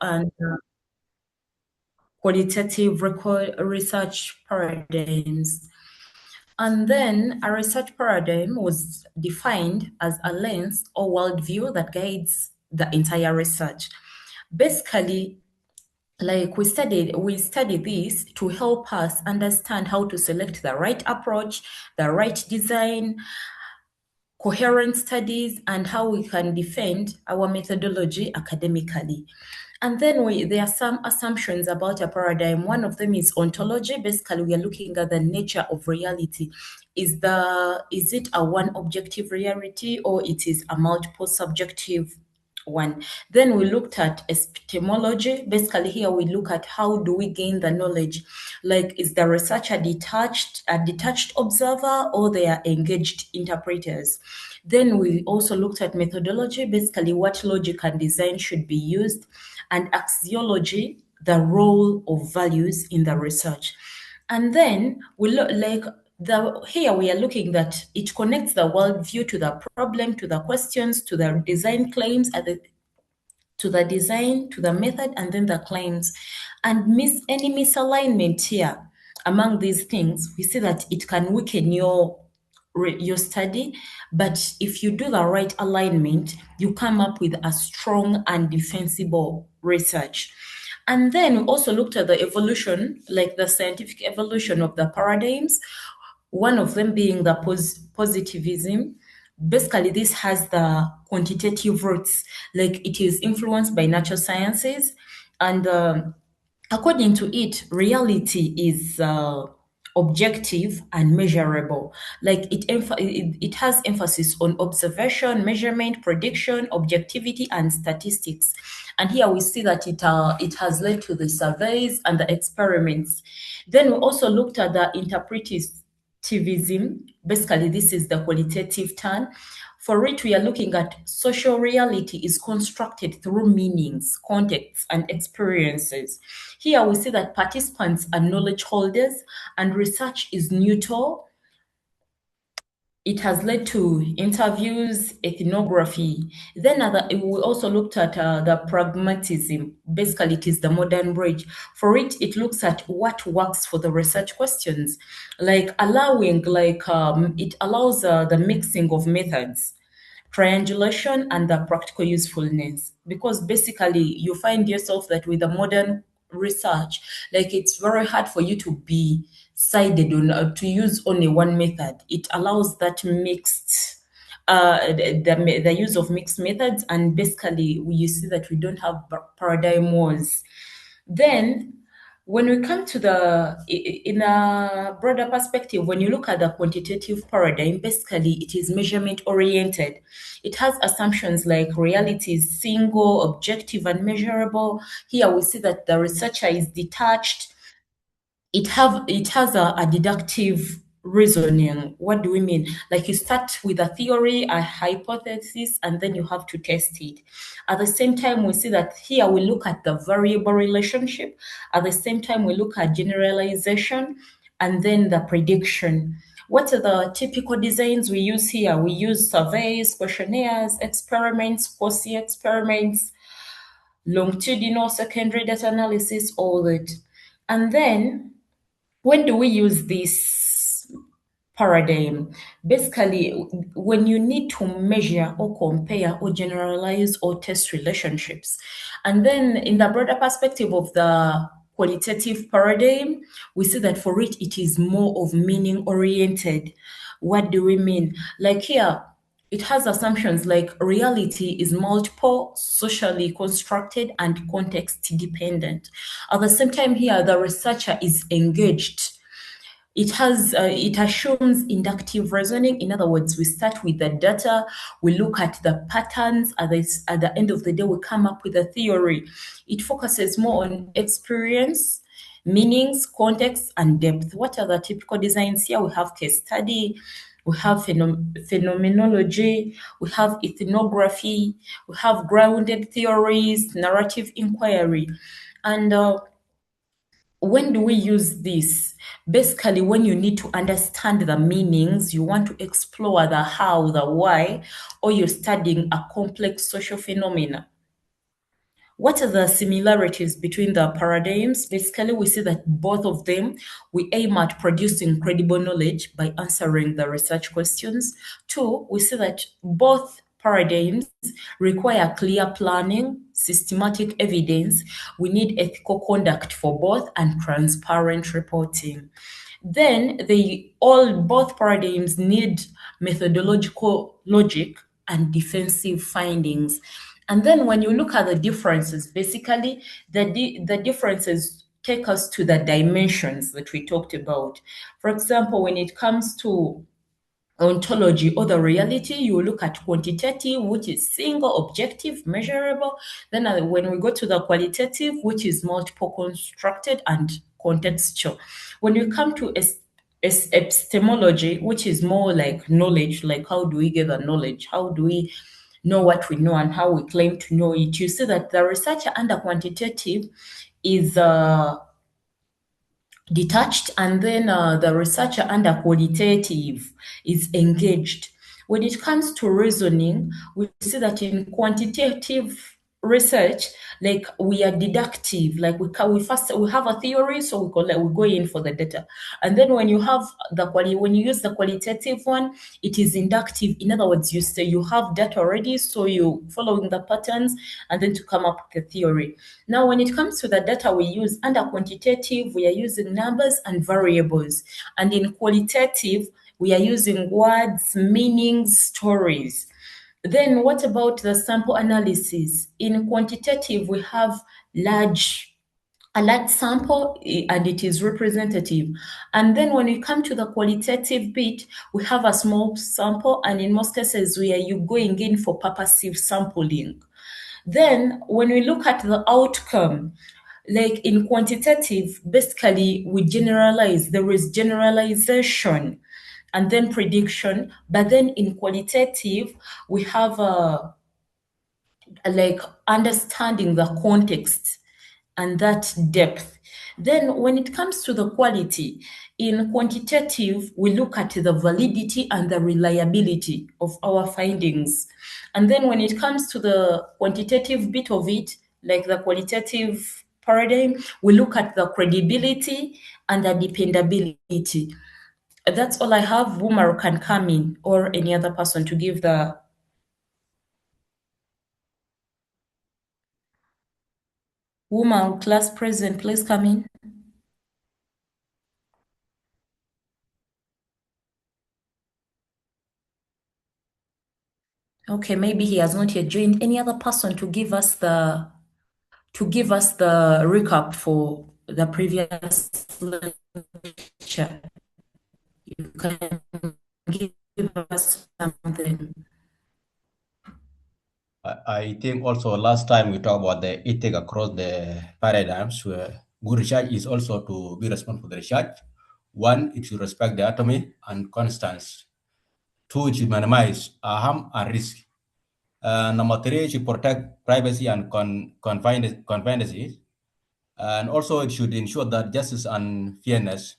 and qualitative research paradigms. And then a research paradigm was defined as a lens or worldview that guides the entire research. Basically, like we study this to help us understand how to select the right approach, the right design, coherent studies, and how we can defend our methodology academically. And then there are some assumptions about a paradigm. One of them is ontology. Basically, we are looking at the nature of reality. Is it a one objective reality, or it is a multiple subjective one? Then we looked at epistemology. Basically, here we look at how do we gain the knowledge. Like, is the researcher a detached observer, or they are engaged interpreters? Then we also looked at methodology, basically what logic and design should be used, and axiology, the role of values in the research. And then we look like here we are looking that it connects the worldview to the problem, to the questions, to the design claims, to the design, to the method, and then the claims. And any misalignment here among these things, we see that it can weaken your study, but if you do the right alignment, you come up with a strong and defensible research. And then we also looked at the evolution, like the scientific evolution of the paradigms, one of them being the positivism. Basically, this has the quantitative roots, like it is influenced by natural sciences, and according to it, reality is objective and measurable. Like it has emphasis on observation, measurement, prediction, objectivity, and statistics. And here we see that it has led to the surveys and the experiments. Then we also looked at the interpretivism. Basically, this is the qualitative turn. For it, we are looking at social reality is constructed through meanings, contexts, and experiences. Here we see that participants are knowledge holders and research is neutral. It has led to interviews, ethnography. Then we also looked at the pragmatism. Basically, it is the modern bridge. For it, it looks at what works for the research questions, like it allows the mixing of methods, triangulation, and the practical usefulness. Because basically, you find yourself that with the modern research, like it's very hard for you to be sided on to use only one method. It allows that mixed the use of mixed methods, and basically you see that we don't have paradigm wars. Then when we come to in a broader perspective, when you look at the quantitative paradigm, basically it is measurement oriented. It has assumptions like reality is single, objective, and measurable. Here we see that the researcher is detached. It has a deductive reasoning. What do we mean? Like you start with a theory, a hypothesis, and then you have to test it. At the same time, we see that here we look at the variable relationship. At the same time, we look at generalization and then the prediction. What are the typical designs we use here? We use surveys, questionnaires, experiments, quasi-experiments, longitudinal secondary data analysis, all that. And then when do we use this paradigm? Basically, when you need to measure or compare or generalize or test relationships. And then in the broader perspective of the qualitative paradigm, we see that for it is more of meaning oriented. What do we mean? Like here, it has assumptions like reality is multiple, socially constructed, and context dependent. At the same time here, the researcher is engaged. It assumes inductive reasoning. In other words, we start with the data, we look at the patterns, at the end of the day, we come up with a theory. It focuses more on experience, meanings, context, and depth. What are the typical designs here? We have case study, we have phenomenology, we have ethnography, we have grounded theories, narrative inquiry. And when do we use this? Basically, when you need to understand the meanings, you want to explore the how, the why, or you're studying a complex social phenomena. What are the similarities between the paradigms? Basically, we see that both of them, we aim at producing credible knowledge by answering the research questions. Two, we see that both paradigms require clear planning, systematic evidence. We need ethical conduct for both and transparent reporting. Then both paradigms need methodological logic and defensive findings. And then when you look at the differences, basically the differences take us to the dimensions that we talked about. For example, when it comes to ontology or the reality, you look at quantitative, which is single, objective, measurable. Then when we go to the qualitative, which is multiple constructed and contextual. When you come to epistemology, which is more like knowledge, like how do we gather knowledge? How do we know what we know and how we claim to know it? You see that the researcher under quantitative is detached, and then the researcher under qualitative is engaged. When it comes to reasoning, we see that in quantitative research, like we are deductive, like we have a theory, so we go in for the data. And then when you have when you use the qualitative one, it is inductive. In other words, you say you have data already, so you following the patterns and then to come up with the theory. Now, when it comes to the data we use under quantitative, we are using numbers and variables, and in qualitative, we are using words, meanings, stories. Then what about the sample analysis? In quantitative, we have a large sample and it is representative. And then when we come to the qualitative bit, we have a small sample, and in most cases, you going in for purposive sampling. Then when we look at the outcome, like in quantitative, basically we generalize, there is generalization and then prediction. But then in qualitative, we have like understanding the context and that depth. Then when it comes to the quality, in quantitative, we look at the validity and the reliability of our findings. And then when it comes to the quantitative bit of it, like the qualitative paradigm, we look at the credibility and the dependability. That's all I have. Wumar can come in, or any other person to give the... Wumar, class president, please come in. Okay, maybe he has not yet joined. Any other person to give us the recap for the previous lecture? You can give us something. I think also last time we talked about the ethic across the paradigms, where good research is also to be responsible for the research. One, it should respect the autonomy and constants. Two, it should minimize harm and risk. Number three, it should protect privacy and confidency. And also, it should ensure that justice and fairness,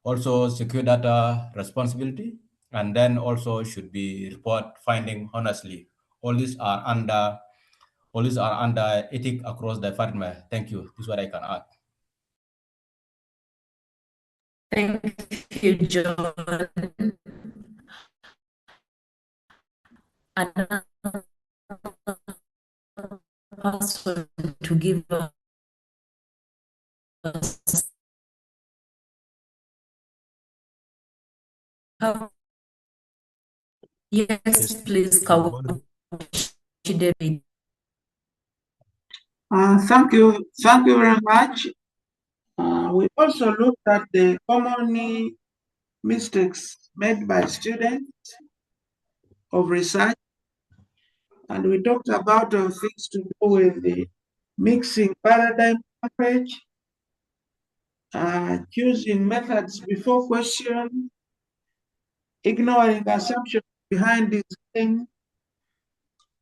also secure data responsibility, and then also should be report finding honestly. All these are under ethic across the department. Thank you. This is what I can add. Thank you, John. Another person to give us... Yes, please, David. Thank you very much. We also looked at the common mistakes made by students of research, and we talked about things to do with the mixing paradigm approach, choosing methods before question, ignoring assumptions behind design,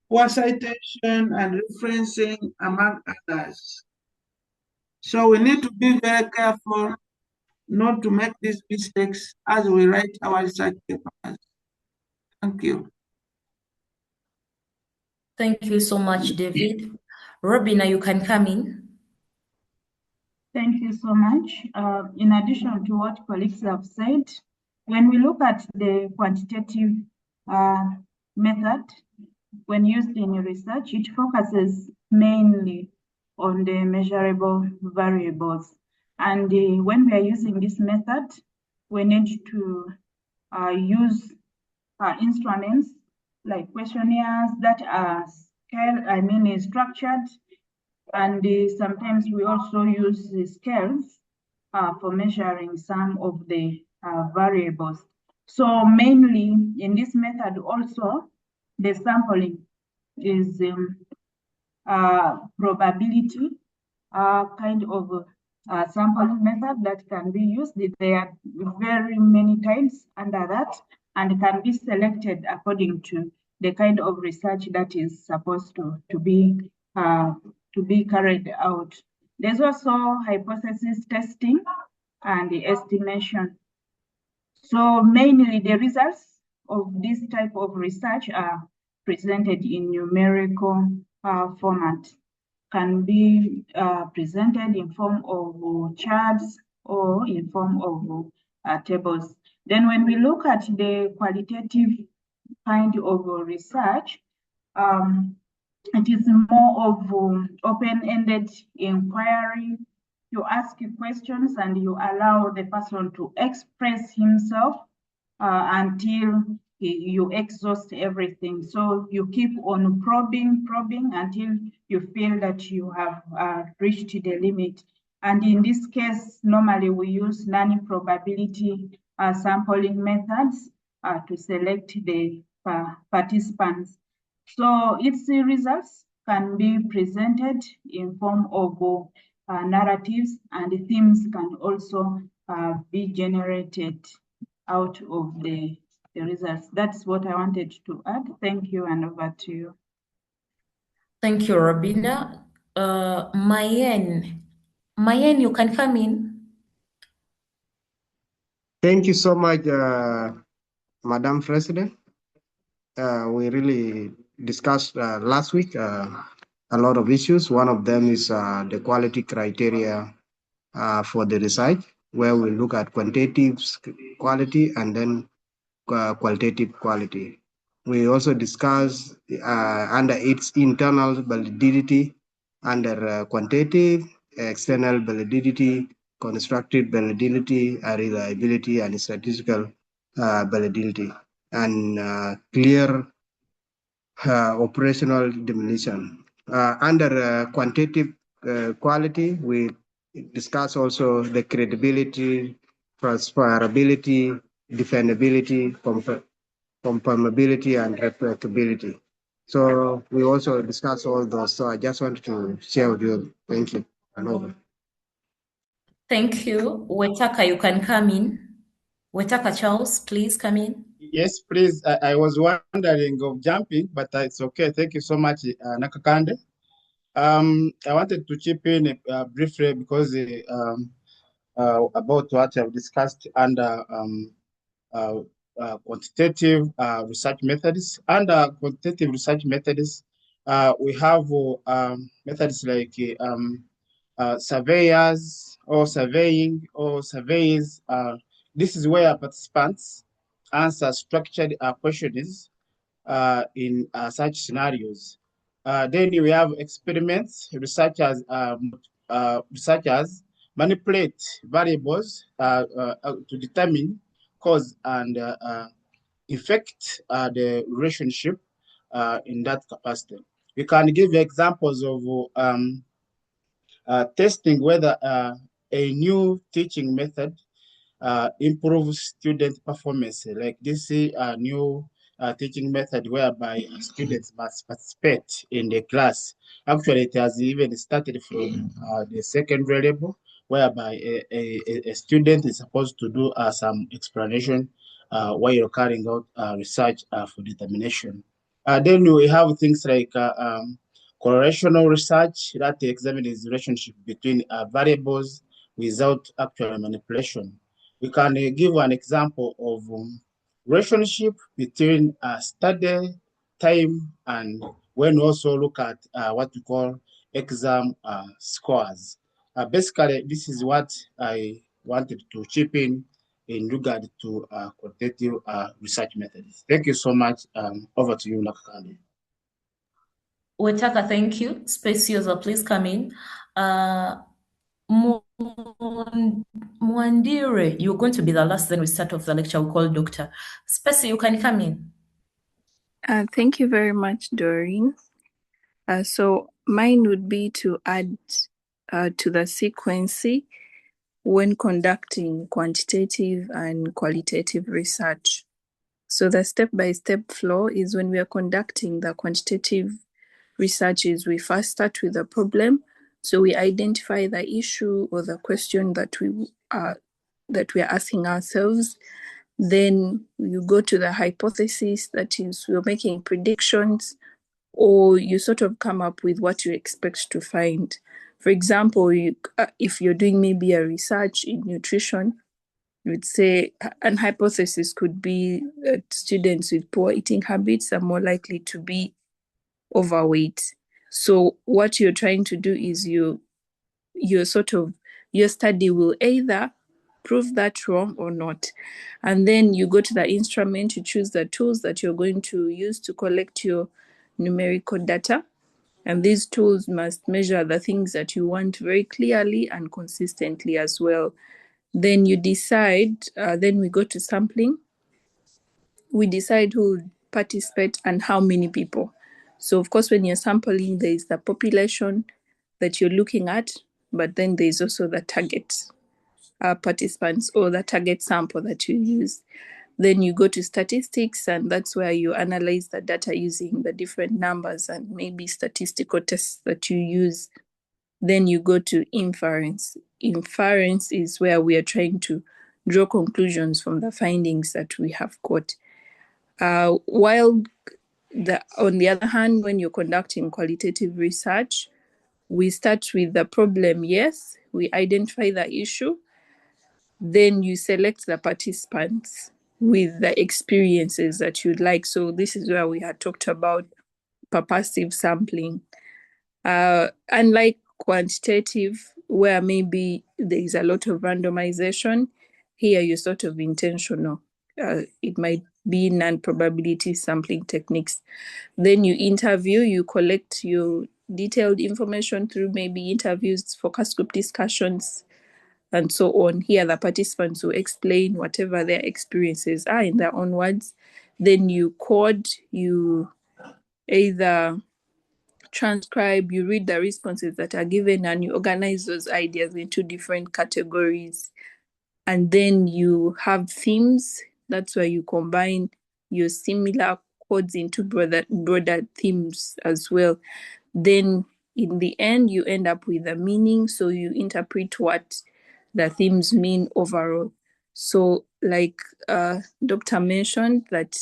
poor citation and referencing, among others. So we need to be very careful not to make these mistakes as we write our research papers. Thank you. Thank you so much, David. Robina, you can come in. Thank you so much. In addition to what colleagues have said, when we look at the quantitative method, when used in research, it focuses mainly on the measurable variables. And when we are using this method, we need to use instruments like questionnaires that are structured, and sometimes we also use the scales for measuring some of the variables. So mainly in this method also, the sampling is probability kind of sampling method that can be used. There are very many types under that and can be selected according to the kind of research that is supposed to be carried out. There's also hypothesis testing and the estimation. So mainly the results of this type of research are presented in numerical format, can be presented in form of charts or in form of tables. Then when we look at the qualitative kind of research, it is more of open-ended inquiry. You ask questions and you allow the person to express himself until you exhaust everything. So you keep on probing until you feel that you have reached the limit. And in this case, normally we use non-probability sampling methods to select the participants. So its results can be presented in form of narratives, and the themes can also be generated out of the results. That's what I wanted to add. Thank you, and over to you. Thank you, Robina. Mayen, you can come in. Thank you so much, Madam President. We really discussed last week a lot of issues. One of them is the quality criteria for the research, where we look at quantitative quality and then qualitative quality. We also discussed under its internal validity, under quantitative, external validity, constructive validity, reliability, and statistical validity, and clear operational definition. Under quantitative quality, we discuss also the credibility, transferability, defendability, confirmability, and replicability. So we also discuss all those. So I just wanted to share with you. Thank you. And over. Thank you. Wetaka, you can come in. Wetaka Charles, please come in. Yes, please. I was wondering of jumping, but it's okay. Thank you so much, Nakakande. I wanted to chip in briefly because about what I've discussed under quantitative research methods. Under quantitative research methods, we have methods like surveyors or surveying or surveys. This is where participants answer structured questions in such scenarios. Then we have experiments. Researchers manipulate variables to determine cause and effect the relationship in that capacity. We can give examples of testing whether a new teaching method improves student performance. Like this new teaching method whereby students must participate in the class. Actually, it has even started from the secondary level, whereby a student is supposed to do some explanation while you're carrying out research for determination. Then we have things like correlational research that examines the relationship between variables without actual manipulation. We can give an example of relationship between study time and when we also look at what we call exam scores. Basically, this is what I wanted to chip in regard to quantitative research methods. Thank you so much. Over to you, Nakakandi. Wetaka, thank you. Space user, please come in. Mwandire, you're going to be the last, then we start off the lecture. We'll call Doctor. Space, you can come in. Thank you very much, Doreen. So mine would be to add to the sequence when conducting quantitative and qualitative research. So the step-by-step flow is when we are conducting the quantitative research is we first start with the problem. So we identify the issue or the question that we are asking ourselves. Then you go to the hypothesis, that is, we're making predictions, or you sort of come up with what you expect to find. For example, if you're doing maybe a research in nutrition, you'd say an hypothesis could be that students with poor eating habits are more likely to be overweight. So what you're trying to do is your study will either prove that wrong or not. And then you go to the instrument, you choose the tools that you're going to use to collect your numerical data. And these tools must measure the things that you want very clearly and consistently as well. Then you decide, then we go to sampling. We decide who will participate and how many people. So of course, when you're sampling, there is the population that you're looking at, but then there's also the target participants or the target sample that you use. Then you go to statistics, and that's where you analyze the data using the different numbers and maybe statistical tests that you use. Then you go to inference. Inference is where we are trying to draw conclusions from the findings that we have got. While on the other hand, when you're conducting qualitative research, we start with the problem, yes, we identify the issue, then you select the participants with the experiences that you'd like. So this is where we had talked about purposive sampling. Unlike quantitative, where maybe there is a lot of randomization, here you're sort of intentional. It might be non-probability sampling techniques. Then you interview, you collect your detailed information through maybe interviews, focus group discussions, and so on. Here the participants will explain whatever their experiences are in their own words. Then you code, you either transcribe, you read the responses that are given, and you organize those ideas into different categories. And then you have themes. That's where you combine your similar codes into broader themes as well. Then in the end, you end up with a meaning. So you interpret what the themes mean overall. So like Dr. mentioned, that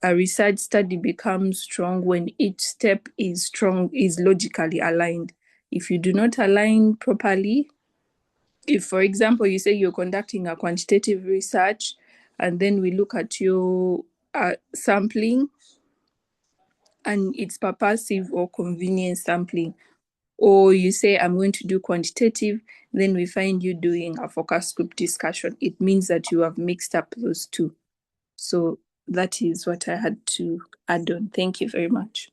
a research study becomes strong when each step is logically aligned. If you do not align properly, if, for example, you say you're conducting a quantitative research, and then we look at your sampling, and it's purposive or convenient sampling, or you say I'm going to do quantitative, then we find you doing a focus group discussion, it means that you have mixed up those two. So that is what I had to add on. Thank you very much.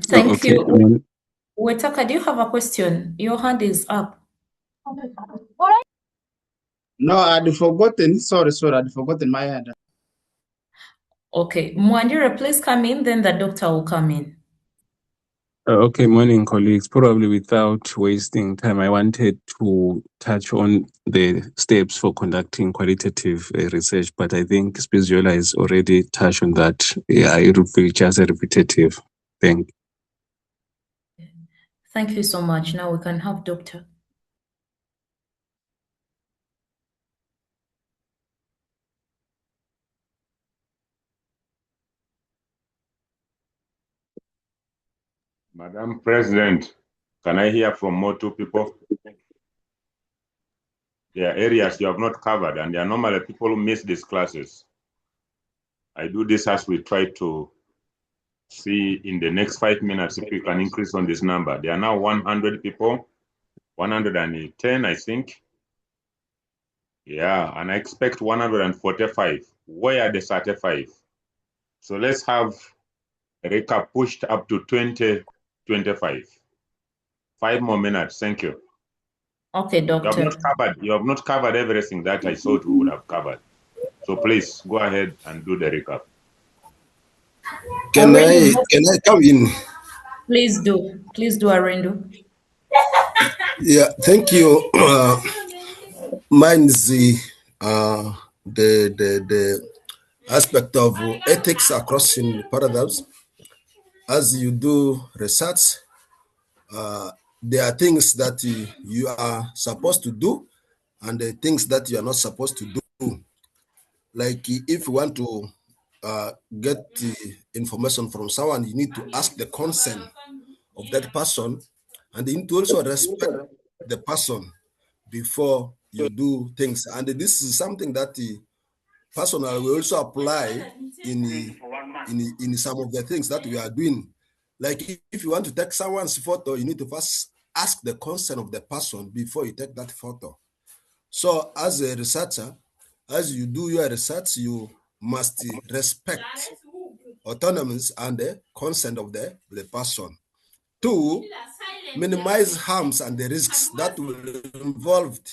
Thank you. Wetaka, do you have a question? Your hand is up. No, I'd forgotten. Sorry, I'd forgotten my hand. Okay. Mwandire, please come in, then the doctor will come in. Okay, morning, colleagues. Probably without wasting time, I wanted to touch on the steps for conducting qualitative research, but I think Spiziola has already touched on that. Yeah, it will be just a repetitive thing. Thank you so much. Now we can have Doctor. Madam President, can I hear from more two people? There are areas you have not covered, and there are normally people who miss these classes. I do this as we try to see in the next 5 minutes if we can increase on this number. There are now 100 people, 110, I think. Yeah, and I expect 145. Where are the 35? So let's have a recap pushed up to 2025. 5 more minutes. Thank you. Okay, Doctor. You have not covered everything that I thought we would have covered. So please go ahead and do the recap. Can I come in? Please do. Please do, Arindu. Yeah, thank you. Mine is the aspect of ethics across in paradigms. As you do research, there are things that you are supposed to do and the things that you are not supposed to do. Like if you want to get the information from someone, you need to ask the consent of that person, and you need to also respect the person before you do things. And this is something that the personal will also apply in some of the things that we are doing. Like if you want to take someone's photo, you need to first ask the consent of the person before you take that photo. So as a researcher, as you do your research, you must respect autonomy and the consent of the person. 2, minimize harms and the risks that will be involved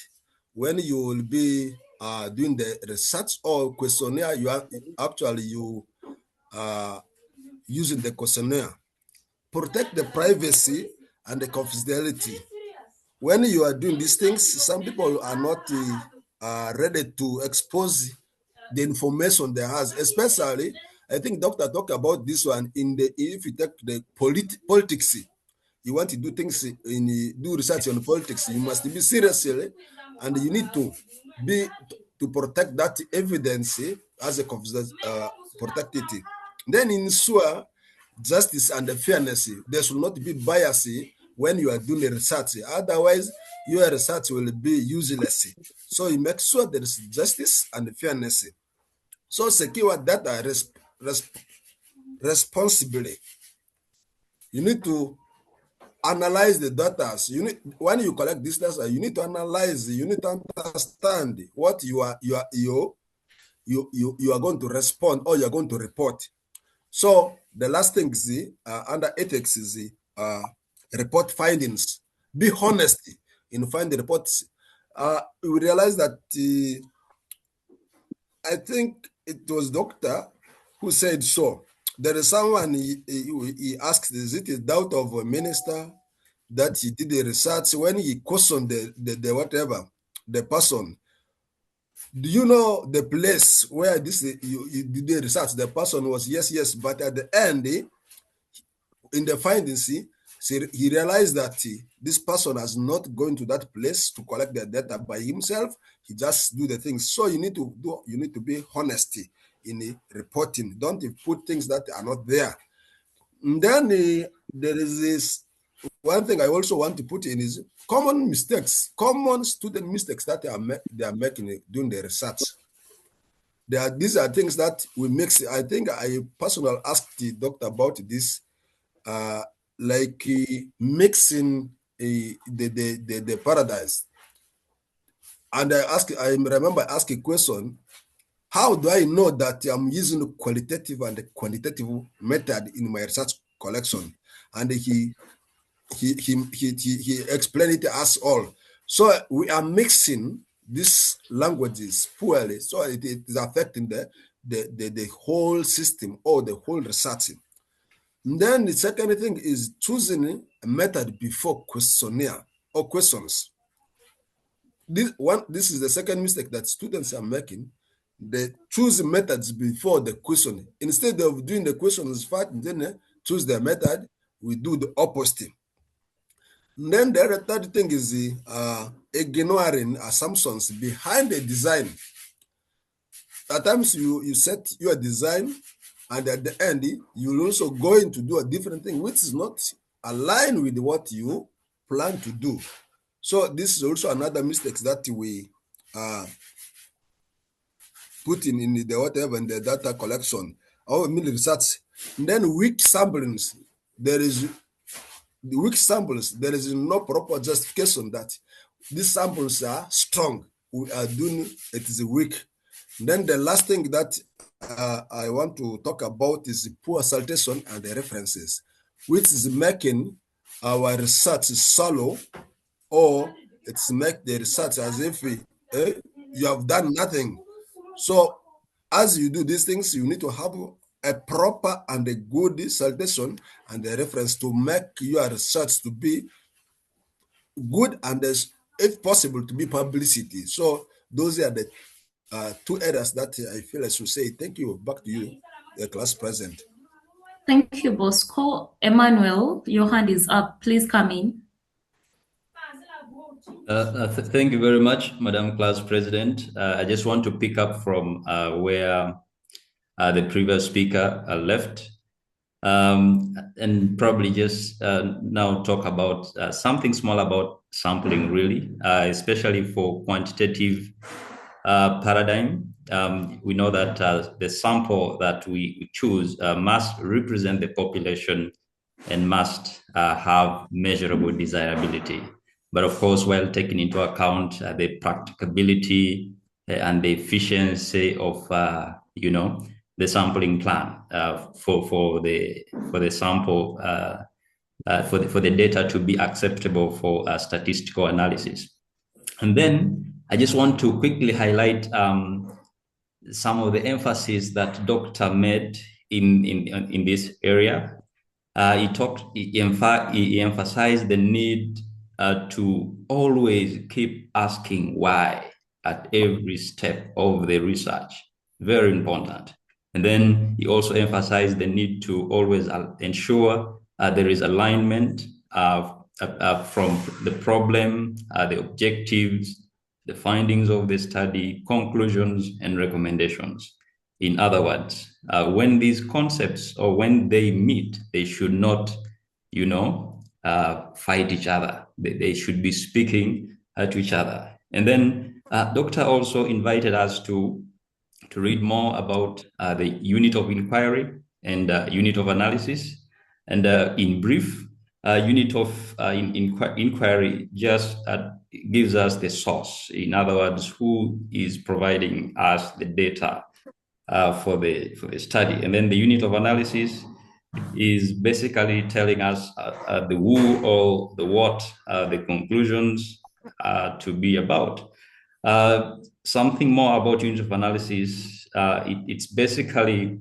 when you will be doing the research or questionnaire. You are actually using the questionnaire. Protect the privacy and the confidentiality. When you are doing these things, some people are not ready to expose the information they have, especially, I think Dr. talked about this one if you take the politics. You want to do things do research on politics, you must be serious, and you need to protect that evidence as a protect it. Then ensure justice and fairness. There should not be bias when you are doing research. Otherwise, your research will be useless. So you make sure there is justice and fairness. So secure data responsibly. You need to analyze the data. When you collect this data, you need to analyze. You need to understand what you are going to respond or you are going to report. So the last thing is under ethics is report findings. Be honest in finding reports. We realize that I think it was Doctor who said so. There is someone he asked, is it a doubt of a minister that he did the research when he questioned the whatever, the person? Do you know the place where you did the research? The person was yes, but at the end, in the findings, he realized that this person is not going to that place to collect the data by himself. He just do the things. So you need to be honest in reporting. Don't put things that are not there. And then there is this one thing I also want to put in is common student mistakes that they are making during the research. These are things that we mix. I think I personally asked the doctor about this. Like mixing the paradise, and I remember asking a question: how do I know that I'm using a qualitative and a quantitative method in my research collection? And he explained it to us all. So we are mixing these languages poorly, so it is affecting the whole system or the whole research. And then the second thing is choosing a method before questionnaire or questions. This is the second mistake that students are making. They choose methods before the question. Instead of doing the questions first, then choose the method, we do the opposite. And then the third thing is ignoring assumptions behind the design. At times you set your design, and at the end, you're also going to do a different thing, which is not aligned with what you plan to do. So this is also another mistake that we put in the whatever in the data collection or research. And then weak samplings, there is no proper justification that these samples are strong. We are doing it is weak. And then the last thing that I want to talk about is poor citation and the references, which is making our research shallow, or it's make the research as if you have done nothing. So as you do these things, you need to have a proper and a good citation and a reference to make your research to be good and, if possible, to be publicity. So those are the two areas that I feel I should say. Thank you. Back to you, the class president. Thank you, Bosco. Emmanuel, your hand is up. Please come in. Thank you very much, Madam Class President. I just want to pick up from where the previous speaker left, and probably just now talk about something small about sampling, really, especially for quantitative paradigm. We know that the sample that we choose must represent the population and must have measurable desirability. But of course, while taking into account the practicability and the efficiency of, the sampling plan for the sample, for the data to be acceptable for statistical analysis. And then I just want to quickly highlight some of the emphasis that Dr. made in this area. He emphasized the need to always keep asking why at every step of the research. Very important. And then he also emphasized the need to always ensure there is alignment from the problem, the objectives, the findings of the study, conclusions, and recommendations. In other words, when these concepts or when they meet, they should not, fight each other. They should be speaking to each other. And then Doctor also invited us to read more about the unit of inquiry and unit of analysis. And in brief, unit of inquiry just gives us the source. In other words, who is providing us the data for the study. And then the unit of analysis is basically telling us the who or the what, the conclusions to be about. Something more about unit of analysis, it's basically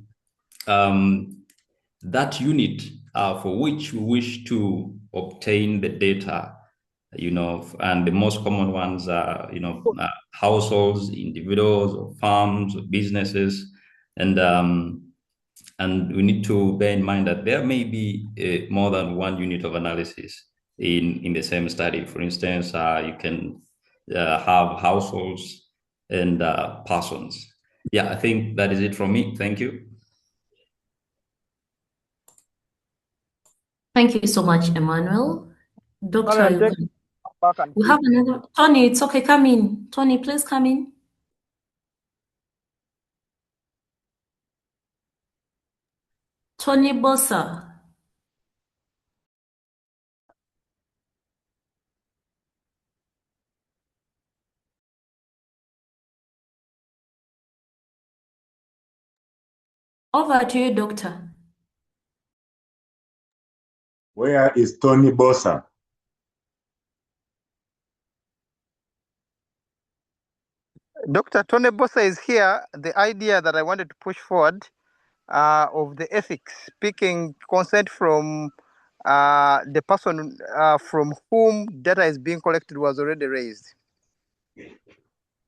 that unit for which we wish to obtain the data, and the most common ones are, households, individuals, or farms, or businesses, and we need to bear in mind that there may be more than one unit of analysis in the same study. For instance, you can have households and persons. Yeah, I think that is it from me. Thank you. Thank you so much, Emmanuel. Doctor, we have another. Tony, it's okay. Come in. Tony, please come in. Tony Bossa. Over to you, Doctor. Where is Tony Bossa? Dr. Tony Bossa is here. The idea that I wanted to push forward of the ethics, speaking consent from the person from whom data is being collected was already raised.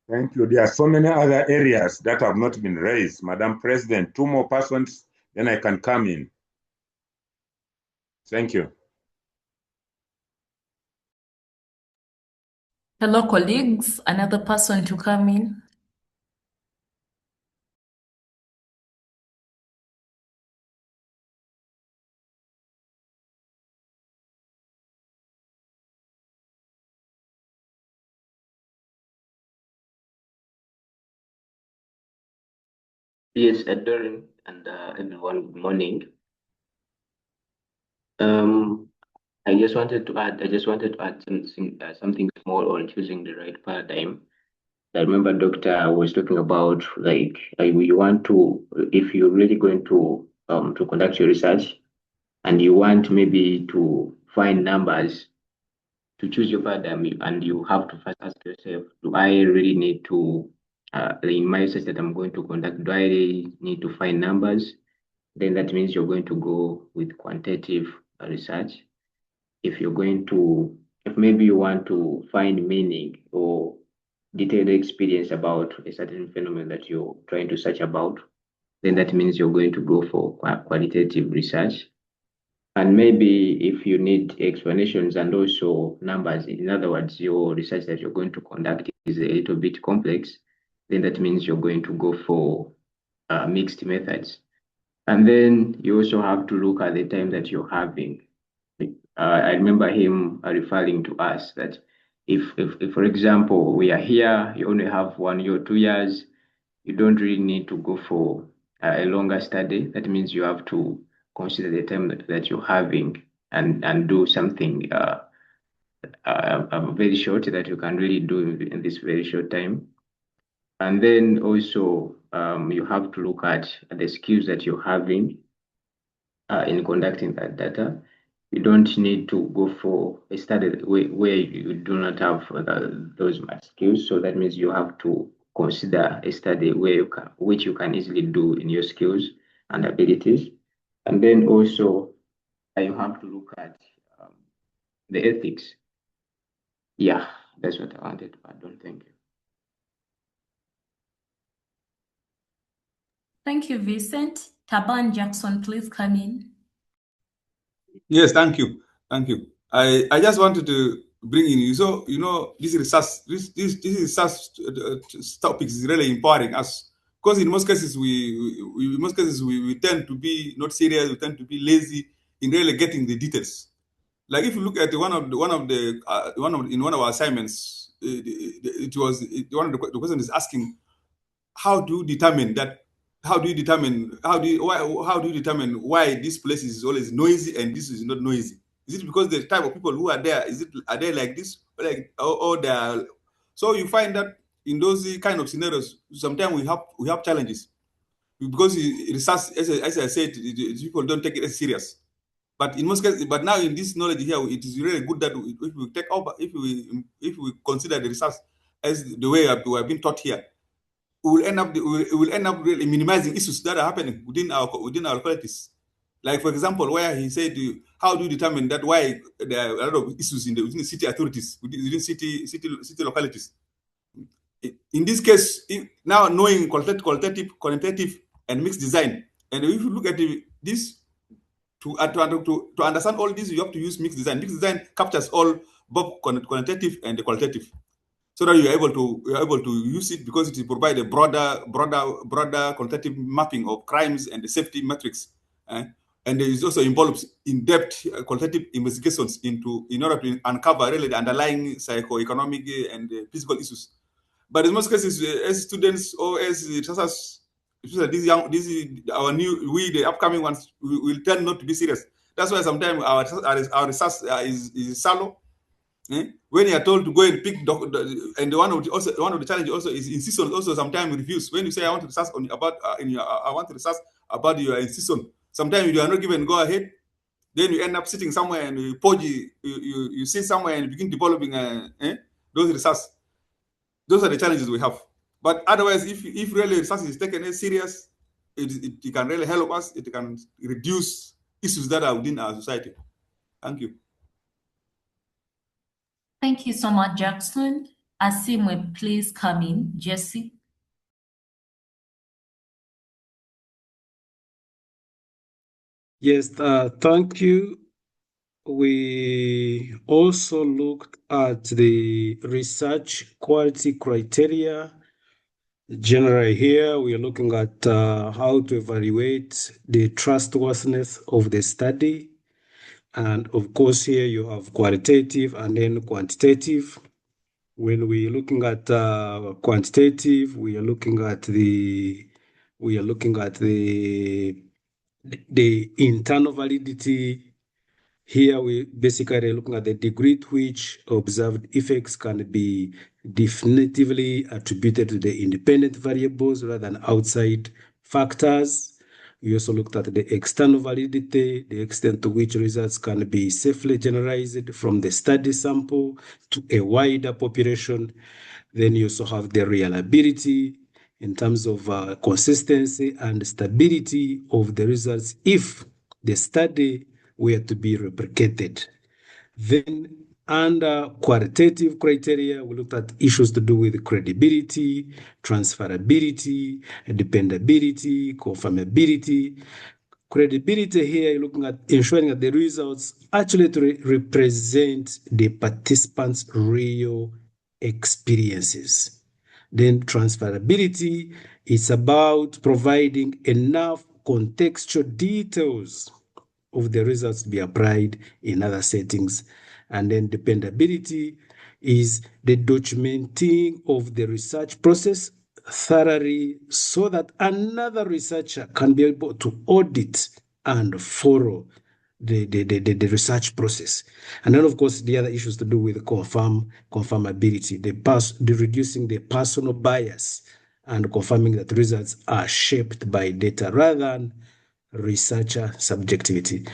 Thank you. There are so many other areas that have not been raised. Madam President, 2 more persons, then I can come in. Thank you. Hello, colleagues. Another person to come in. Yes, Darren and everyone, good morning. I just wanted to add something small on choosing the right paradigm. I remember doctor was talking about like you want to, if you're really going to conduct your research and you want maybe to find numbers to choose your paradigm, and you have to first ask yourself, do I really need to in my research that I'm going to conduct, do I really need to find numbers? Then that means you're going to go with quantitative research. If you're going to, if maybe you want to find meaning or detailed experience about a certain phenomenon that you're trying to search about, then that means you're going to go for qualitative research. And maybe if you need explanations and also numbers, in other words, your research that you're going to conduct is a little bit complex, then that means you're going to go for mixed methods. And then you also have to look at the time that you're having. I remember him referring to us that if, for example, we are here, you only have 1 year, 2 years, you don't really need to go for a longer study. That means you have to consider the time that you're having and do something very short that you can really do in this very short time. And then also you have to look at the skills that you're having in conducting that data. You don't need to go for a study where you do not have those math skills. So that means you have to consider a study which you can easily do in your skills and abilities. And then also you have to look at the ethics. Yeah, that's what I wanted to add on. Thank you. Thank you, Vincent. Taban Jackson, please come in. Yes, thank you. Thank you. I just wanted to bring in, so, this research topic is really empowering us, because in most cases we tend to be not serious, we tend to be lazy in really getting the details. Like if you look at one of our assignments, one of the question is asking, how do you determine why this place is always noisy and this is not noisy? Is it because the type of people who are there, are they like this, or they are? So you find that in those kind of scenarios, sometimes we have challenges, because research, as I said, people don't take it as serious. But in most cases, but now in this knowledge here, it is really good that if we consider the research as the way we have been taught here, we will end up really minimizing issues that are happening within our localities. Like, for example, where he said, how do you determine that why there are a lot of issues within the city authorities, within city localities? In this case, now knowing qualitative, and mixed design, and if you look at this, to understand all this, you have to use mixed design. Mixed design captures all, both quantitative and the qualitative, so that you're able to use it, because it will provide a broader quantitative mapping of crimes and the safety metrics. And it also involves in-depth qualitative investigations in order to uncover really the underlying socio-economic and physical issues. But in most cases, as students or as researchers, the upcoming ones, will tend not to be serious. That's why sometimes our research is shallow. When you are told to go and pick, and one of the challenges also is in season. Also, sometimes reviews. When you say I want to research about your in season, sometimes you are not given go ahead. Then you end up sitting somewhere and you sit somewhere and begin developing those research. Those are the challenges we have. But otherwise, if really research is taken as serious, it can really help us. It can reduce issues that are within our society. Thank you. Thank you so much, Jackson. Asimwe, please come in. Jesse. Yes, thank you. We also looked at the research quality criteria. Generally here, we are looking at how to evaluate the trustworthiness of the study. And of course, here you have qualitative and then quantitative. When we're looking at quantitative, we are looking at the internal validity Here we basically looking at the degree to which observed effects can be definitively attributed to the independent variables rather than outside factors. We also looked at the external validity, the extent to which results can be safely generalized from the study sample to a wider population. Then you also have the reliability in terms of consistency and stability of the results if the study were to be replicated. Then under qualitative criteria, we looked at issues to do with credibility, transferability, dependability, conformability. Credibility here, you're looking at ensuring that the results actually represent the participants' real experiences. Then transferability is about providing enough contextual details of the results to be applied in other settings. And then dependability is the documenting of the research process thoroughly so that another researcher can be able to audit and follow the research process. And then, of course, the other issues to do with conformability, the reducing the personal bias and confirming that results are shaped by data rather than researcher subjectivity.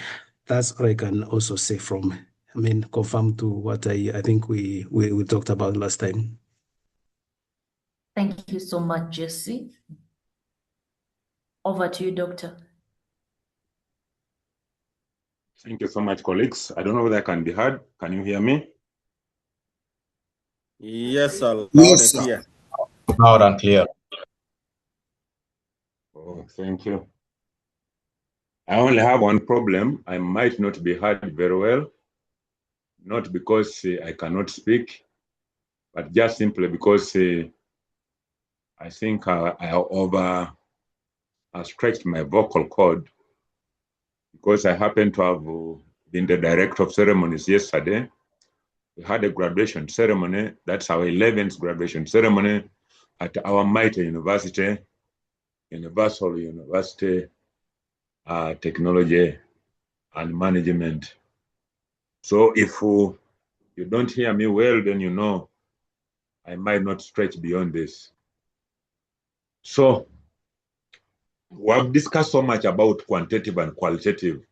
That's what I can also say confirm to what I think we talked about last time. Thank you so much, Jesse. Over to you, Doctor. Thank you so much, colleagues. I don't know whether I can be heard. Can you hear me? Yes, sir. Loud Yes, and sir. clear. Loud and clear. Oh, thank you. I only have one problem. I might not be heard very well, not because I cannot speak, but just simply because I think I stretched my vocal cord because I happen to have been the director of ceremonies yesterday. We had a graduation ceremony. That's our 11th graduation ceremony at our mighty university, Universal University, Technology and Management. So if you don't hear me well, then you know I might not stretch beyond this. So we have discussed so much about quantitative and qualitative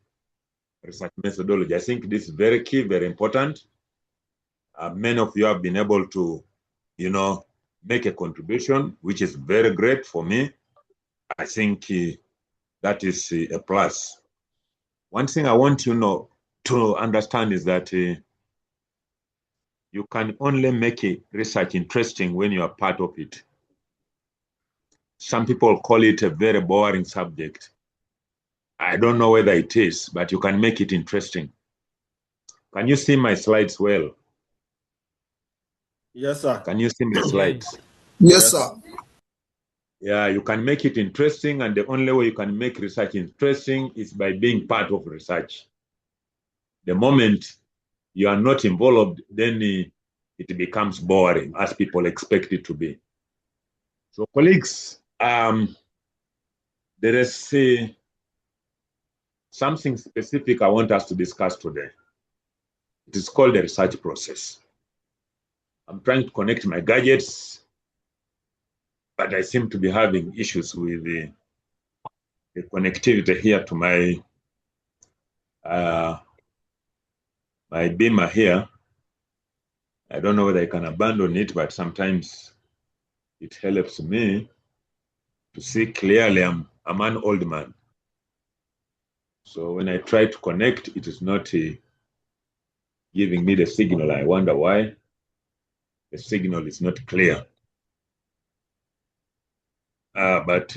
research methodology. I think this is very key, very important. Many of you have been able to, make a contribution, which is very great for me. I think that is a plus. One thing I want you to understand is that you can only make research interesting when you are part of it. Some people call it a very boring subject. I don't know whether it is, but you can make it interesting. Can you see my slides well? Yes, sir. Can you see my slides? Yes, sir. Yeah, you can make it interesting, and the only way you can make research interesting is by being part of research. The moment you are not involved, then it becomes boring, as people expect it to be. So, colleagues, there is something specific I want us to discuss today. It is called the research process. I'm trying to connect my gadgets, but I seem to be having issues with the connectivity here to my my beamer here. I don't know whether I can abandon it, but sometimes it helps me to see clearly. I'm an old man. So when I try to connect, it is not giving me the signal. I wonder why the signal is not clear. But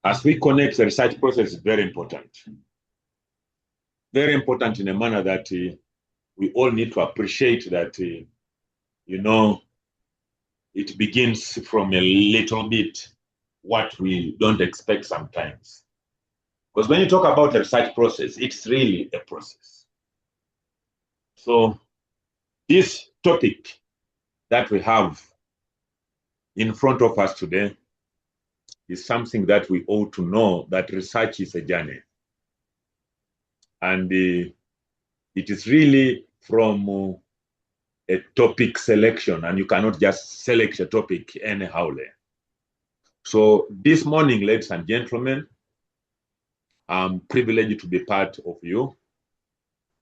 as we connect, the research process is very important. Very important in a manner that we all need to appreciate that, it begins from a little bit what we don't expect sometimes. Because when you talk about a research process, it's really a process. So this topic that we have in front of us today is something that we ought to know, that research is a journey. And it is really from a topic selection, and you cannot just select a topic anyhow. So this morning, ladies and gentlemen, I'm privileged to be part of you.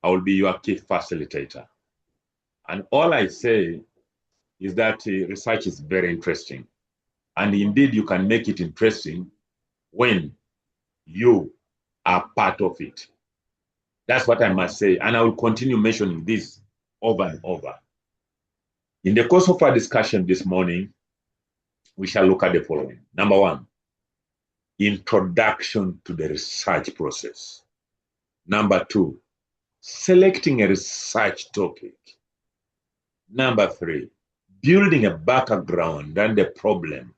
I will be your key facilitator. And all I say is that research is very interesting. And indeed, you can make it interesting when you are part of it. That's what I must say. And I will continue mentioning this over and over. In the course of our discussion this morning, we shall look at the following. Number one, introduction to the research process. Number two, selecting a research topic. Number three, building a background and the problem.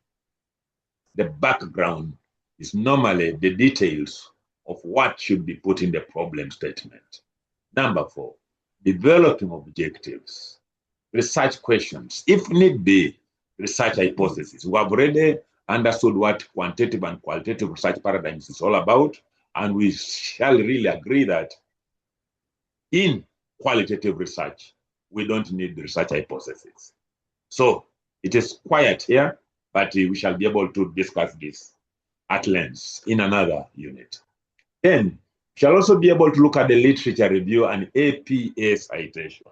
The background is normally the details of what should be put in the problem statement. Number four, developing objectives, research questions, if need be, research hypotheses. We have already understood what quantitative and qualitative research paradigms is all about, and we shall really agree that in qualitative research, we don't need the research hypotheses. So it is quiet here, but we shall be able to discuss this at length in another unit. Then we shall also be able to look at the literature review and APA citation.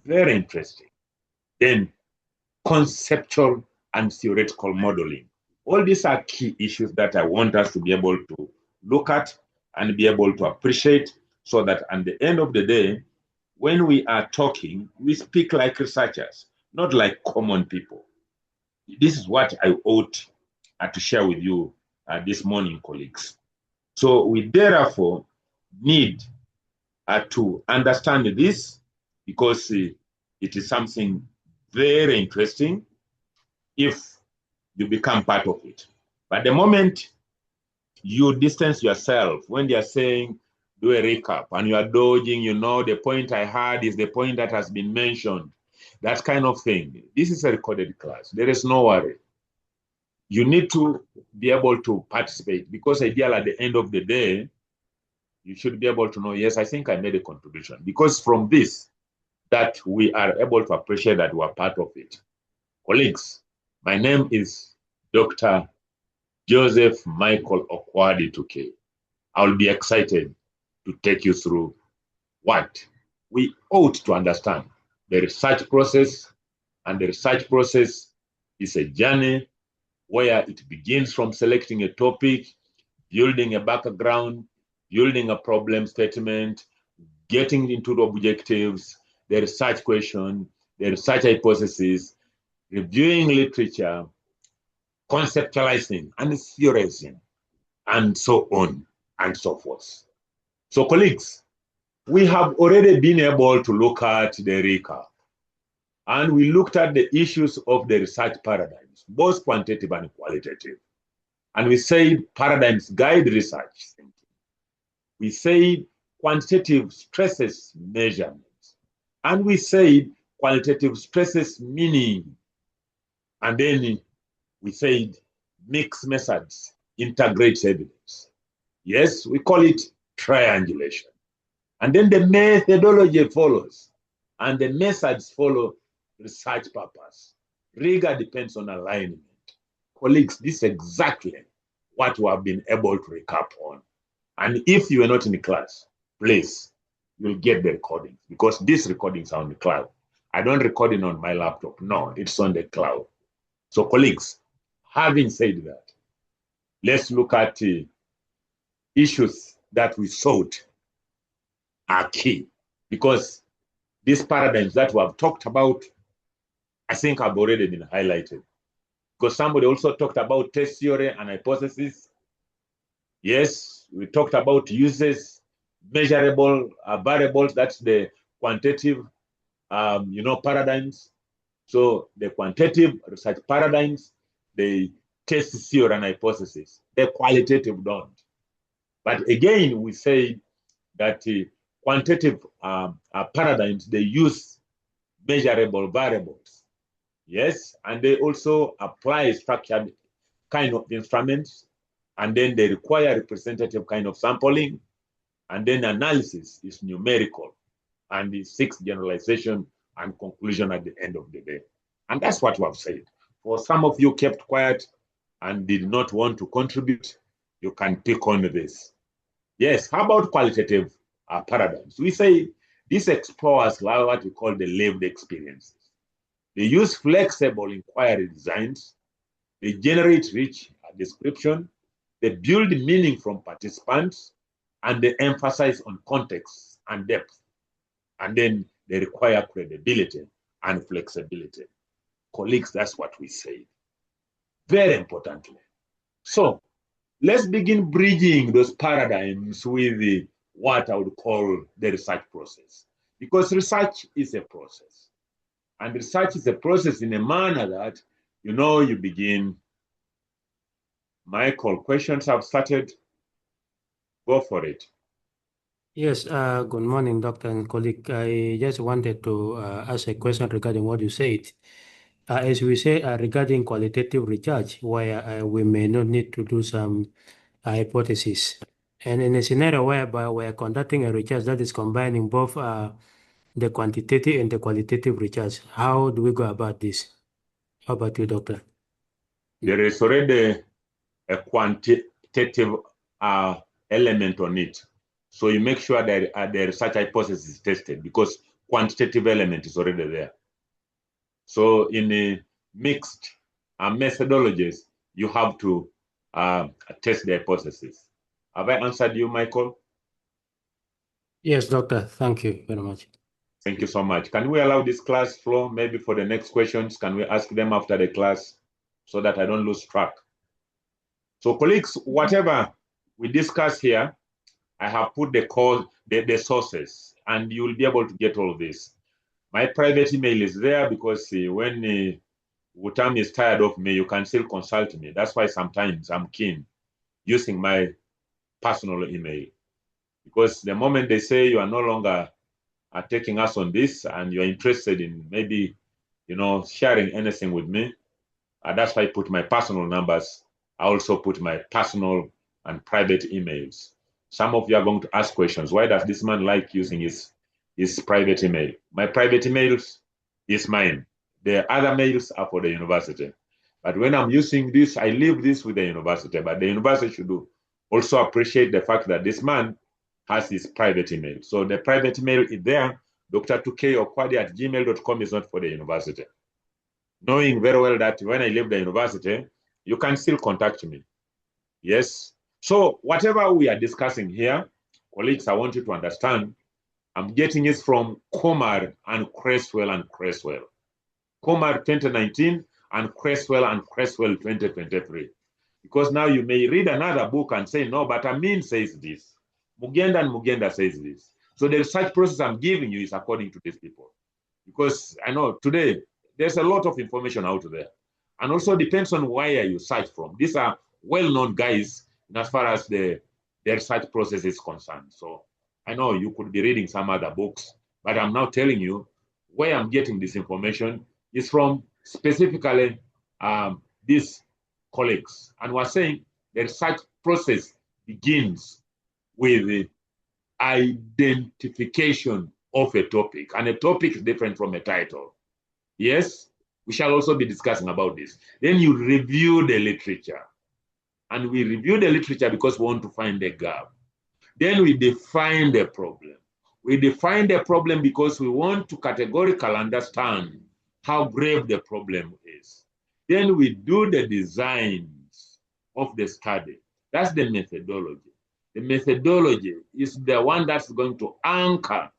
Very interesting. Then conceptual and theoretical modeling. All these are key issues that I want us to be able to look at and be able to appreciate, so that at the end of the day, when we are talking, we speak like researchers, not like common people. This is what I ought to share with you this morning, colleagues. So we therefore need to understand this, because it is something very interesting if you become part of it. But the moment you distance yourself, when they are saying, do a recap, and you are dodging, the point I had is the point that has been mentioned, that kind of thing. This is a recorded class. There is no worry. You need to be able to participate, because ideally at the end of the day, you should be able to know, yes, I think I made a contribution. Because from this, that we are able to appreciate that we are part of it. Colleagues, my name is Dr. Joseph Michael Okwadi-Tuke. I'll be excited to take you through what we ought to understand, the research process. And the research process is a journey where it begins from selecting a topic, building a background, building a problem statement, getting into the objectives, the research question, the research hypothesis, reviewing literature, conceptualizing and theorizing, and so on and so forth. So colleagues, we have already been able to look at the recap, and we looked at the issues of the research paradigms, both quantitative and qualitative. And we said paradigms guide research thinking. We said quantitative stresses measurements. And we said qualitative stresses meaning. And then we said mixed methods integrates evidence. Yes, we call it triangulation. And then the methodology follows, and the methods follow research purpose. Rigor depends on alignment. Colleagues, this is exactly what we have been able to recap on. And if you are not in the class, please, you'll get the recordings, because these recordings are on the cloud. I don't record it on my laptop. No, it's on the cloud. So colleagues, having said that, let's look at issues that we sought are key, because these paradigms that we have talked about, I think have already been highlighted. Because somebody also talked about test theory and hypothesis. Yes, we talked about uses, measurable variables, that's the quantitative paradigms. So the quantitative research paradigms, they test theory and hypothesis. The qualitative don't. But again, we say that quantitative paradigms, they use measurable variables. Yes, and they also apply structured kind of instruments, and then they require representative kind of sampling, and then analysis is numerical. and it seeks generalization and conclusion at the end of the day. And that's what we have said. For some of you kept quiet and did not want to contribute, you can pick on this. Yes, how about qualitative paradigms? We say this explores what we call the lived experiences. They use flexible inquiry designs, they generate rich description, they build meaning from participants, and they emphasize on context and depth. And then they require credibility and flexibility. Colleagues, that's what we say. Very importantly. So let's begin bridging those paradigms with what I would call the research process. Because research is a process. And research is a process in a manner that, you begin. Michael, questions have started. Go for it. Yes, good morning, Doctor and colleague. I just wanted to ask a question regarding what you said. As we say, regarding qualitative research, where we may not need to do some hypothesis. And in a scenario whereby we're conducting a research that is combining both the quantitative and the qualitative research, how do we go about this? How about you, Doctor? There is already a quantitative element on it. So you make sure that the research hypothesis is tested because quantitative element is already there. So in the mixed methodologies, you have to test the hypothesis. Have I answered you, Michael? Yes, Doctor. Thank you very much. Thank you so much. Can we allow this class flow maybe for the next questions? Can we ask them after the class so that I don't lose track? So colleagues, whatever we discuss here, I have put the sources, and you will be able to get all this. My private email is there because when Wutam is tired of me, you can still consult me. That's why sometimes I'm keen using my personal email. Because the moment they say you are no longer taking us on this and you're interested in maybe, sharing anything with me, that's why I put my personal numbers. I also put my personal and private emails. Some of you are going to ask questions. Why does this man like using his private email? My private emails is mine. The other mails are for the university. But when I'm using this, I leave this with the university. But the university should also appreciate the fact that this man has his private email. So the private email is there. Dr.2kokwadi@gmail.com is not for the university. Knowing very well that when I leave the university, you can still contact me. Yes. So whatever we are discussing here, colleagues, I want you to understand, I'm getting it from Comar and Creswell. Comar 2019 and Creswell 2023. Because now you may read another book and say, no, but Amin says this. Mugenda says this. So the research process I'm giving you is according to these people. Because I know today, there's a lot of information out there. And also depends on where you search from. These are well-known guys as far as the research process is concerned. So I know you could be reading some other books, but I'm now telling you where I'm getting this information is from specifically these colleagues. And we're saying the research process begins with the identification of a topic. And a topic is different from a title. Yes, we shall also be discussing about this. Then you review the literature. And we review the literature because we want to find a gap. Then we define the problem. We define the problem because we want to categorically understand how grave the problem is. Then we do the designs of the study. That's the methodology. The methodology is the one that's going to anchor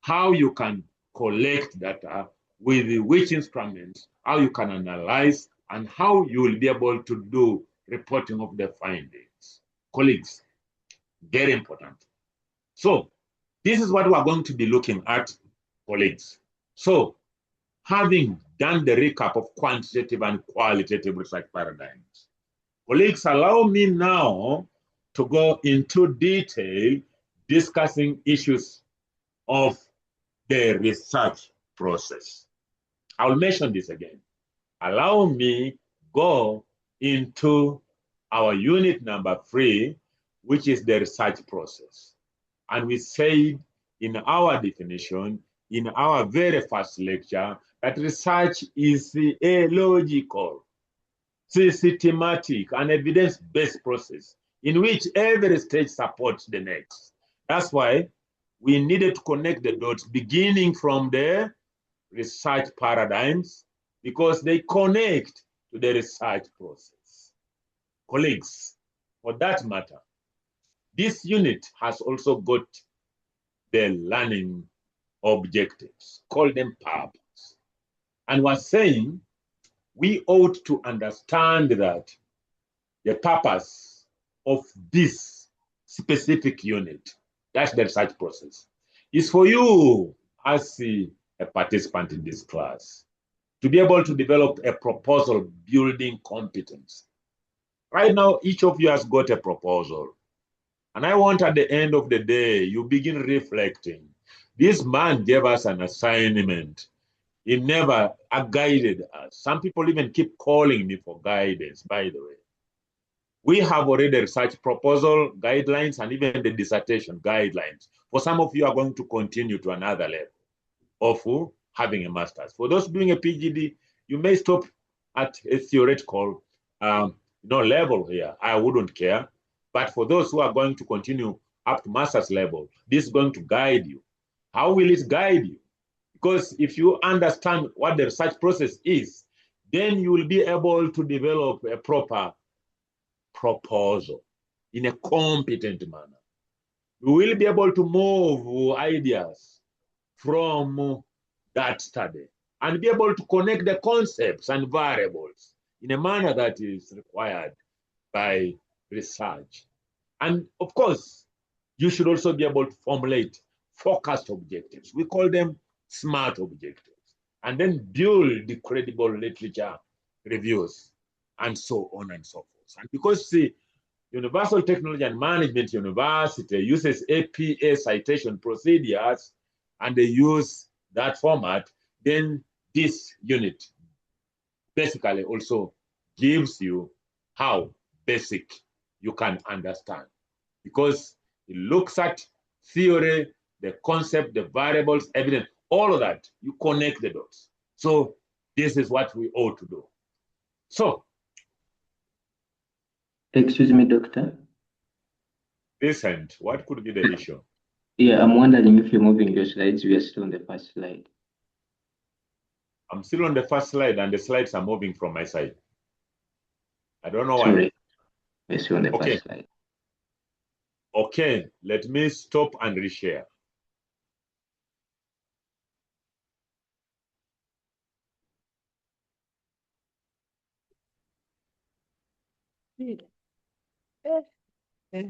how you can collect data, with which instruments, how you can analyze, and how you will be able to do reporting of the findings. Colleagues, very important. So this is what we are going to be looking at, colleagues. So having done the recap of quantitative and qualitative research paradigms, colleagues, allow me now to go into detail discussing issues of the research process. I'll mention this again. Allow me go into our unit number 3, which is the research process. And we say in our definition, in our very first lecture, that research is a logical, systematic, and evidence-based process in which every stage supports the next. That's why we needed to connect the dots beginning from the research paradigms, because they connect to the research process. Colleagues, for that matter, this unit has also got the learning objectives, call them purpose. And we're saying we ought to understand that the purpose of this specific unit, that's the research process, is for you as a participant in this class to be able to develop a proposal building competence. Right now, each of you has got a proposal. And I want at the end of the day, you begin reflecting. This man gave us an assignment. He never guided us. Some people even keep calling me for guidance, by the way. We have already research proposal guidelines and even the dissertation guidelines. For some of you are going to continue to another level of having a master's. For those doing a PhD, you may stop at a theoretical level here. I wouldn't care. But for those who are going to continue up to master's level, this is going to guide you. How will it guide you? Because if you understand what the research process is, then you will be able to develop a proper proposal in a competent manner. You will be able to move ideas from that study and be able to connect the concepts and variables in a manner that is required by research. And of course, you should also be able to formulate focused objectives. We call them SMART objectives, and then build the credible literature reviews and so on and so forth. And because the Universal Technology and Management University uses APA citation procedures and they use that format, then this unit basically also gives you how basic you can understand, because it looks at theory, the concept, the variables, evidence, all of that, you connect the dots. So this is what we ought to do. So, excuse me, doctor. Listen, what could be the issue? Yeah, I'm wondering if you're moving your slides. We are still on the first slide. I'm still on the first slide and the slides are moving from my side. I don't know why. Sorry. We're still on the first slide. Okay, let me stop and reshare.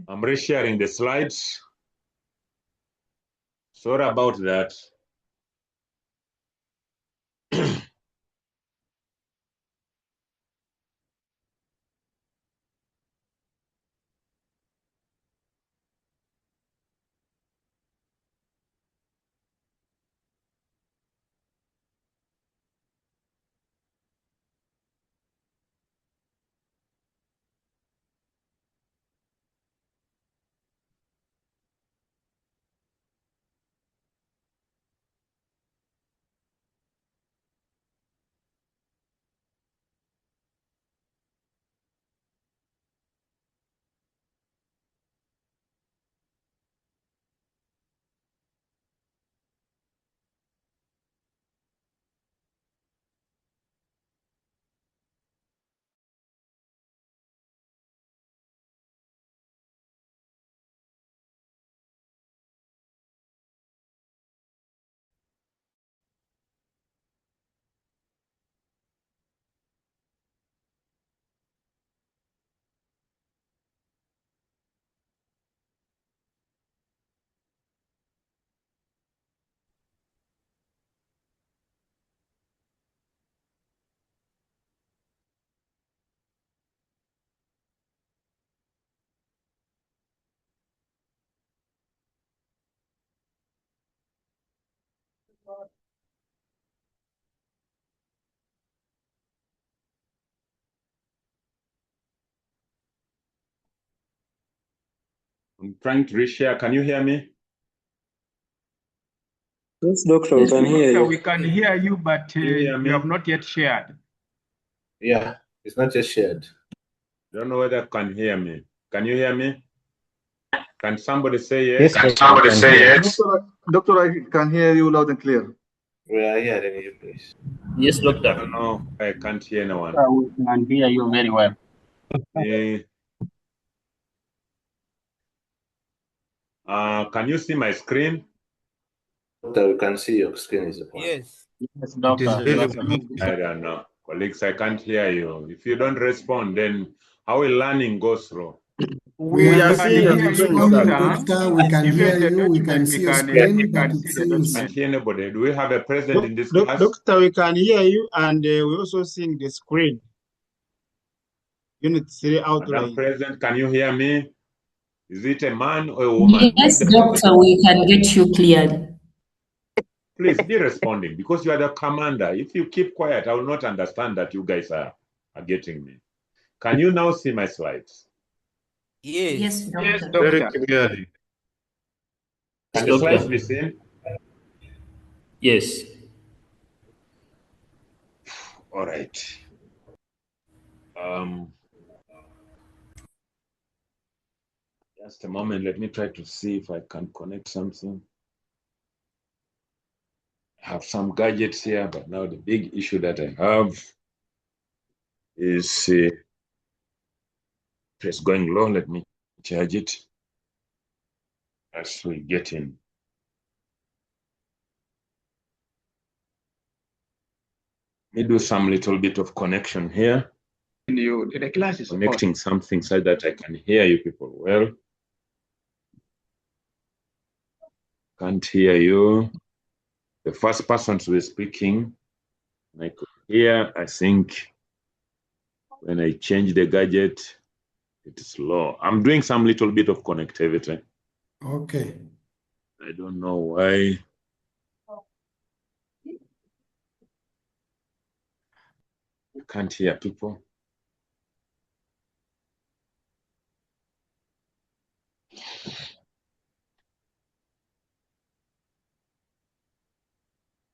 I'm resharing the slides. Sorry about that. I'm trying to reshare. Can you hear me? Yes, doctor, we can hear Doctor, you. we can hear you, but you have not yet shared. Yeah, it's not yet shared. Don't know whether you can hear me. Can you hear me? Can somebody say yes? Yes, somebody say yes. Doctor, I can hear you loud and clear. We are hearing you, please. Yes, I doctor. don't know. I can't hear anyone. We can hear you very well. Can you see my screen? Doctor, we can see your screen is on. Yes. Yes, doctor. I don't know. Colleagues, I can't hear you. If you don't respond, then how will learning go through? We are can hear you, Doctor. We can Even hear the you. We document, can we see your can screen, but see it the seems Can't document. hear anybody. Do we have a president in this class? Doctor, we can hear you, and we also seeing the screen. Unit 3 Madam outline. President, can you hear me? Is it a man or a woman? Yes, doctor, we can get you cleared. Please be responding because you are the commander. If you keep quiet, I will not understand that you guys are getting me. Can you now see my slides? Yes, doctor. Yes, doctor. Very clearly. Can the slides be seen? Yes. All right. Just a moment. Let me try to see if I can connect something. I have some gadgets here, but now the big issue that I have is it's going low. Let me charge it as we get in. Let me do some little bit of connection here. The class is connecting something so that I can hear you people well. Can't hear you. The first person to be speaking, I could hear, I think when I change the gadget, it's low. I'm doing some little bit of connectivity. okay. I don't know why. I can't hear people.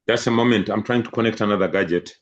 Just a moment, I'm trying to connect another gadget.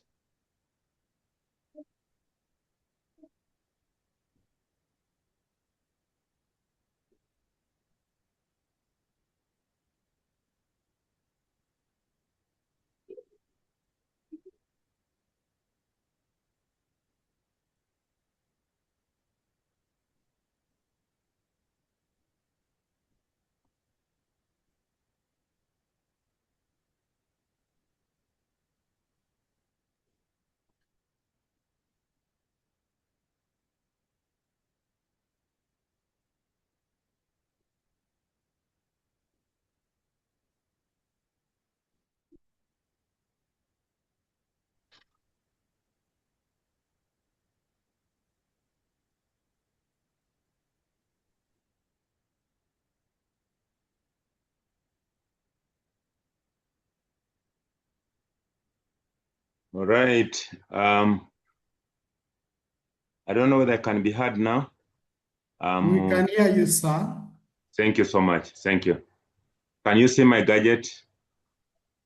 All right. I don't know whether I can be heard now. We can hear you, sir. Thank you so much. Thank you. Can you see my gadget?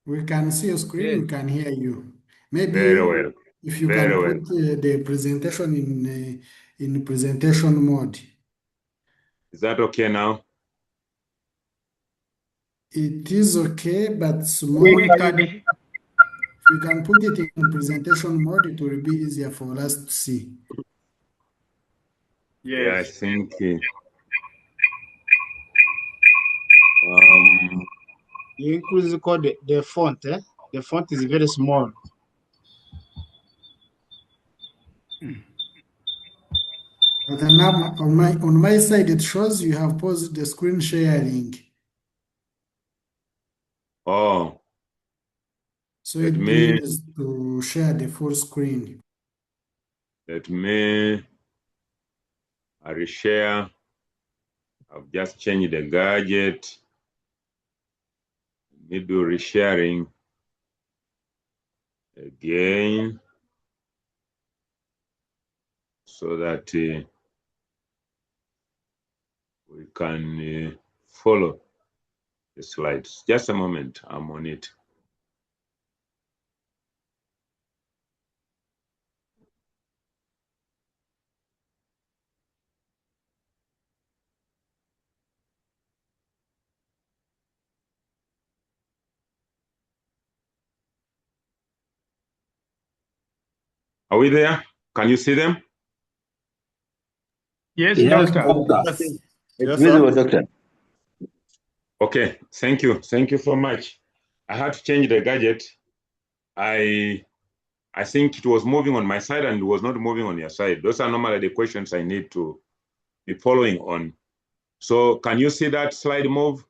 We can see your screen. Yes. We can hear you. Maybe Very well. if you Very can well. put the presentation in presentation mode. Is that okay now? It is okay, but We if you can put it in presentation mode, it will be easier for us to see. Yeah, I Yes. think. You increase the font. The font is very small. But now on my side, it shows you have paused the screen sharing. Oh. So it means to share the full screen. Let me reshare. I've just changed the gadget. Let me do resharing again so that we can follow. the slides. Just a moment, I'm on it. Are we there? Can you see them? Yes, Yes, doctor. doctor. It's Yes, visible, sir. doctor. Okay, thank you. Thank you so much. I had to change the gadget. I think it was moving on my side and it was not moving on your side. Those are normally the questions I need to be following on. So can you see that slide move?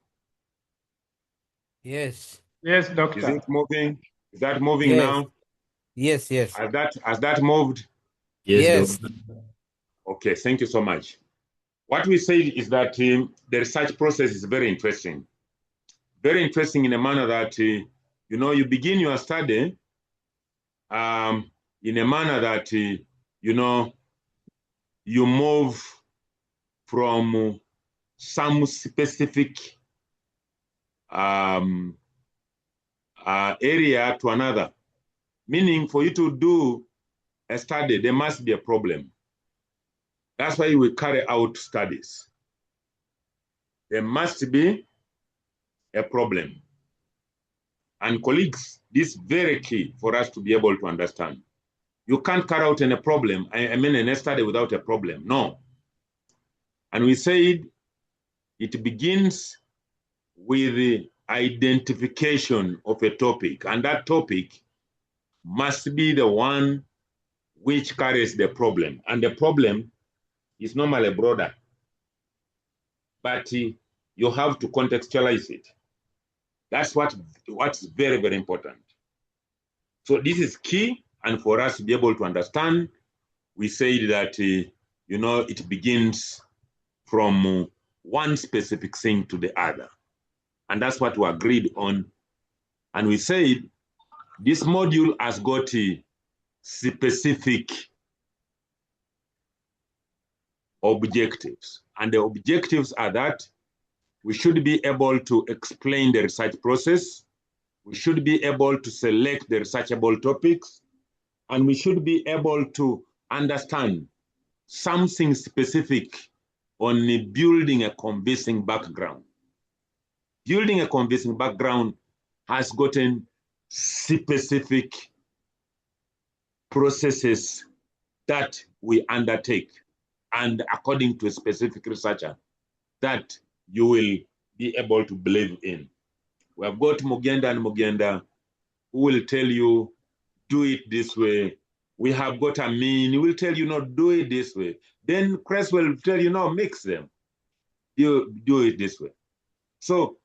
Yes. Yes, doctor. Is it moving? Is that moving Yes. now? Yes, yes. Has that moved? Yes. Okay, thank you so much. What we say is that the research process is very interesting. Very interesting in a manner that, you begin your study in a manner that, you move from some specific area to another. Meaning for you to do a study, there must be a problem. That's why we carry out studies. There must be a problem. And colleagues, this is very key for us to be able to understand. You can't carry out a problem, a study without a problem. No. And we said it begins with the identification of a topic, and that topic must be the one which carries the problem. And the problem is normally broader, but you have to contextualize it. That's what's very, very important. So this is key, and for us to be able to understand, we say that, it begins from one specific thing to the other. And that's what we agreed on. And we said this module has got specific objectives. And the objectives are that we should be able to explain the research process. We should be able to select the researchable topics. And we should be able to understand something specific on building a convincing background. Building a convincing background has gotten specific processes that we undertake, and according to a specific researcher that you will be able to believe in. We have got Mugenda and Mugenda who will tell you, do it this way. We have got a mean, who will tell you, no, do it this way. Then Cress will tell you, no, mix them. You do it this way. So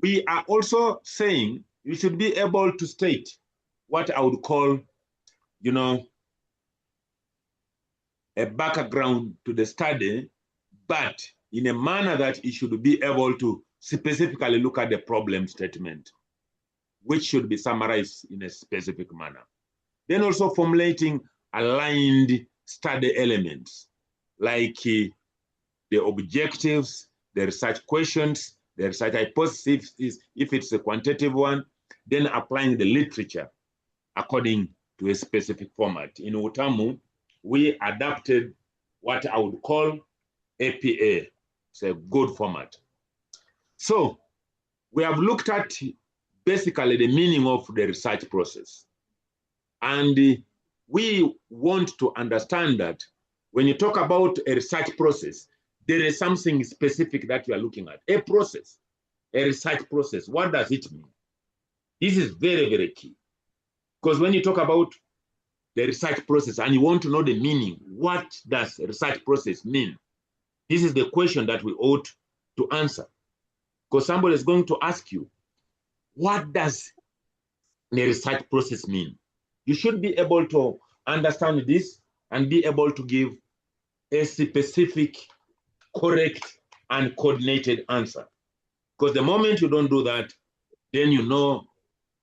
we are also saying you should be able to state what I would call, a background to the study, but in a manner that it should be able to specifically look at the problem statement, which should be summarized in a specific manner. Then also formulating aligned study elements, like the objectives, the research questions, the research hypothesis, if it's a quantitative one, then applying the literature according to a specific format. In Utamu, we adapted what I would call APA. It's a good format. So we have looked at basically the meaning of the research process. And we want to understand that when you talk about a research process, there is something specific that you are looking at. A process, a research process, what does it mean? This is very, very key. Because when you talk about the research process and you want to know the meaning, what does a research process mean? This is the question that we ought to answer. Because somebody is going to ask you, what does the research process mean? You should be able to understand this and be able to give a specific, correct, and coordinated answer. Because the moment you don't do that, then you know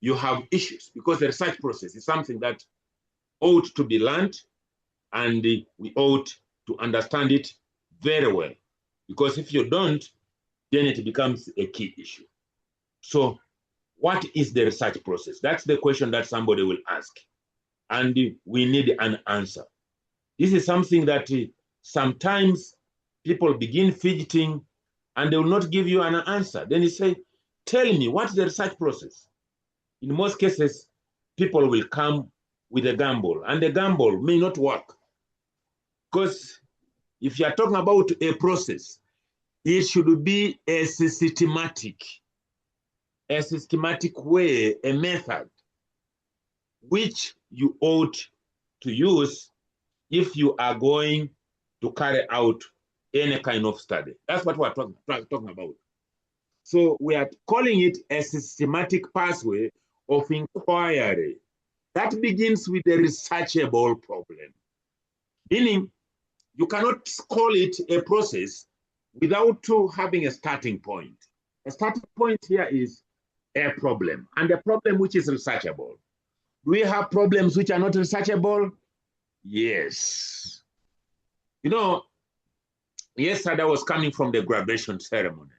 you have issues, because the research process is something that ought to be learned, and we ought to understand it very well. Because if you don't, then it becomes a key issue. So what is the research process? That's the question that somebody will ask. And we need an answer. This is something that sometimes people begin fidgeting and they will not give you an answer. Then you say, tell me, what's the research process? In most cases, people will come with a gamble, and the gamble may not work. Because if you are talking about a process, it should be a systematic way, a method, which you ought to use if you are going to carry out any kind of study. That's what we're talking about. So we are calling it a systematic pathway of inquiry that begins with a researchable problem. Meaning, you cannot call it a process without having a starting point. A starting point here is a problem, and a problem which is researchable. Do we have problems which are not researchable? Yes. You know, yesterday I was coming from the graduation ceremony.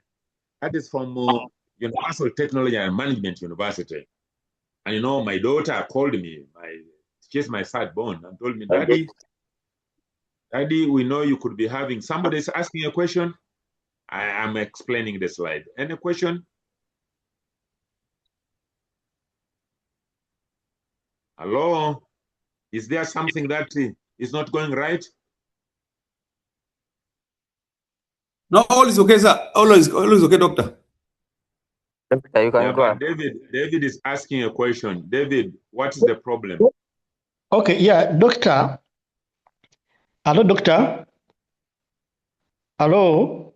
That is from Universal Technology and Management University. And you know, my daughter called me, she's my third born, and told me, Daddy, we know you could be having, somebody's asking a question. I am explaining the slide. Any question? Hello? Is there something that is not going right? No, all is okay, sir. All is okay, doctor. Doctor, you can go on. David is asking a question. David, what is the problem? Okay, yeah, doctor. Hello, doctor. Hello.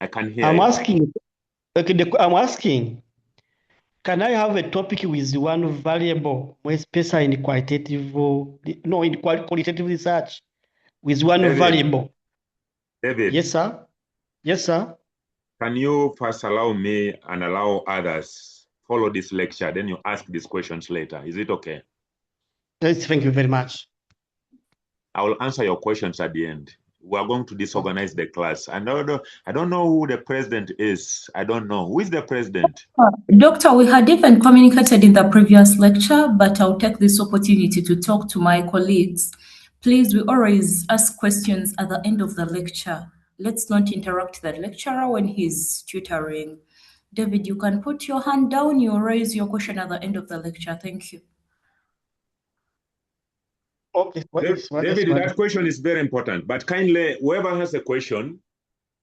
I can hear I'm you. asking. Okay, I'm asking. Can I have a topic with one variable, more special in qualitative research, with one variable? David. Yes, sir. Yes, sir. Can you first allow me and allow others follow this lecture, then you ask these questions later? Is it okay? Yes, thank you very much. I will answer your questions at the end. We are going to disorganize the class. I don't know who the president is. I don't know. Who is the president? Doctor, we had even communicated in the previous lecture, but I'll take this opportunity to talk to my colleagues. Please, we always ask questions at the end of the lecture. Let's not interrupt the lecturer when he's tutoring. David, you can put your hand down. You raise your question at the end of the lecture. Thank you. Okay. David, that question is very important, but kindly, whoever has a question,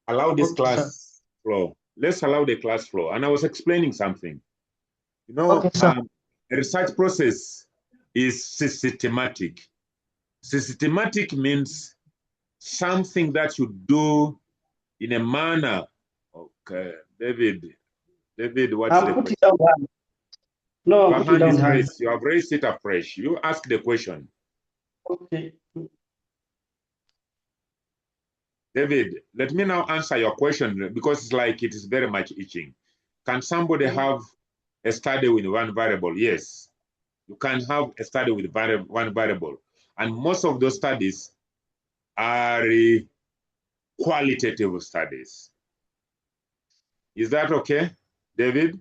allow this class flow. Let's allow the class flow. And I was explaining something. You know, the research process is systematic. Systematic means something that you do in a manner. Okay, David, what is the question? No, your hand is raised. You have raised it afresh. You ask the question. Okay. David, let me now answer your question because it's like it is very much itching. Can somebody have a study with one variable? Yes. You can have a study with one variable. And most of those studies are qualitative studies. Is that okay, David?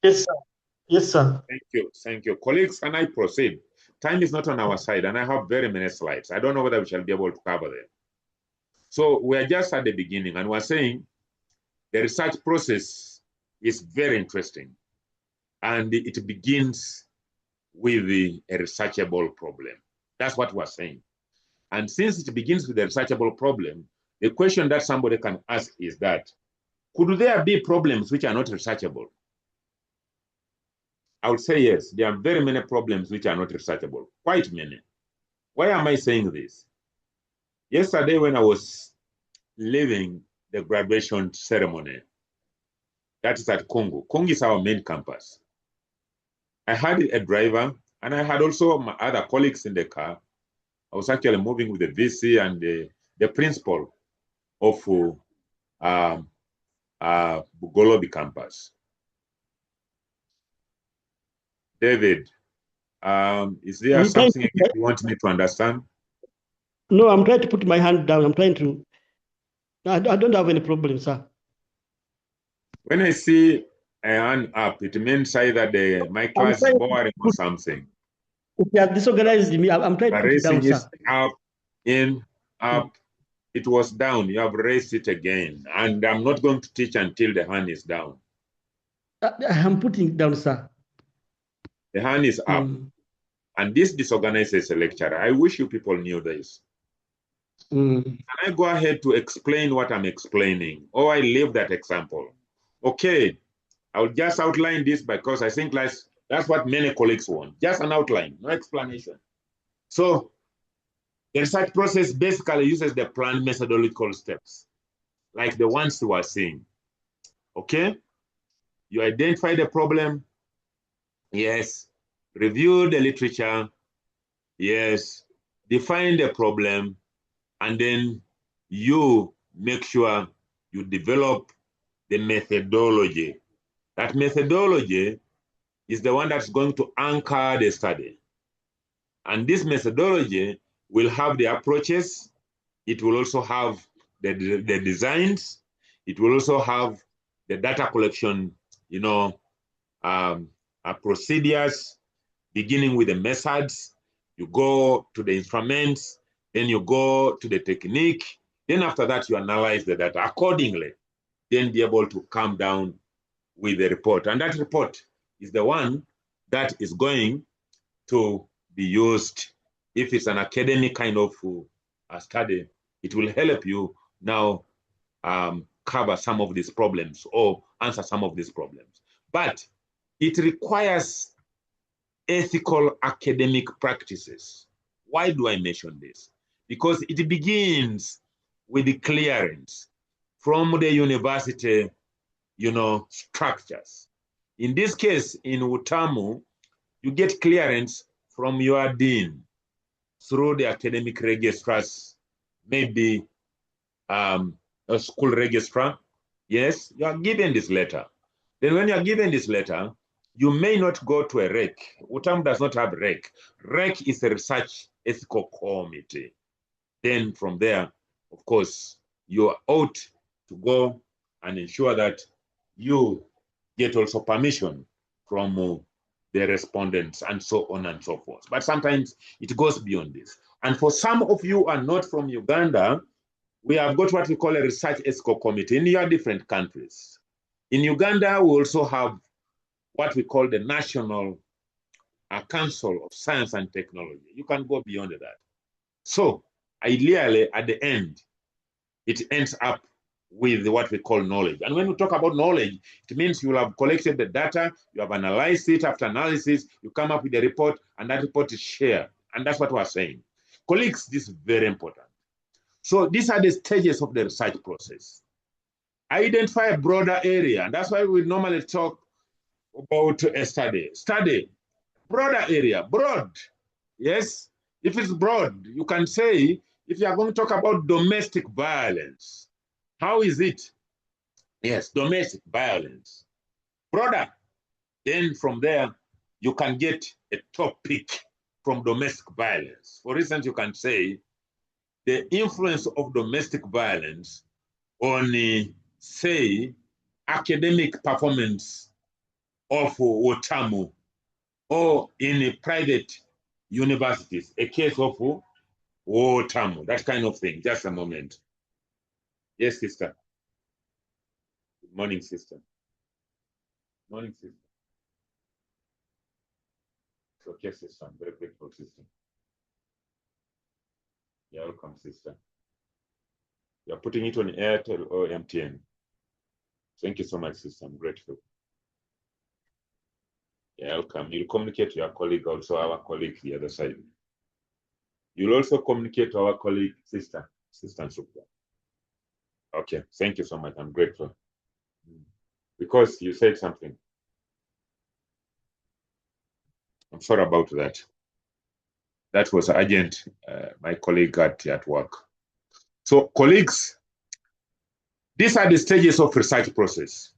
Yes, sir. Yes, sir. Thank you. Thank you. Colleagues, can I proceed? Time is not on our side, and I have very many slides. I don't know whether we shall be able to cover them. So we're just at the beginning, and we're saying the research process is very interesting, and it begins with a researchable problem. That's what we're saying. And since it begins with a researchable problem, the question that somebody can ask is that, could there be problems which are not researchable? I would say yes, there are very many problems which are not researchable, quite many. Why am I saying this? Yesterday when I was leaving the graduation ceremony, that is at Congo. Congo is our main campus. I had a driver and I had also my other colleagues in the car. I was actually moving with the VC and the principal of Bugolobi campus. David, is there something you want me to understand? No, I'm trying to put my hand down. I'm trying to. I don't have any problem, sir. When I see a hand up, it means either the mic is boring or something. If you have disorganized me, I'm trying to put it down, Raising sir. it up, in, up. It was down. You have raised it again. And I'm not going to teach until the hand is down. I'm putting it down, sir. The hand is up. And this disorganizes a lecturer. I wish you people knew this. Can I go ahead to explain what I'm explaining? Or I leave that example? Okay, I'll just outline this because I think that's what many colleagues want. Just an outline, no explanation. So the research process basically uses the planned methodological steps, like the ones you are seeing. Okay? You identify the problem. Yes. Review the literature. Yes. Define the problem. And then you make sure you develop the methodology. That methodology is the one that's going to anchor the study. And this methodology will have the approaches. It will also have the designs. It will also have the data collection, procedures, beginning with the methods. You go to the instruments, then you go to the technique. Then after that, you analyze the data accordingly. Then be able to come down with the report. And that report is the one that is going to be used. If it's an academic kind of study, it will help you now cover some of these problems or answer some of these problems. But it requires ethical academic practices. Why do I mention this? Because it begins with the clearance from the university, structures. In this case, in Utamu, you get clearance from your dean through the academic registrars, maybe a school registrar. Yes, you are given this letter. Then when you are given this letter, you may not go to a REC. Utamu does not have REC. REC is a research ethical committee. Then from there, of course, you are out to go and ensure that you get also permission from the respondents and so on and so forth. But sometimes it goes beyond this. And for some of you who are not from Uganda, we have got what we call a research ethical committee in your different countries. In Uganda, we also have what we call the National Council of Science and Technology. You can go beyond that. So ideally, at the end, it ends up with what we call knowledge. And when we talk about knowledge, it means you will have collected the data, you have analyzed it. After analysis, you come up with a report, and that report is shared. And that's what we're saying. Colleagues, this is very important. So these are the stages of the research process. Identify a broader area, and that's why we normally talk about a study. Study, broader area, broad. Yes, if it's broad, you can say, if you are going to talk about domestic violence, how is it? Yes, domestic violence. Broader. Then from there, you can get a topic from domestic violence. For instance, you can say the influence of domestic violence on, say, academic performance of Utamu or in private universities, a case of Utamu, that kind of thing. Just a moment. Yes, sister. Good morning, sister. Morning, sister. It's okay, sister. I'm very grateful, sister. You're welcome, sister. You're putting it on Airtel or MTN. Thank you so much, sister. I'm grateful. You're welcome. You'll communicate to your colleague, also our colleague the other side. You'll also communicate to our colleague, sister Nsukwa. Okay, thank you so much. I'm grateful. Because you said something. I'm sorry about that. That was urgent. My colleague got at work. So, colleagues, these are the stages of research process.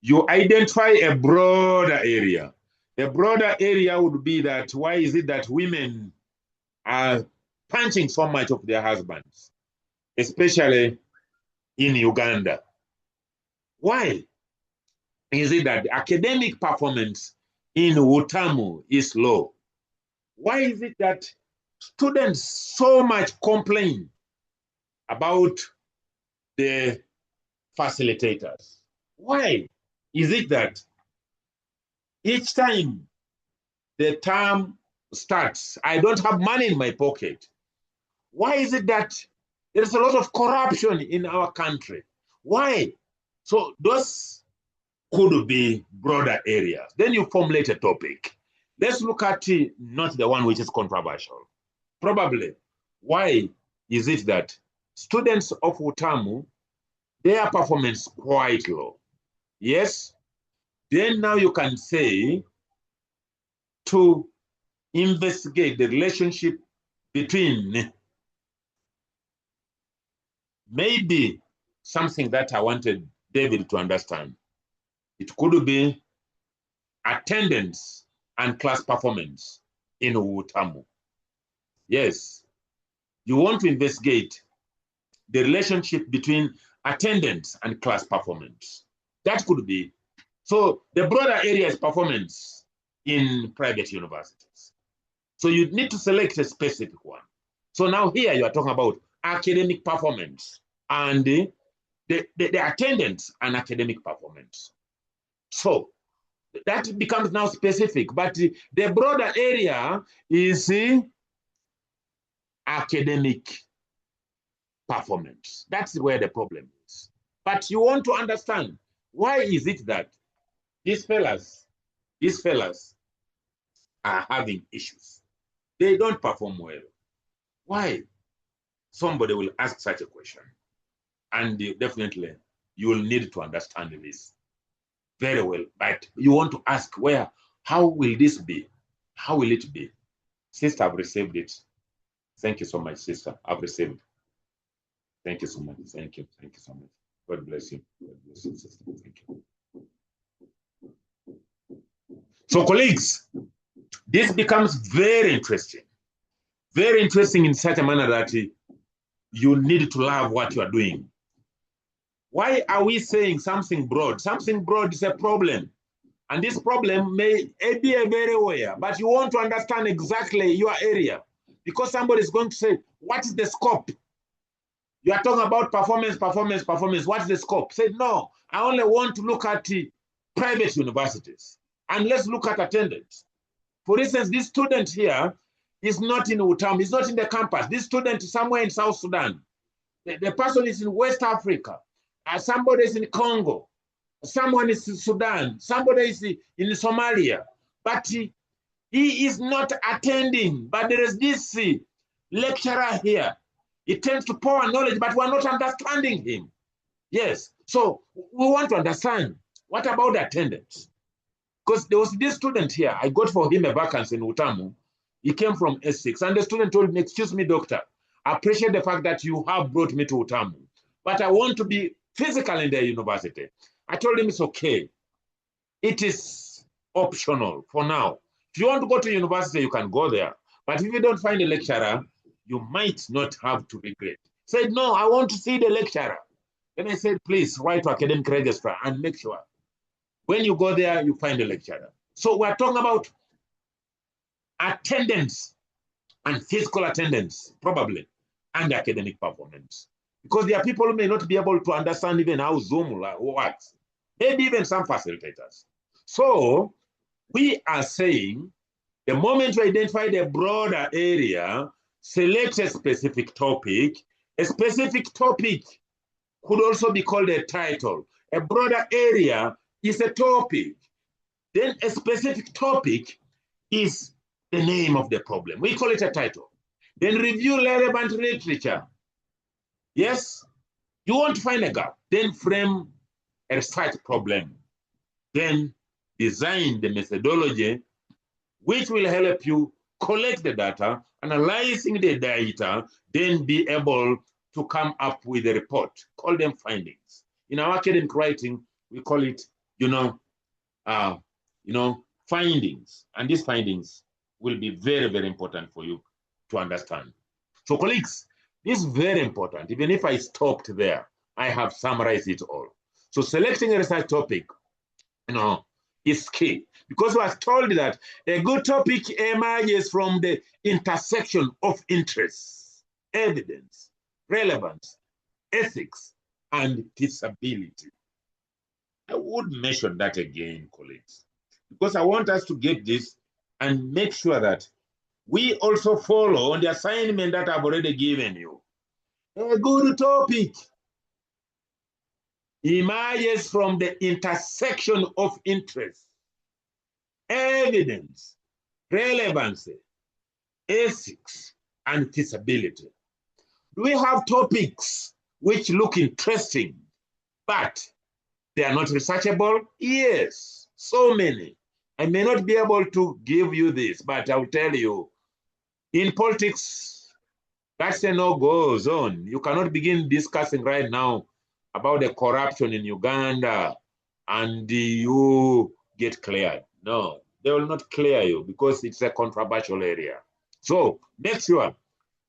You identify a broader area. The broader area would be that, why is it that women are punching so much of their husbands, especially in Uganda? Why? is it that the academic performance in Utamu is low? Why is it that students so much complain about the facilitators? Why is it that each time the term starts, I don't have money in my pocket? Why is it that there's a lot of corruption in our country? Why? So those could be broader areas. Then you formulate a topic. Let's look at not the one which is controversial. Probably, why is it that students of Utamu, their performance quite low? Yes. Then now you can say to investigate the relationship between maybe something that I wanted David to understand. It could be attendance and class performance in Utamu. Yes, you want to investigate the relationship between attendance and class performance. That could be. So the broader area is performance in private universities. So you need to select a specific one. So now here you are talking about academic performance and the attendance and academic performance. So that becomes now specific, but the broader area is academic performance. That's where the problem is. But you want to understand, why is it that these fellas are having issues? They don't perform well. Why? Somebody will ask such a question. And definitely you will need to understand this very well. But you want to ask how will this be? How will it be? Sister, I've received it. Thank you so much, sister. I've received. Thank you so much. Thank you. Thank you so much. God bless you. God bless you, sister. Thank you. So, colleagues, this becomes very interesting. Very interesting in such a manner that you need to love what you are doing. Why are we saying something broad? Something broad is a problem. And this problem may be everywhere, but you want to understand exactly your area. Because somebody is going to say, what is the scope? You are talking about performance. What is the scope? Say, no, I only want to look at private universities. And let's look at attendance. For instance, this student here is not in Utamu, he's not in the campus. This student is somewhere in South Sudan. The person is in West Africa. Somebody is in Congo. Someone is in Sudan. Somebody is in Somalia. But he is not attending. But there is this lecturer here. He tends to pour knowledge, but we're not understanding him. Yes. So we want to understand, what about the attendance? Because there was this student here, I got for him a vacancy in Utamu. He came from S6, and the student told me, excuse me, doctor, I appreciate the fact that you have brought me to Utamu, but I want to be physical in the university. I told him it's okay. It is optional for now. If you want to go to university, you can go there. But if you don't find a lecturer, you might not have to regret. He said, no, I want to see the lecturer. Then I said, please write to academic registrar and make sure when you go there, you find a lecturer. So we're talking about attendance and physical attendance, probably, and academic performance. Because there are people who may not be able to understand even how Zoom works, maybe even some facilitators. So we are saying, the moment you identify the broader area, select a specific topic. A specific topic could also be called a title. A broader area is a topic. Then a specific topic is the name of the problem. We call it a title. Then review relevant literature. Yes, you want to find a gap. Then frame a research problem. Then design the methodology which will help you collect the data, analyzing the data, then be able to come up with a report. Call them findings. In our academic writing, we call it, findings. And these findings will be very, very important for you to understand. So colleagues, this is very important. Even if I stopped there, I have summarized it all. So selecting a research topic is key. Because we are told that a good topic emerges from the intersection of interests, evidence, relevance, ethics, and disability. I would mention that again, colleagues, because I want us to get this and make sure that we also follow on the assignment that I've already given you. A good topic emerges from the intersection of interests, evidence, relevancy, ethics, and disability. Do we have topics which look interesting, but they are not researchable? Yes, so many. I may not be able to give you this, but I'll tell you, in politics, that's a no-go zone. You cannot begin discussing right now about the corruption in Uganda and you get cleared. No, they will not clear you because it's a controversial area. So make sure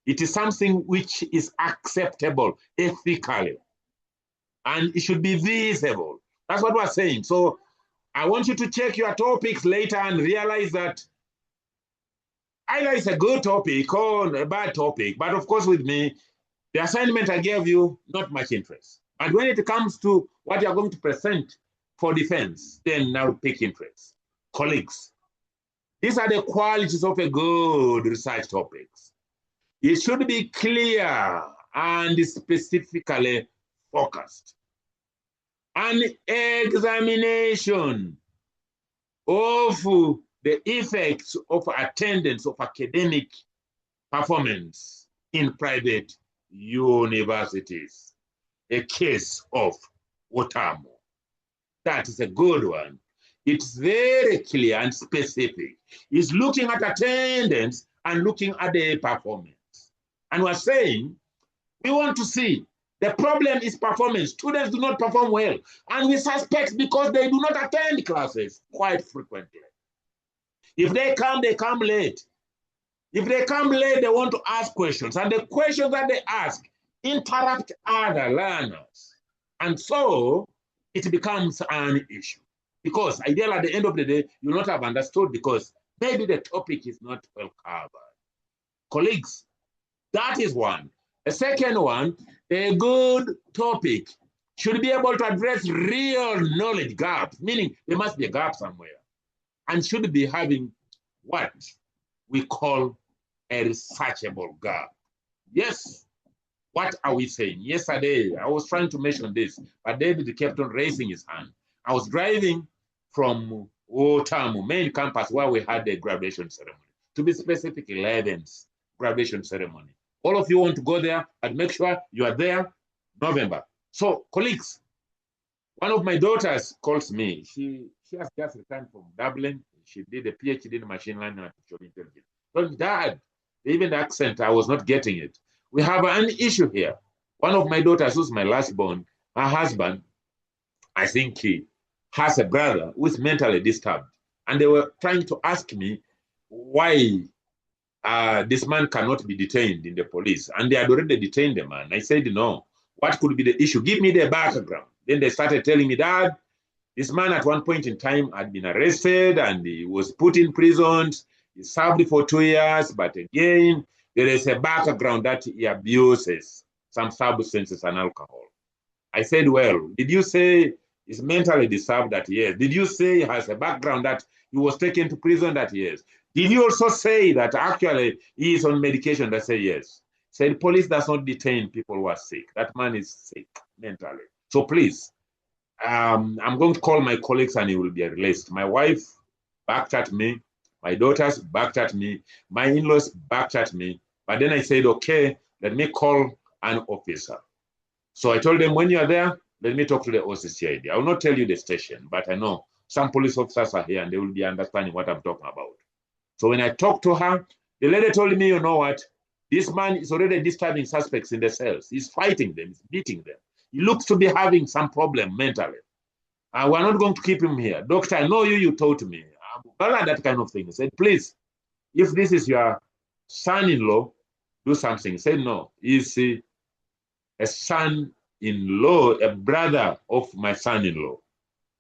it is something which is acceptable ethically and it should be visible. That's what we're saying. So I want you to check your topics later and realize that either it's a good topic or a bad topic. But of course, with me, the assignment I gave you, not much interest. And when it comes to what you're going to present for defense, then now pick interest. Colleagues, these are the qualities of a good research topics. It should be clear and specifically focused. An examination of the effects of attendance of academic performance in private universities. A case of Watamu. That is a good one. It's very clear and specific. It's looking at attendance and looking at the performance. And we're saying, we want to see the problem is performance. Students do not perform well. And we suspect because they do not attend classes quite frequently. If they come late. If they come late, they want to ask questions. And the questions that they ask interrupt other learners. And so it becomes an issue. Because ideally, at the end of the day, you'll not have understood because maybe the topic is not well covered. Colleagues, that is one. The second one, a good topic should be able to address real knowledge gaps, meaning there must be a gap somewhere, and should be having what we call a researchable gap. Yes, what are we saying? Yesterday, I was trying to mention this, but David kept on raising his hand. I was driving from Otamu main campus where we had the graduation ceremony. To be specific, 11th graduation ceremony. All of you want to go there and make sure you are there November. So, colleagues, one of my daughters calls me. She has just returned from Dublin. She did a PhD in machine learning and artificial intelligence. But Dad, even the accent, I was not getting it. We have an issue here. One of my daughters, who's my last born, her husband, I think he has a brother who is mentally disturbed. And they were trying to ask me why this man cannot be detained in the police. And they had already detained the man. I said, no, what could be the issue? Give me the background. Then they started telling me, Dad, this man at one point in time had been arrested and he was put in prison. He served for 2 years, but again, there is a background that he abuses some substances and alcohol. I said, well, did you say he's mentally disturbed? That yes. Did you say he has a background that he was taken to prison? That yes. Did you also say that actually he is on medication? That say yes. Said police does not detain people who are sick. That man is sick mentally. So please, I'm going to call my colleagues and he will be released. My wife backed at me. My daughters backed at me. My in-laws backed at me. But then I said, okay, let me call an officer. So I told them, when you are there, let me talk to the OCCID. I will not tell you the station, but I know some police officers are here and they will be understanding what I'm talking about. So when I talked to her, the lady told me, you know what? This man is already disturbing suspects in the cells. He's fighting them, he's beating them. He looks to be having some problem mentally. We're not going to keep him here. Doctor, I know you taught me. That kind of thing. He said, please, if this is your son-in-law, do something. He said, no, he's a son-in-law, a brother of my son-in-law.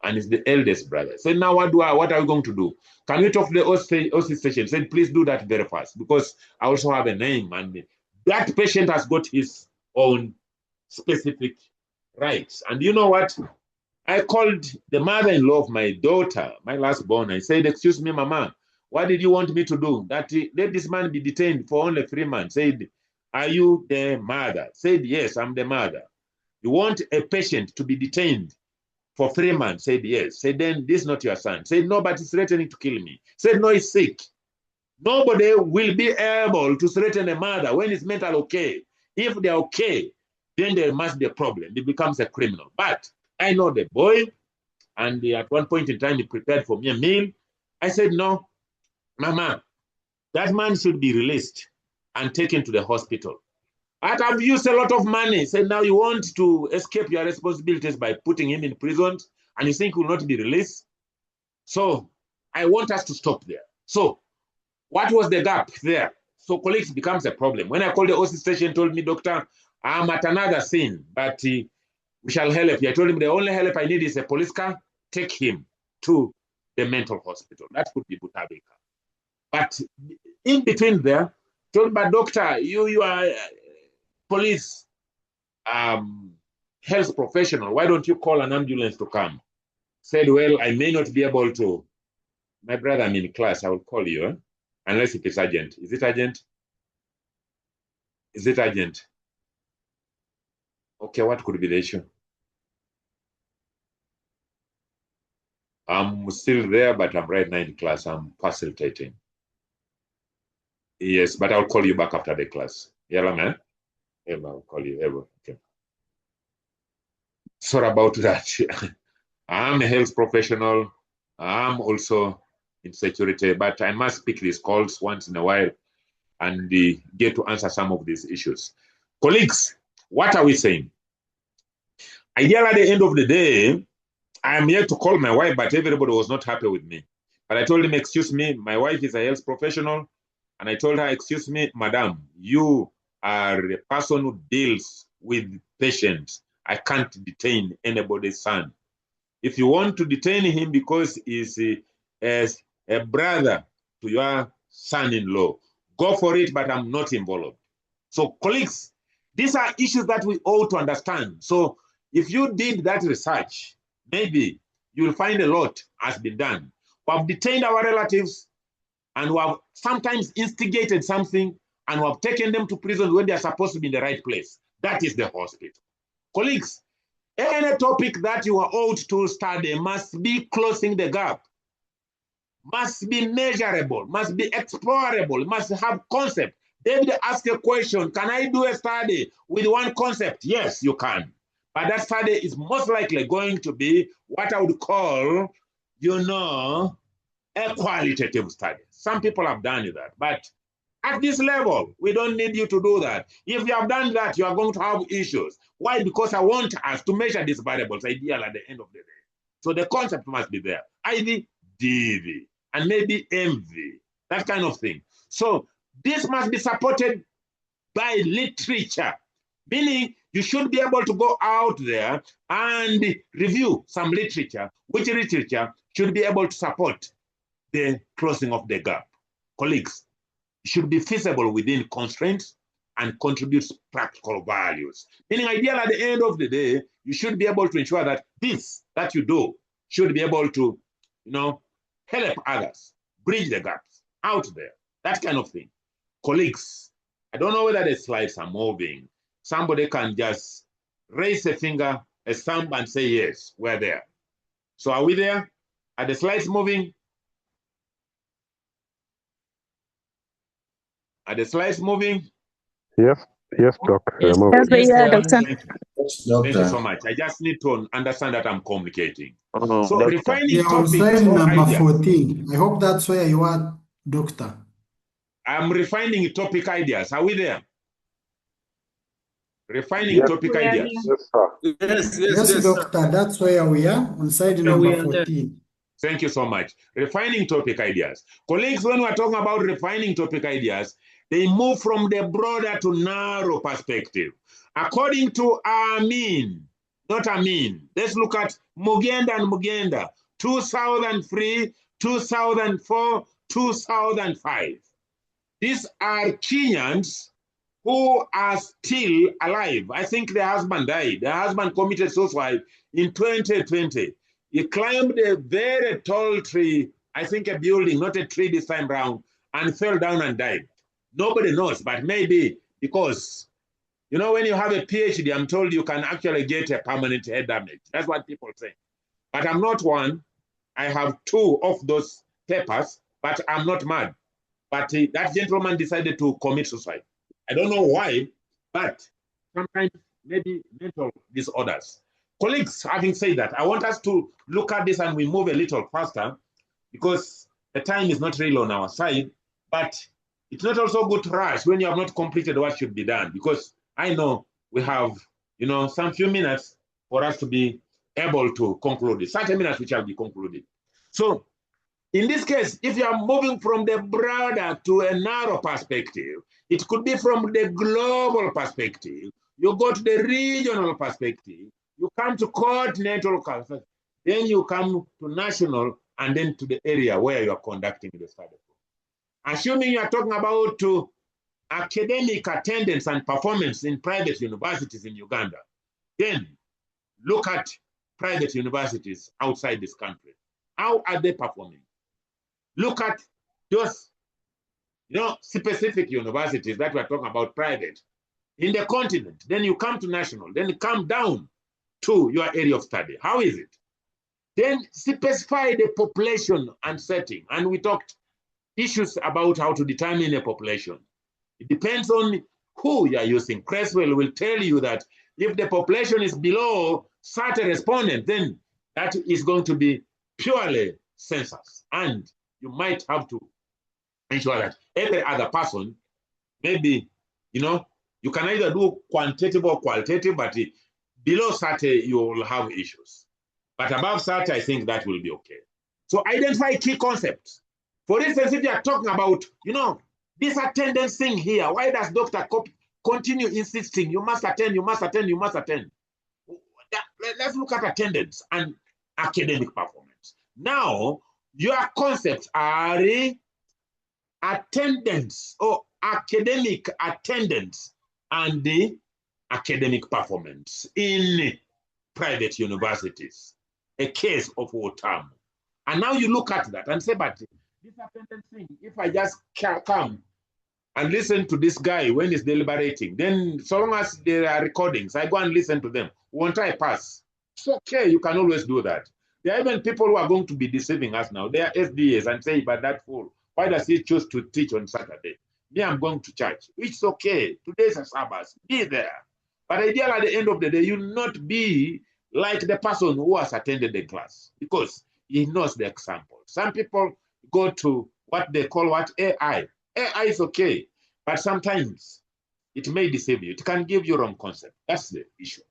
and is the eldest brother. So now what are we going to do? Can we talk to the OC station? Said, please do that very fast, because I also have a name, and that patient has got his own specific rights. And you know what? I called the mother-in-law of my daughter, my last born. I said, excuse me, Mama, what did you want me to do? That let this man be detained for only 3 months. Said, are you the mother? Said, yes, I'm the mother. You want a patient to be detained for 3 months? Said, yes. Said, then this is not your son. Said, no, but he's threatening to kill me. Said, no, he's sick. Nobody will be able to threaten a mother when it's mental okay. If they're okay, then there must be a problem. It becomes a criminal. But I know the boy, and at one point in time, he prepared for me a meal. I said, no, Mama, that man should be released and taken to the hospital. I've used a lot of money. Said, now you want to escape your responsibilities by putting him in prison, and you think he will not be released? So I want us to stop there. So what was the gap there? So colleagues becomes a problem. When I called the OC station, told me, doctor, I'm at another scene, but we shall help you. I told him the only help I need is a police car. Take him to the mental hospital. That could be Butabeka. But in between there, told my doctor, you are police health professional. Why don't you call an ambulance to come? Said, well, I may not be able to. My brother, I'm in class. I will call you, unless it is urgent. Is it urgent? Is it urgent? Okay, what could be the issue? I'm still there, but I'm right now in class. I'm facilitating. Yes, but I'll call you back after the class. Yeah, man. Eva, I'll call you. Eva. Okay. Sorry about that. I'm a health professional. I'm also in security, but I must pick these calls once in a while and get to answer some of these issues. Colleagues, what are we saying? Ideally, at the end of the day, I am here to call my wife, but everybody was not happy with me. But I told him, excuse me, my wife is a health professional. And I told her, excuse me, madam, you are a person who deals with patients. I can't detain anybody's son. If you want to detain him because he's a brother to your son-in-law, go for it, but I'm not involved. So colleagues, these are issues that we ought to understand. So if you did that research, maybe you'll find a lot has been done. We have detained our relatives, and we have sometimes instigated something, and we have taken them to prison when they are supposed to be in the right place. That is the hospital. Colleagues, any topic that you are ought to study must be closing the gap, must be measurable, must be explorable, must have concept. David asked a question, can I do a study with one concept? Yes, you can. But that study is most likely going to be what I would call, a qualitative study. Some people have done that, but at this level, we don't need you to do that. If you have done that, you are going to have issues. Why? Because I want us to measure these variables ideal at the end of the day. So the concept must be there. IV, DV, and maybe MV, that kind of thing. So this must be supported by literature, meaning you should be able to go out there and review some literature, which literature should be able to support the closing of the gap. Colleagues, it should be feasible within constraints and contributes practical values. Meaning, ideally, at the end of the day, you should be able to ensure that this that you do should be able to, help others, bridge the gaps out there, that kind of thing. Colleagues, I don't know whether the slides are moving. Somebody can just raise a finger, a thumb, and say, yes, we're there. So are we there? Are the slides moving? Are the slides moving? Yes, Doc. Yes, Doctor. Thank you so much. I just need to understand that I'm communicating. So refining Yeah, on topics slide or number ideas. 14. I hope that's where you are, Doctor. I'm refining topic ideas. Are we there? Refining topic ideas. Yes, Yes, Doctor, that's where we are, on slide number 14. Thank you so much. Refining topic ideas. Colleagues, when we're talking about refining topic ideas, they move from the broader to narrow perspective. According to Amin, not a mean. Let's look at Mugenda and Mugenda, 2003, 2004, 2005. These are Kenyans who are still alive. I think their husband died. Their husband committed suicide in 2020. He climbed a very tall tree, I think a building, not a tree this time round, and fell down and died. Nobody knows, but maybe because, you know, when you have a PhD, I'm told you can actually get a permanent head damage. That's what people say. But I'm not one. I have 2 of those papers, but I'm not mad. But that gentleman decided to commit suicide. I don't know why, but sometimes maybe mental disorders. Colleagues, having said that, I want us to look at this and we move a little faster because the time is not really on our side, but it's not also good to rush when you have not completed what should be done, because I know we have, you know, some few minutes for us to be able to conclude it. 30 minutes which shall be concluded. So in this case, if you are moving from the broader to a narrow perspective, it could be from the global perspective. You go to the regional perspective, you come to continental perspective, then you come to national, and then to the area where you are conducting the study. Assuming you are talking about academic attendance and performance in private universities in Uganda, then look at private universities outside this country. How are they performing? Look at those, you know, specific universities that we are talking about private in the continent. Then you come to national, then you come down to your area of study. How is it? Then specify the population and setting. And we talked issues about how to determine a population. It depends on who you are using. Creswell will tell you that if the population is below certain respondent, then that is going to be purely census. And you might have to ensure that every other person, maybe, you know, you can either do quantitative or qualitative, but below certain, you will have issues. But above certain, I think that will be okay. So identify key concepts. For instance, if you are talking about, you know, this attendance thing here, why does Dr. continue insisting, you must attend, you must attend, you must attend? Let's look at attendance and academic performance. Now, your concepts are attendance or academic attendance and the academic performance in private universities, a case of Otamu. And now you look at that and say, but this attendance thing, if I just come and listen to this guy when he's deliberating, then so long as there are recordings, I go and listen to them. Won't I pass? It's okay, you can always do that. There are even people who are going to be deceiving us now. They are SDAs and say, but that fool, why does he choose to teach on Saturday? Me, I'm going to church. It's okay. Today's a Sabbath. Be there. But ideally, at the end of the day, you not be like the person who has attended the class because he knows the example. Some people go to what they call AI. AI is okay, but sometimes it may deceive you. It can give you wrong concept. That's the issue.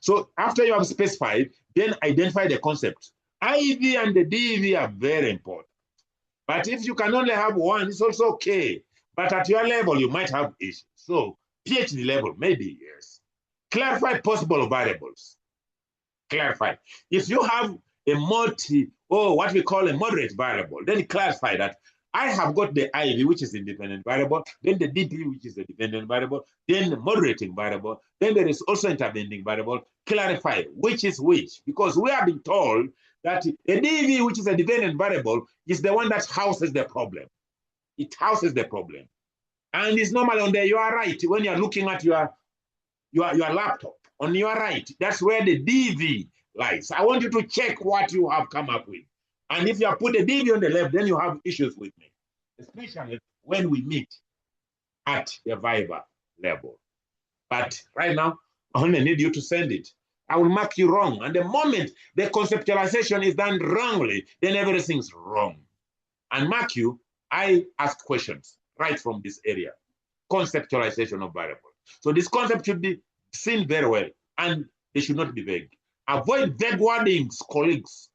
So after you have specified, then identify the concept. IV and the DV are very important. But if you can only have one, it's also okay. But at your level, you might have issues. So PhD level, maybe yes. Clarify possible variables. Clarify. If you have a what we call a moderate variable, then clarify that I have got the IV, which is independent variable, then the DP, which is the dependent variable, then the moderating variable, then there is also intervening variable. Clarify which is which, because we have been told that the DV, which is a dependent variable, is the one that houses the problem. It houses the problem. And it's normally on the your right, when you're looking at your laptop, on your right, that's where the DV lies. I want you to check what you have come up with. And if you have put the DV on the left, then you have issues with me, especially when we meet at the Viber level. But right now, I only need you to send it. I will mark you wrong. And the moment the conceptualization is done wrongly, then everything's wrong. And mark you, I ask questions right from this area. Conceptualization of variable. So this concept should be seen very well, and they should not be vague. Avoid vague wordings, colleagues.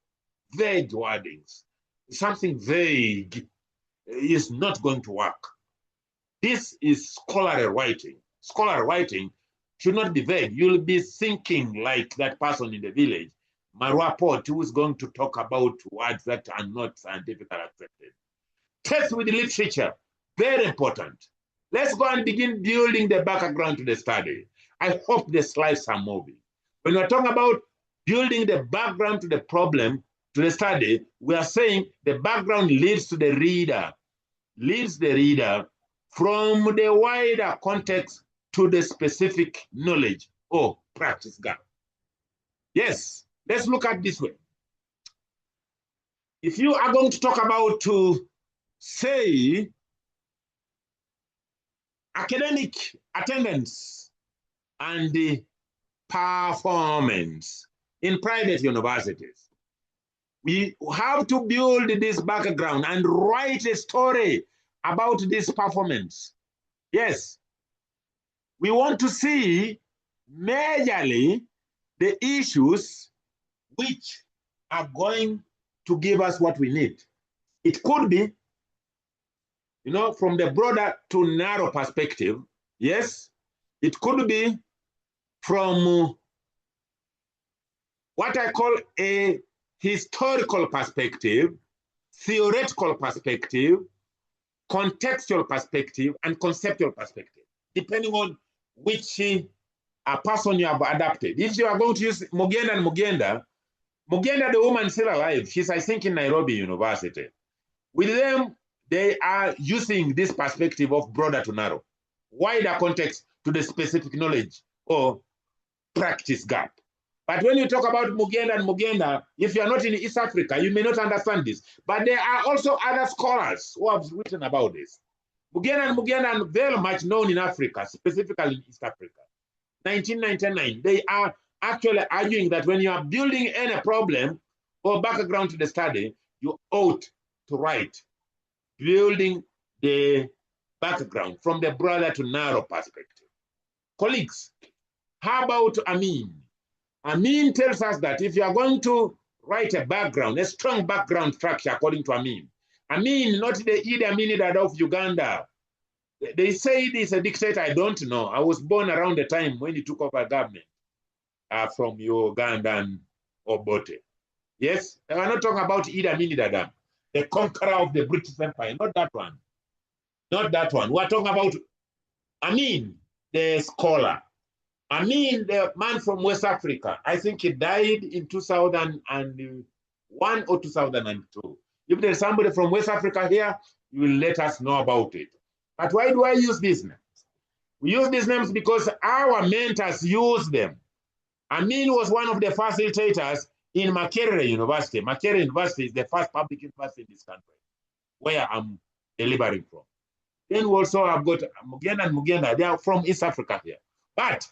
Vague wordings. Something vague is not going to work. This is scholarly writing. Scholarly writing should not be vague. You'll be thinking like that person in the village, Marwa Port, who is going to talk about words that are not scientifically accepted. Test with literature, very important. Let's go and begin building the background to the study. I hope the slides are moving. When we're talking about building the background to the problem, to the study, we are saying the background leads to the reader, from the wider context to the specific knowledge or practice gap. Yes, let's look at this way. If you are going to talk about, say, academic attendance and the performance in private universities, we have to build this background and write a story about this performance. Yes, we want to see majorly the issues which are going to give us what we need. It could be, from the broader to narrow perspective. Yes, it could be from what I call a historical perspective, theoretical perspective, contextual perspective, and conceptual perspective, depending on which person you have adapted. If you are going to use Mugenda, the woman is still alive. She's, I think, in Nairobi University. With them, they are using this perspective of broader to narrow, wider context to the specific knowledge or practice gap. But when you talk about Mugenda, if you are not in East Africa, you may not understand this. But there are also other scholars who have written about this. Mugenda are very much known in Africa, specifically in East Africa. 1999, they are actually arguing that when you are building any problem or background to the study, you ought to write building the background from the broader to narrow perspective. Colleagues, how about Amin? Amin tells us that if you are going to write a background, a strong background structure, according to Amin, not the Idi Amin Dada of Uganda. They say he's a dictator. I don't know. I was born around the time when he took over government from Uganda and Obote. Yes, they are not talking about Idi Amin Dada, the conqueror of the British Empire. Not that one. Not that one. We are talking about Amin, the scholar. Amin, the man from West Africa. I think he died in 2001 or 2002. If there's somebody from West Africa here, you will let us know about it. But why do I use these names? We use these names because our mentors use them. Amin was one of the facilitators in Makerere University. Makerere University is the first public university in this country, where I'm delivering from. Then we also have got Mugenda. They are from East Africa here. But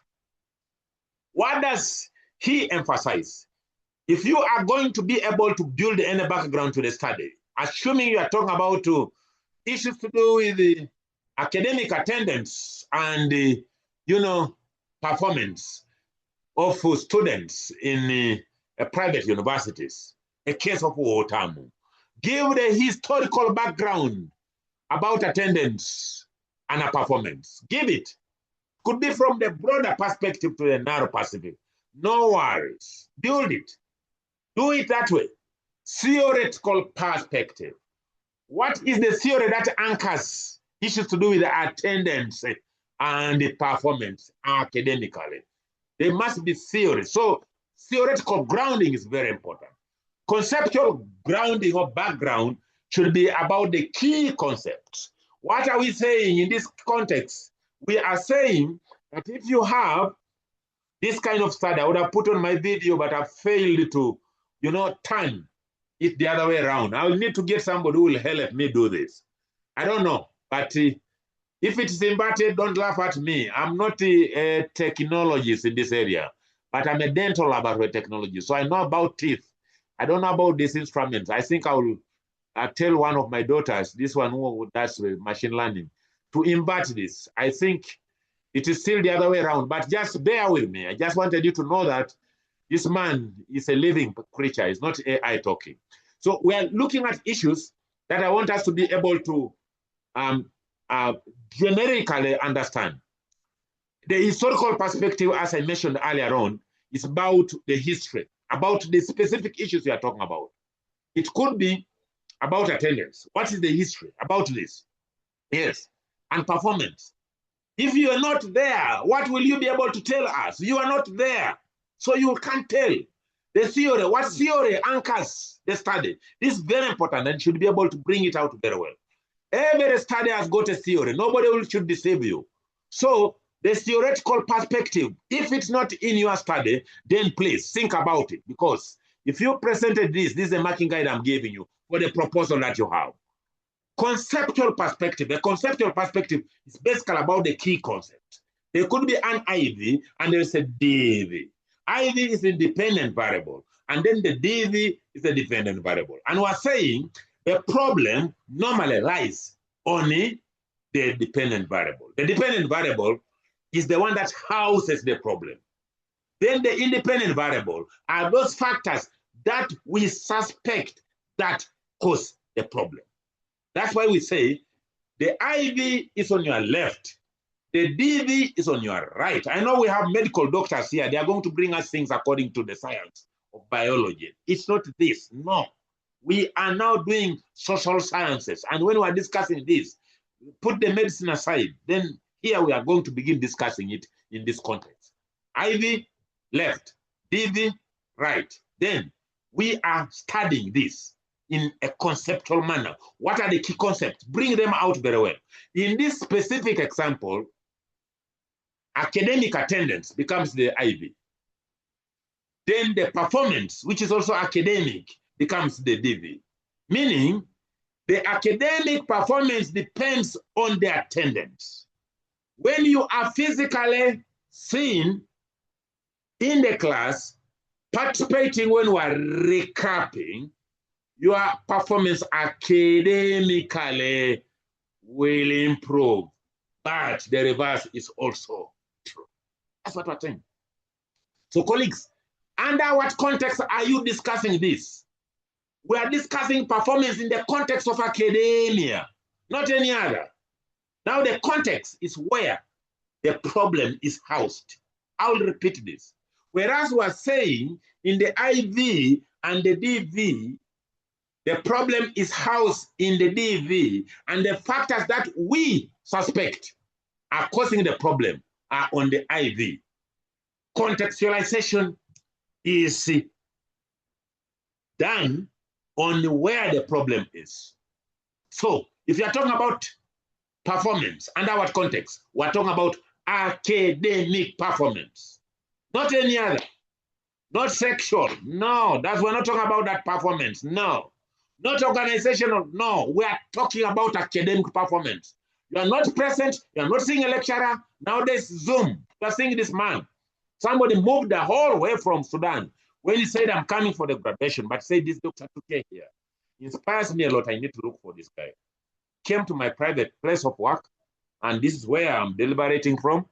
what does he emphasize? If you are going to be able to build any background to the study, assuming you are talking about issues to do with the academic attendance and performance of students in private universities, a case of Wotamu, give the historical background about attendance and a performance. Give it. Could be from the broader perspective to the narrow perspective. No worries. Build it. Do it that way. Theoretical perspective. What is the theory that anchors issues to do with the attendance and the performance academically? There must be theory. So theoretical grounding is very important. Conceptual grounding or background should be about the key concepts. What are we saying in this context? We are saying that if you have this kind of study, I would have put on my video, but I failed to, turn it the other way around. I will need to get somebody who will help me do this. I don't know, but if it is inverted, don't laugh at me. I'm not a technologist in this area, but I'm a dental laboratory technologist. So I know about teeth. I don't know about these instruments. I think I will tell one of my daughters, this one who does machine learning, to invert this. I think it is still the other way around, but just bear with me. I just wanted you to know that this man is a living creature. It's not AI talking. So we are looking at issues that I want us to be able to generically understand. The historical perspective, as I mentioned earlier on, is about the history, about the specific issues we are talking about. It could be about attendance. What is the history about this? Yes, and performance. If you are not there, what will you be able to tell us? You are not there, so you can't tell. The theory, what theory anchors the study? This is very important and should be able to bring it out very well. Every study has got a theory. Nobody should deceive you. So the theoretical perspective, if it's not in your study, then please think about it. Because if you presented this is a marking guide I'm giving you for the proposal that you have. Conceptual perspective. The conceptual perspective is basically about the key concept. There could be an IV and there's a DV. IV is a dependent variable, and then the DV is a dependent variable. And we're saying the problem normally lies on the dependent variable. The dependent variable is the one that houses the problem. Then the independent variable are those factors that we suspect that cause the problem. That's why we say the IV is on your left, the DV is on your right. I know we have medical doctors here. They are going to bring us things according to the science of biology. It's not this, no. We are now doing social sciences. And when we are discussing this, put the medicine aside, then here we are going to begin discussing it in this context. IV, left, DV, right. Then we are studying this in a conceptual manner. What are the key concepts? Bring them out very well. In this specific example, academic attendance becomes the IV. Then the performance, which is also academic, becomes the DV. Meaning, the academic performance depends on the attendance. When you are physically seen in the class, participating when we are recapping, your performance academically will improve. But the reverse is also true. That's what we're saying. So colleagues, under what context are you discussing this? We are discussing performance in the context of academia, not any other. Now the context is where the problem is housed. I'll repeat this. Whereas we are saying in the IV and the DV, the problem is housed in the DV, and the factors that we suspect are causing the problem are on the IV. Contextualization is done on where the problem is. So if you're talking about performance, under what context? We're talking about academic performance, not any other, not sexual. No, we're not talking about that performance. No, not organizational. No, we are talking about academic performance. You are not present. You are not seeing a lecturer. Nowadays, Zoom. You are seeing this man. Somebody moved the whole way from Sudan when he said, I'm coming for the graduation, but said this Dr. Tuke here inspires me a lot. I need to look for this guy. Came to my private place of work, and this is where I'm deliberating from,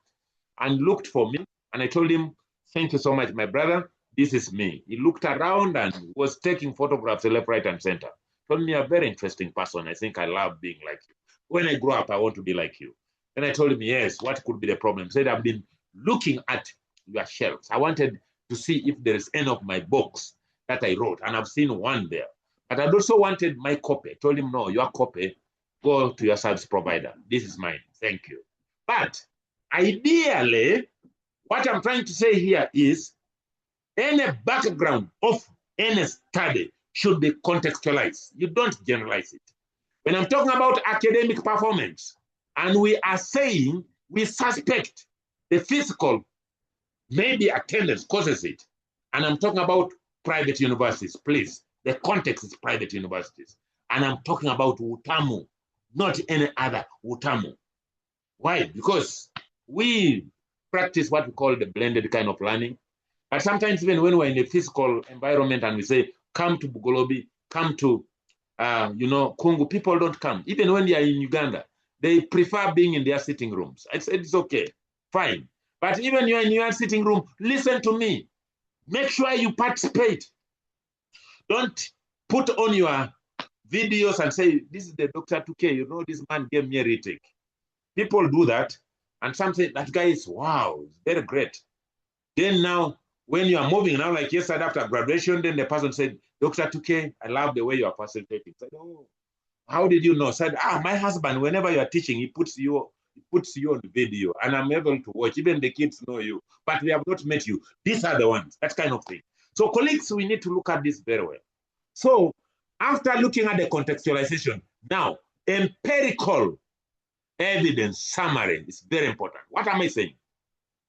and looked for me. And I told him, thank you so much, my brother. This is me. He looked around and was taking photographs left, right, and center. Told me, a very interesting person. I think I love being like you. When I grow up, I want to be like you. And I told him, yes, what could be the problem? He said, I've been looking at your shelves. I wanted to see if there is any of my books that I wrote, and I've seen one there. But I also wanted my copy. I told him, no, your copy, go to your service provider. This is mine. Thank you. But ideally, what I'm trying to say here is any background of any study should be contextualized. You don't generalize it. When I'm talking about academic performance, and we are saying we suspect the physical, maybe attendance causes it, and I'm talking about private universities, please. The context is private universities. And I'm talking about Utamu, not any other Utamu. Why? Because we practice what we call the blended kind of learning. But sometimes even when we're in a physical environment and we say, come to Bugolobi, come to, Kungu, people don't come. Even when they are in Uganda, they prefer being in their sitting rooms. I said, it's okay, fine. But even you're in your sitting room, listen to me. Make sure you participate. Don't put on your videos and say, this is the Dr. 2K, this man gave me a retake. People do that, And some say that guy is, wow, very great. Then now, when you are moving now, like yesterday after graduation, then the person said, Dr. Tuke, I love the way you are facilitating. I said, oh, how did you know? I said, my husband, whenever you are teaching, he puts you on the video, and I'm able to watch. Even the kids know you, but we have not met you. These are the ones, that kind of thing. So colleagues, we need to look at this very well. So after looking at the contextualization, now empirical evidence summary is very important. What am I saying?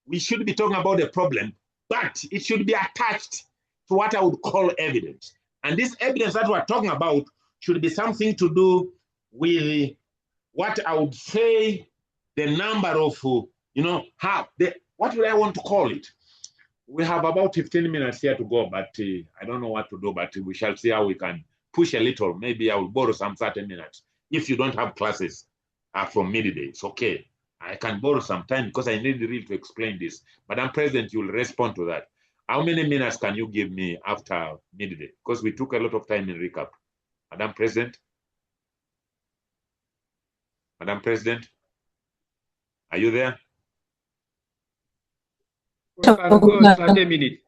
We should be talking about the problem, but it should be attached to what I would call evidence. And this evidence that we're talking about should be something to do with what I would say the number of, what would I want to call it? We have about 15 minutes here to go, but I don't know what to do, but we shall see how we can push a little. Maybe I will borrow some 30 minutes. If you don't have classes from midday, it's okay. I can borrow some time because I need really to explain this. Madam President, you will respond to that. How many minutes can you give me after midday? Because we took a lot of time in recap. Madam President? Madam President? Are you there? Go 30 minutes.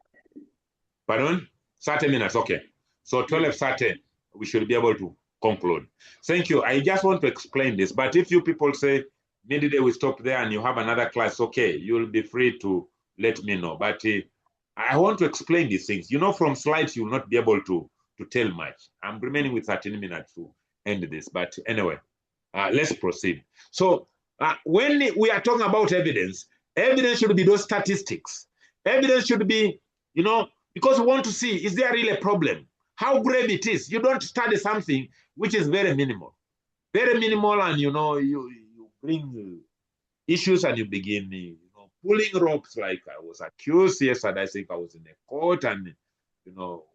Pardon? 30 minutes, okay. So 12:30, we should be able to conclude. Thank you. I just want to explain this, but if you people say midday we stop there and you have another class, okay, you'll be free to let me know. But I want to explain these things. You know, from slides, you'll not be able to tell much. I'm remaining with 13 minutes to end this, but anyway, let's proceed. So when we are talking about evidence, evidence should be those statistics. Evidence should be, because we want to see, is there really a problem? How grave it is. You don't study something which is very minimal. Very minimal, and you bring issues and you begin pulling ropes, like I was accused yesterday. I think I was in a court, and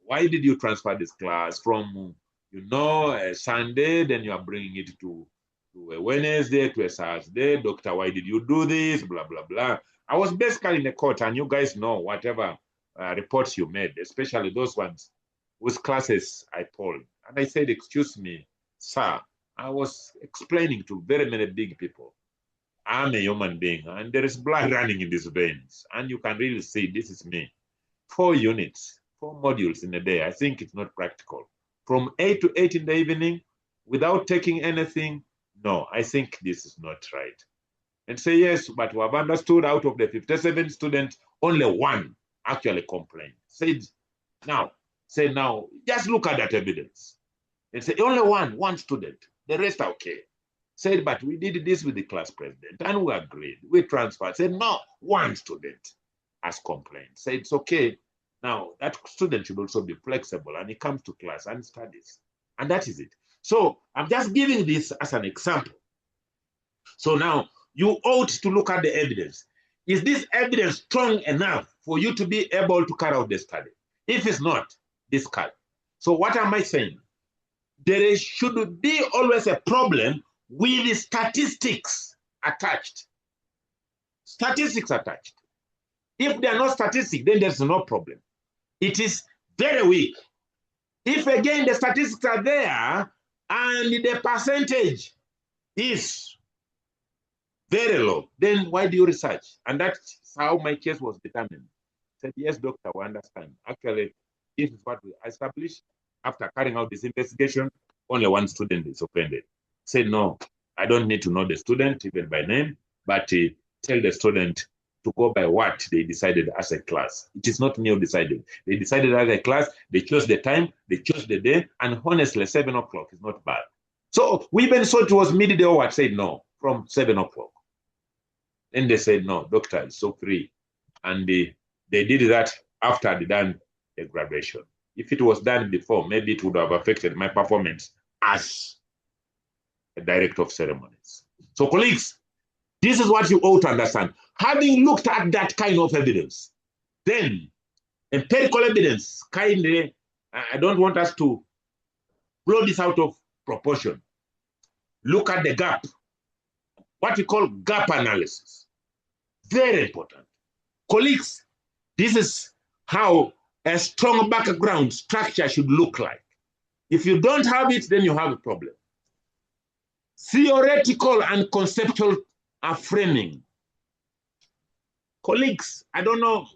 why did you transfer this class from a Sunday, then you are bringing it to a Wednesday, to a Thursday? Doctor, why did you do this? Blah, blah, blah. I was basically in the court, and you guys know whatever reports you made, especially those ones whose classes I polled. And I said, excuse me, sir, I was explaining to very many big people. I'm a human being, and there is blood running in these veins. And you can really see this is me. 4 units, 4 modules in a day. I think it's not practical. From 8 to 8 in the evening, without taking anything, no, I think this is not right. And say, yes, but we have understood out of the 57 students, only 1 actually complained. Now, just look at that evidence. And say, only one student, the rest are okay. Said, but we did this with the class president, and we agreed. We transferred. Said, no, 1 student has complained. Said, it's okay. Now, that student should also be flexible, and he comes to class and studies. And that is it. So I'm just giving this as an example. So now, you ought to look at the evidence. Is this evidence strong enough for you to be able to carry out the study? If it's not, discard. So what am I saying? There should be always a problem with the statistics attached. Statistics attached. If there are no statistics, then there's no problem. It is very weak. If again the statistics are there and the percentage is very low, then why do you research? And that's how my case was determined. I said, yes, doctor, we understand. Actually, this is what we established. After carrying out this investigation, only 1 student is offended. Said, no, I don't need to know the student even by name, but tell the student to go by what they decided as a class. It is not me who decided. They decided as a class, they chose the time, they chose the day, and honestly, 7 o'clock is not bad. So we even thought it was midday or what, said no, from 7 o'clock. Then they said, no, doctor, it's so free. And they did that after they done the graduation. If it was done before, maybe it would have affected my performance as a director of ceremonies. So colleagues, this is what you ought to understand. Having looked at that kind of evidence, then empirical evidence, kindly, I don't want us to blow this out of proportion. Look at the gap, what we call gap analysis. Very important. Colleagues, this is how a strong background structure should look like. If you don't have it, then you have a problem. Theoretical and conceptual framing. Colleagues, I don't know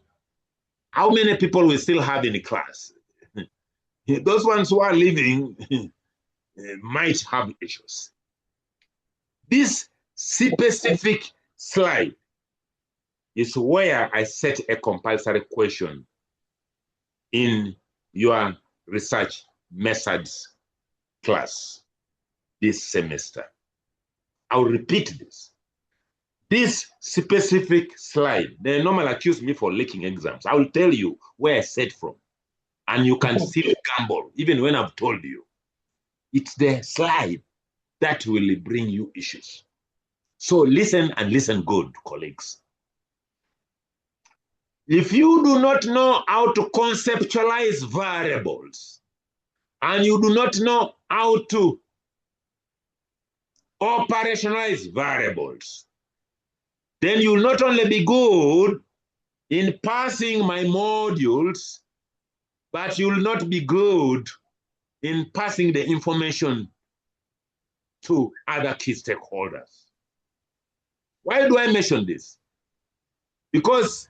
how many people we still have in the class. Those ones who are leaving might have issues. This specific slide is where I set a compulsory question in your research methods class this semester. I'll repeat this. This specific slide, they normally accuse me for leaking exams. I will tell you where I set from. And you can still gamble, even when I've told you. It's the slide that will bring you issues. So listen and listen good, colleagues. If you do not know how to conceptualize variables, and you do not know how to operationalize variables, then you will not only be good in passing my modules, but you will not be good in passing the information to other key stakeholders. Why do I mention this? Because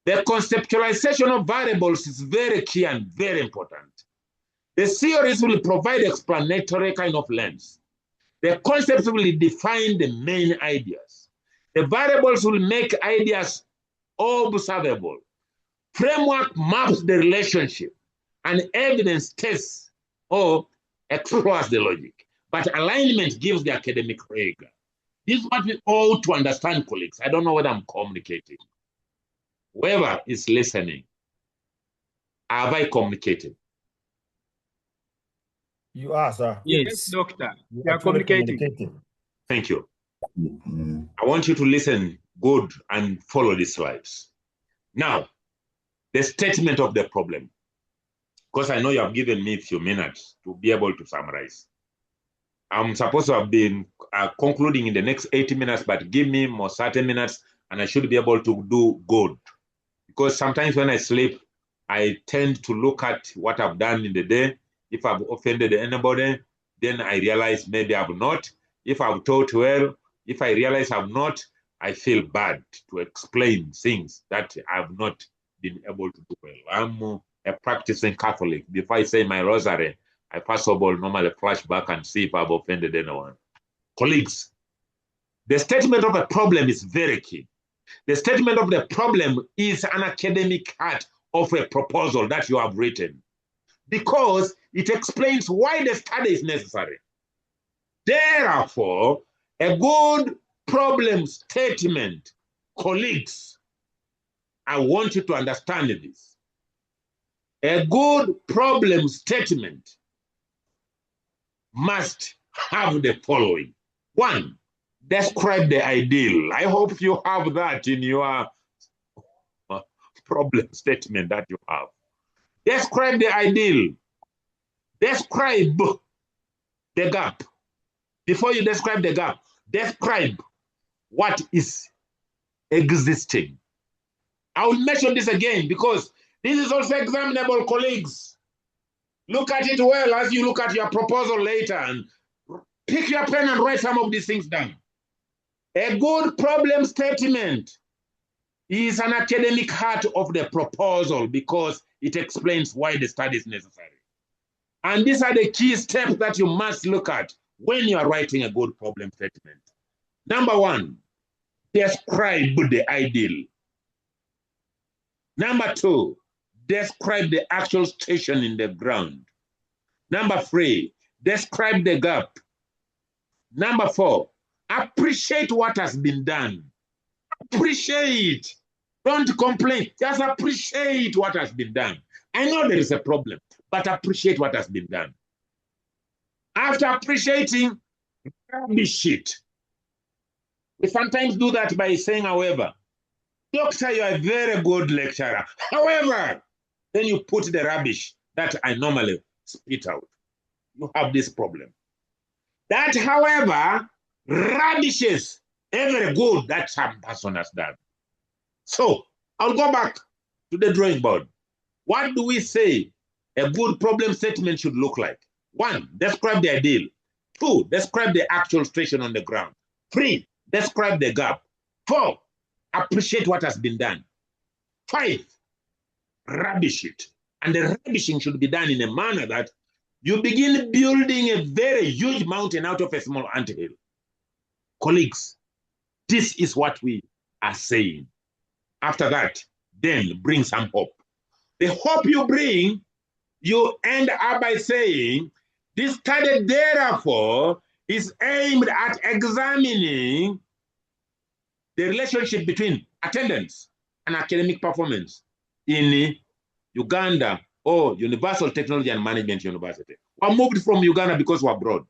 the conceptualization of variables is very key and very important. The theories will provide explanatory kind of lens. The concepts will define the main ideas. The variables will make ideas observable. Framework maps the relationship, and evidence tests or explores the logic. But alignment gives the academic rigor. This is what we ought to understand, colleagues. I don't know whether I'm communicating. Whoever is listening, have I communicated? You are, sir. Yes, doctor. You are communicating. Thank you. I want you to listen good and follow these slides. Now, the statement of the problem, because I know you have given me a few minutes to be able to summarize. I'm supposed to have been concluding in the next 80 minutes, but give me more 30 minutes and I should be able to do good. Because sometimes when I sleep, I tend to look at what I've done in the day. If I've offended anybody, then I realize maybe I've not. If I've taught well, if I realize I've not, I feel bad to explain things that I've not been able to do well. I'm a practicing Catholic. Before I say my rosary, I first of all normally flash back and see if I've offended anyone. Colleagues, the statement of a problem is very key. The statement of the problem is an academic heart of a proposal that you have written, because it explains why the study is necessary. Therefore, a good problem statement, colleagues, I want you to understand this. A good problem statement must have the following. One, describe the ideal. I hope you have that in your problem statement that you have. Describe the ideal. Describe the gap. Before you describe the gap, describe what is existing. I will mention this again because this is also examinable, colleagues. Look at it well as you look at your proposal later and pick your pen and write some of these things down. A good problem statement is an academic heart of the proposal because it explains why the study is necessary. And these are the key steps that you must look at when you are writing a good problem statement. Number one, describe the ideal. Number two, describe the actual station in the ground. Number three, describe the gap. Number four, appreciate what has been done. Appreciate. Don't complain. Just appreciate what has been done. I know there is a problem, but appreciate what has been done. After appreciating, rubbish it. We sometimes do that by saying, however, doctor, you are a very good lecturer. However, then you put the rubbish that I normally spit out. You have this problem. That, however, rubbishes every good that some person has done. So I'll go back to the drawing board. What do we say a good problem statement should look like? One, describe the ideal. Two, describe the actual situation on the ground. Three, describe the gap. Four, appreciate what has been done. 5, rubbish it. And the rubbishing should be done in a manner that you begin building a very huge mountain out of a small anthill. Colleagues, this is what we are saying. After that, then bring some hope. The hope you bring, you end up by saying, this study therefore is aimed at examining the relationship between attendance and academic performance in Uganda or Universal Technology and Management University. We moved from Uganda because we're abroad,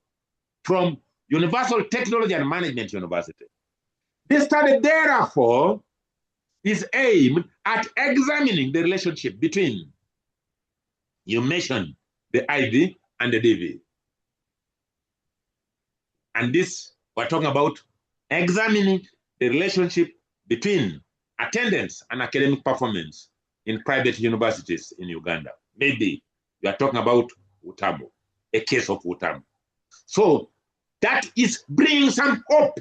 from Universal Technology and Management University. This study, therefore, is aimed at examining the relationship between, you mentioned the IV and the DV. And this, we're talking about examining the relationship between attendance and academic performance in private universities in Uganda. Maybe we are talking about Utamu, a case of Utamu. So that is bringing some hope.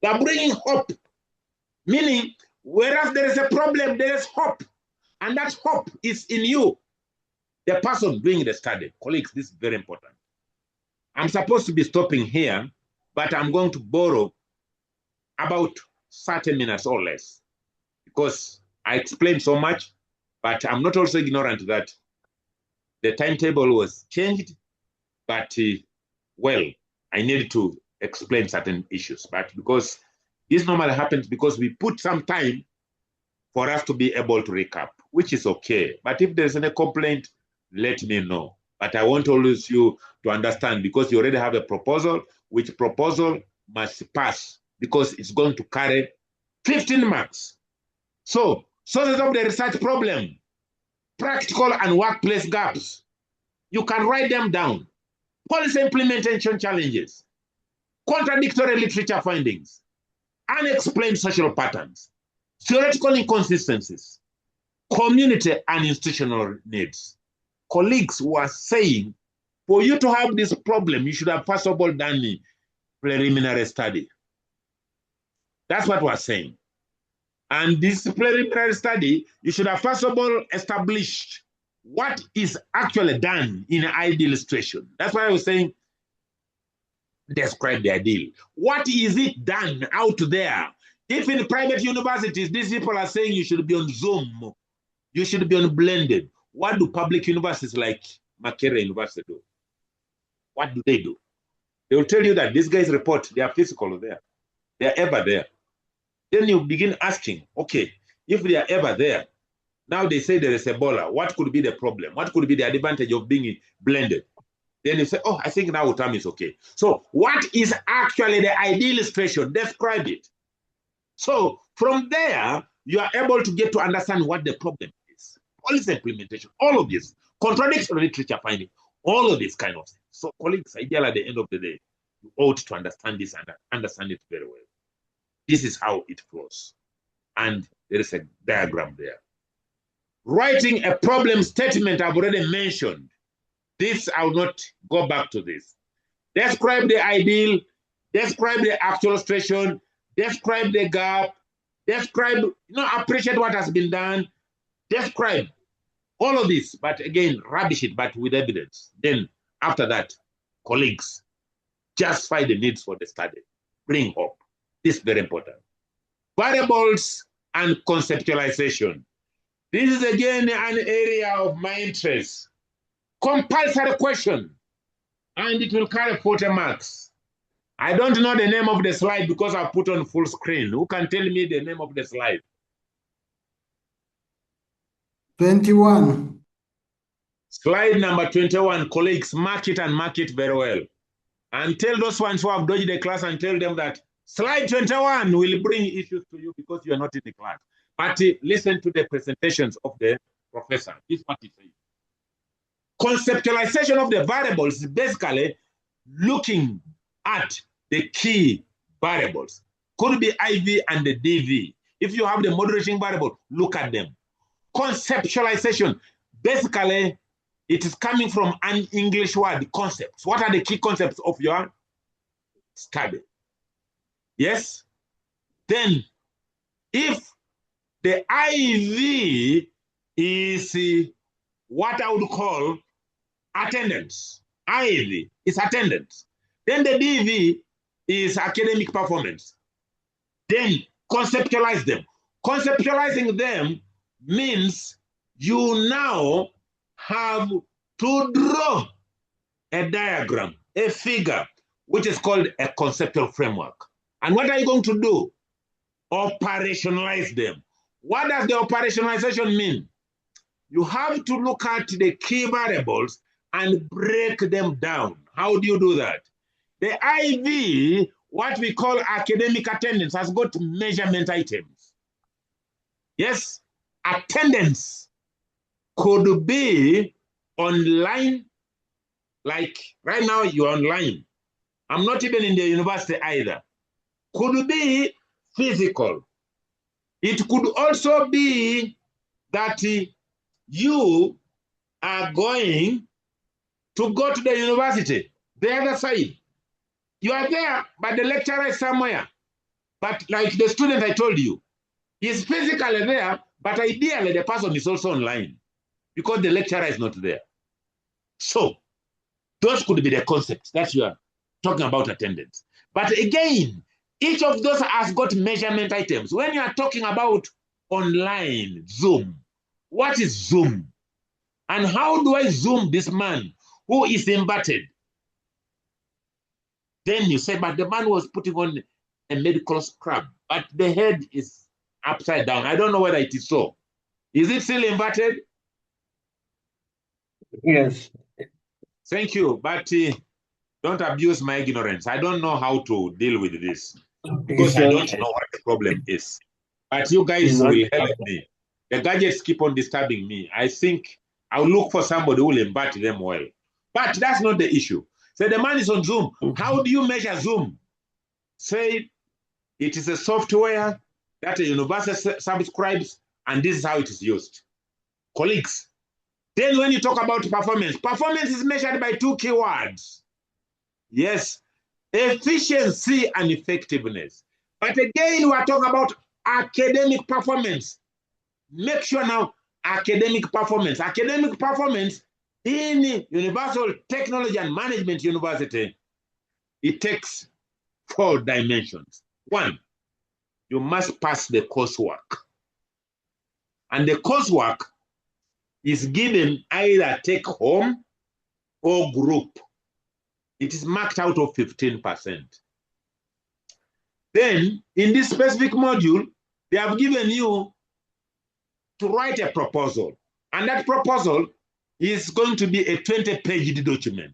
They are bringing hope, meaning whereas there is a problem, there is hope. And that hope is in you, the person doing the study. Colleagues, this is very important. I'm supposed to be stopping here, but I'm going to borrow about 30 minutes or less because I explained so much, but I'm not also ignorant that the timetable was changed, but well, I needed to explain certain issues. But because this normally happens because we put some time for us to be able to recap, which is okay. But if there's any complaint, let me know. But I want always you to understand because you already have a proposal, which proposal must pass because it's going to carry 15 marks. So, sources of the research problem, practical and workplace gaps. You can write them down. Policy implementation challenges, contradictory literature findings, unexplained social patterns, theoretical inconsistencies, community and institutional needs. Colleagues were saying, for you to have this problem, you should have first of all done the preliminary study. That's what we're saying. And this preliminary study, you should have first of all established what is actually done in an ideal illustration. That's why I was saying, describe the ideal. What is it done out there? If in private universities, these people are saying you should be on Zoom, you should be on blended. What do public universities like Makerere University do? What do? They will tell you that these guys report, they are physical there. They are ever there. Then you begin asking, okay, if they are ever there, now they say there is Ebola, what could be the problem? What could be the advantage of being blended? Then you say, oh, I think now Utamu is okay. So what is actually the ideal illustration? Describe it. So from there, you are able to get to understand what the problem is. Policy implementation, all of this, contradictory literature finding, all of this kind of things. So colleagues, ideally at the end of the day, you ought to understand this and understand it very well. This is how it flows. And there is a diagram there. Writing a problem statement I've already mentioned. This, I will not go back to this. Describe the ideal, describe the actual situation, describe the gap, describe, appreciate what has been done, describe all of this, but again, rubbish it, but with evidence. Then after that, colleagues, justify the needs for the study. Bring hope. This is very important. Variables and conceptualization. This is again an area of my interest. Compulsory question, and it will carry 40 marks. I don't know the name of the slide because I put on full screen. Who can tell me the name of the slide? 21. Slide number 21, colleagues, mark it and mark it very well. And tell those ones who have dodged the class and tell them that slide 21 will bring issues to you because you are not in the class. But listen to the presentations of the professor. This is what he says. Conceptualization of the variables is basically looking at the key variables. Could be IV and the DV. If you have the moderating variable, look at them. Conceptualization, basically, it is coming from an English word, concepts. What are the key concepts of your study? Yes? Then, if The IV is what I would call attendance. IV is attendance. Then the DV is academic performance. Then conceptualize them. Conceptualizing them means you now have to draw a diagram, a figure, which is called a conceptual framework. And what are you going to do? Operationalize them. What does the operationalization mean? You have to look at the key variables and break them down. How do you do that? The IV, what we call academic attendance, has got measurement items. Yes, attendance could be online, like right now you're online. I'm not even in the university either. Could be physical. It could also be that you are going to go to the university, the other side. You are there, but the lecturer is somewhere. But like the student I told you, he's physically there, but ideally the person is also online because the lecturer is not there. So those could be the concepts that you are talking about attendance. But again, each of those has got measurement items. When you are talking about online, Zoom, what is Zoom? And how do I Zoom this man who is inverted? Then you say, but the man was putting on a medical scrub, but the head is upside down. I don't know whether it is so. Is it still inverted? Yes. Thank you, but don't abuse my ignorance. I don't know how to deal with this because I don't know what the problem is. But you guys will help me. The gadgets keep on disturbing me. I think I'll look for somebody who will invert them well. But that's not the issue. So the man is on Zoom. How do you measure Zoom? Say it is a software that a university subscribes, and this is how it is used. Colleagues, then when you talk about performance, performance is measured by two keywords. Yes, efficiency and effectiveness. But again, we are talking about academic performance. Make sure now, academic performance. Academic performance in Universal Technology and Management University, it takes 4 dimensions. 1, you must pass the coursework. And the coursework is given either take home or group. It is marked out of 15%. Then, in this specific module, they have given you to write a proposal. And that proposal is going to be a 20-page document.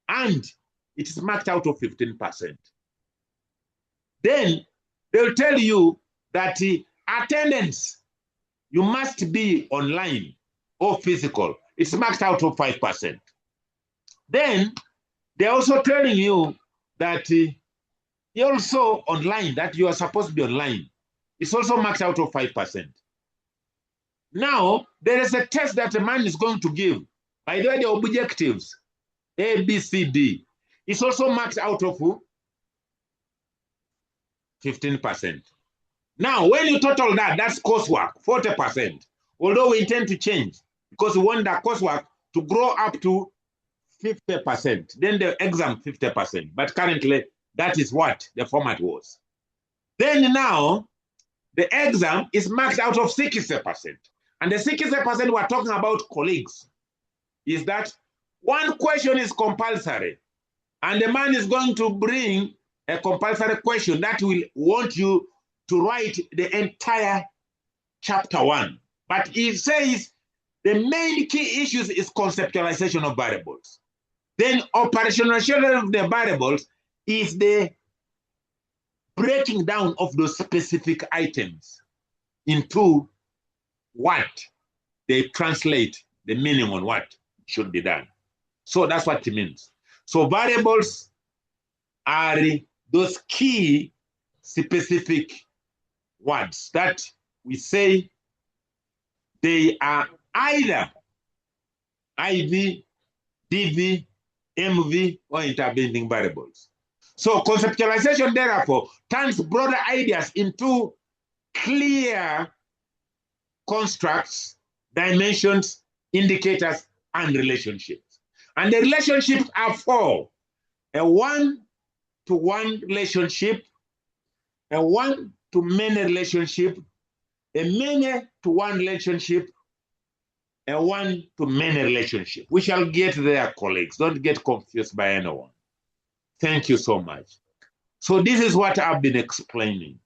And it is marked out of 15%. Then they'll tell you that attendance, you must be online or physical. It's marked out of 5%. Then they're also telling you that you're also online, that you are supposed to be online. It's also marked out of 5%. Now, there is a test that a man is going to give. By the way, the objectives, A, B, C, D, it's also marked out of 15%. Now, when you total that, that's coursework, 40%. Although we intend to change, because we want that coursework to grow up to 50%. Then the exam, 50%. But currently, that is what the format was. Then now, the exam is marked out of 60%. And the 60% we're talking about, colleagues, is that one question is compulsory. And the man is going to bring a compulsory question that will want you to write the entire chapter 1. But it says the main key issues is conceptualization of variables. Then operationalization of the variables is the breaking down of those specific items into what they translate the meaning on what should be done. So that's what it means. So variables are those key specific words that we say they are either IV, DV, MV, or intervening variables. So conceptualization, therefore, turns broader ideas into clear constructs, dimensions, indicators, and relationships. And the relationships are four: a one-to-one relationship, a one-to-many relationship, a many-to-one relationship, a one-to-many relationship. We shall get there, colleagues. Don't get confused by anyone. Thank you so much. So this is what I've been explaining.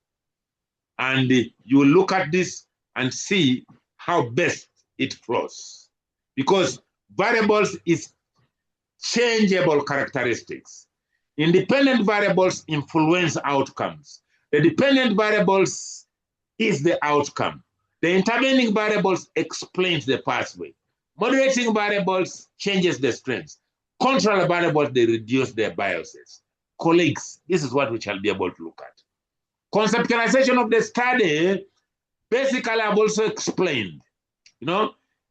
And you look at this and see how best it flows. Because variables is changeable characteristics. Independent variables influence outcomes. The dependent variables is the outcome. The intervening variables explains the pathway. Moderating variables changes the strengths. Control variables, they reduce their biases. Colleagues, this is what we shall be able to look at. Conceptualization of the study, basically I've also explained.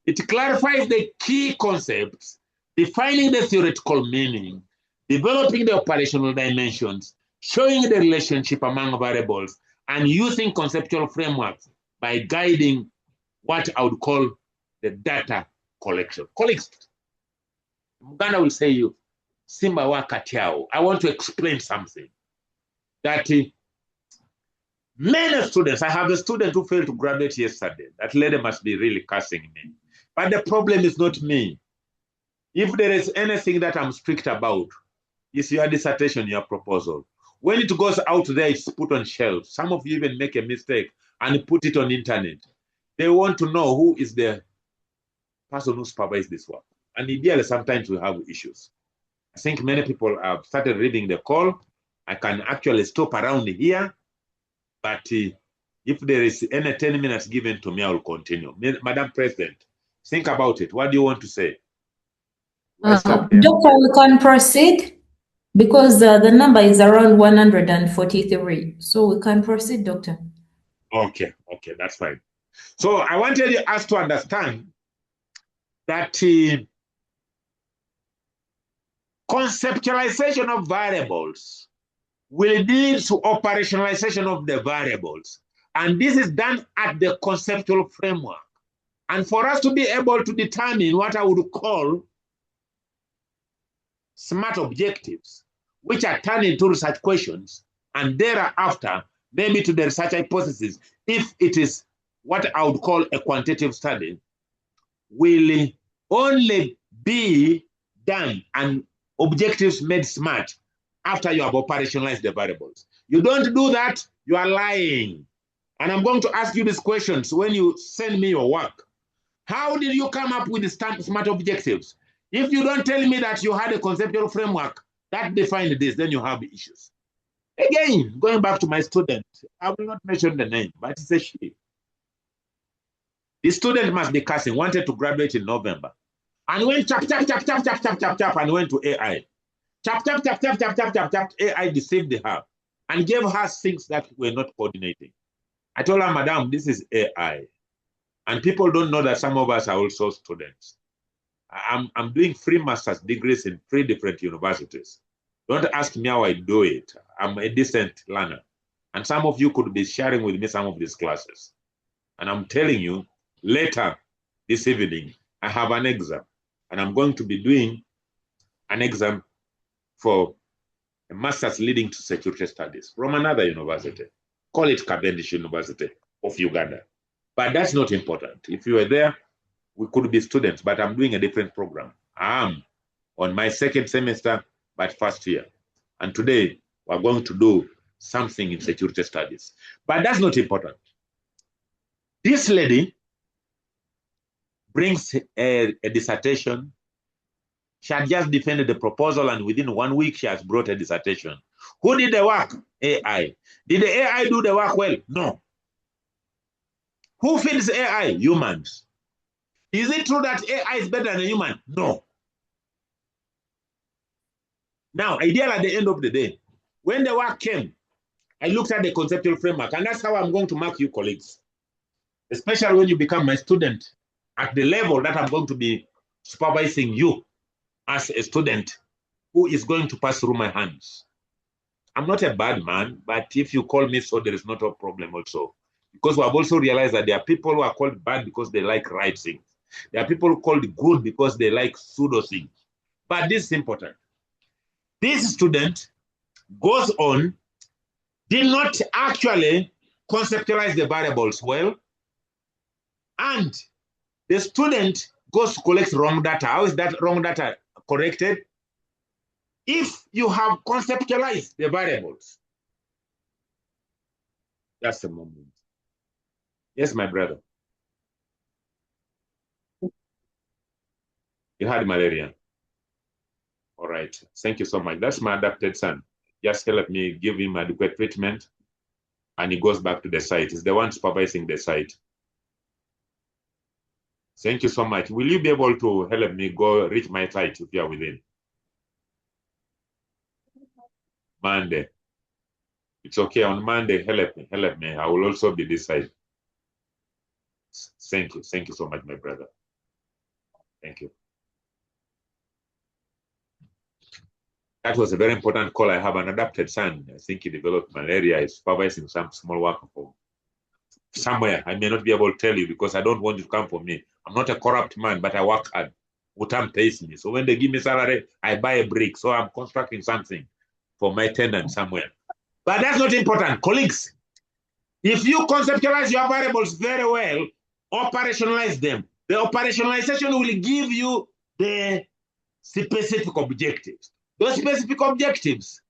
It clarifies the key concepts, defining the theoretical meaning, developing the operational dimensions, showing the relationship among variables, and using conceptual frameworks by guiding what I would call the data collection. Colleagues, Uganda will say you, Simba wa katiao. I want to explain something. That many students, I have a student who failed to graduate yesterday. That lady must be really cursing me. But the problem is not me. If there is anything that I'm strict about, it's your dissertation, your proposal. When it goes out there, it's put on shelves. Some of you even make a mistake and put it on internet. They want to know who is the person who supervised this work. And ideally, sometimes we have issues. I think many people have started reading the call. I can actually stop around here, but if there is any 10 minutes given to me, I will continue. Madam President, think about it. What do you want to say? Doctor, we can proceed because the number is around 143. So we can proceed, Doctor. Okay, that's fine. So I wanted us to understand that conceptualization of variables will lead to operationalization of the variables. And this is done at the conceptual framework. And for us to be able to determine what I would call smart objectives, which are turned into research questions, and thereafter, maybe to the research hypothesis, if it is what I would call a quantitative study, will only be done and objectives made smart after you have operationalized the variables. You don't do that, you are lying. And I'm going to ask you these questions when you send me your work. How did you come up with the smart objectives? If you don't tell me that you had a conceptual framework that defined this, then you have issues. Again, going back to my student, I will not mention the name, but it's a she. The student must be cursing, wanted to graduate in November, and went chap, and went to AI. Chap, AI deceived her and gave her things that were not coordinating. I told her, Madam, this is AI. And people don't know that some of us are also students. I'm doing 3 master's degrees in 3 different universities. Don't ask me how I do it. I'm a decent learner. And some of you could be sharing with me some of these classes. And I'm telling you, later this evening, I have an exam. And I'm going to be doing an exam for a master's leading to security studies from another university. Call it Cavendish University of Uganda. But that's not important. If you were there, we could be students, but I'm doing a different program. I'm on my 2nd semester, but 1st year. And today, we're going to do something in security studies. But that's not important. This lady brings a dissertation. She had just defended the proposal, and within 1 week, she has brought a dissertation. Who did the work? AI. Did the AI do the work well? No. Who feeds AI? Humans. Is it true that AI is better than a human? No. Now, ideally at the end of the day, when the work came, I looked at the conceptual framework, and that's how I'm going to mark you, colleagues. Especially when you become my student at the level that I'm going to be supervising you as a student who is going to pass through my hands. I'm not a bad man, but if you call me so, there is not a problem also. Because we have also realized that there are people who are called bad because they like right things. There are people called good because they like pseudo things. But this is important. This student goes on, did not actually conceptualize the variables well, and the student goes to collect wrong data. How is that wrong data corrected? If you have conceptualized the variables. Just a moment. Yes, my brother. You had malaria. All right. Thank you so much. That's my adopted son. Just help me give him adequate treatment, and he goes back to the site. He's the one supervising the site. Thank you so much. Will you be able to help me go reach my site if you are within? Monday. It's okay. On Monday, help me. Help me. I will also be this side. Thank you. Thank you so much, my brother. Thank you. That was a very important call. I have an adopted son. I think he developed malaria. He's supervising some small work for somewhere. I may not be able to tell you because I don't want you to come for me. I'm not a corrupt man, but I work hard. Utam pays me. So when they give me salary, I buy a brick. So I'm constructing something for my tenant somewhere. But that's not important. Colleagues, if you conceptualize your variables very well, operationalize them. The operationalization will give you the specific objectives. Those specific objectives,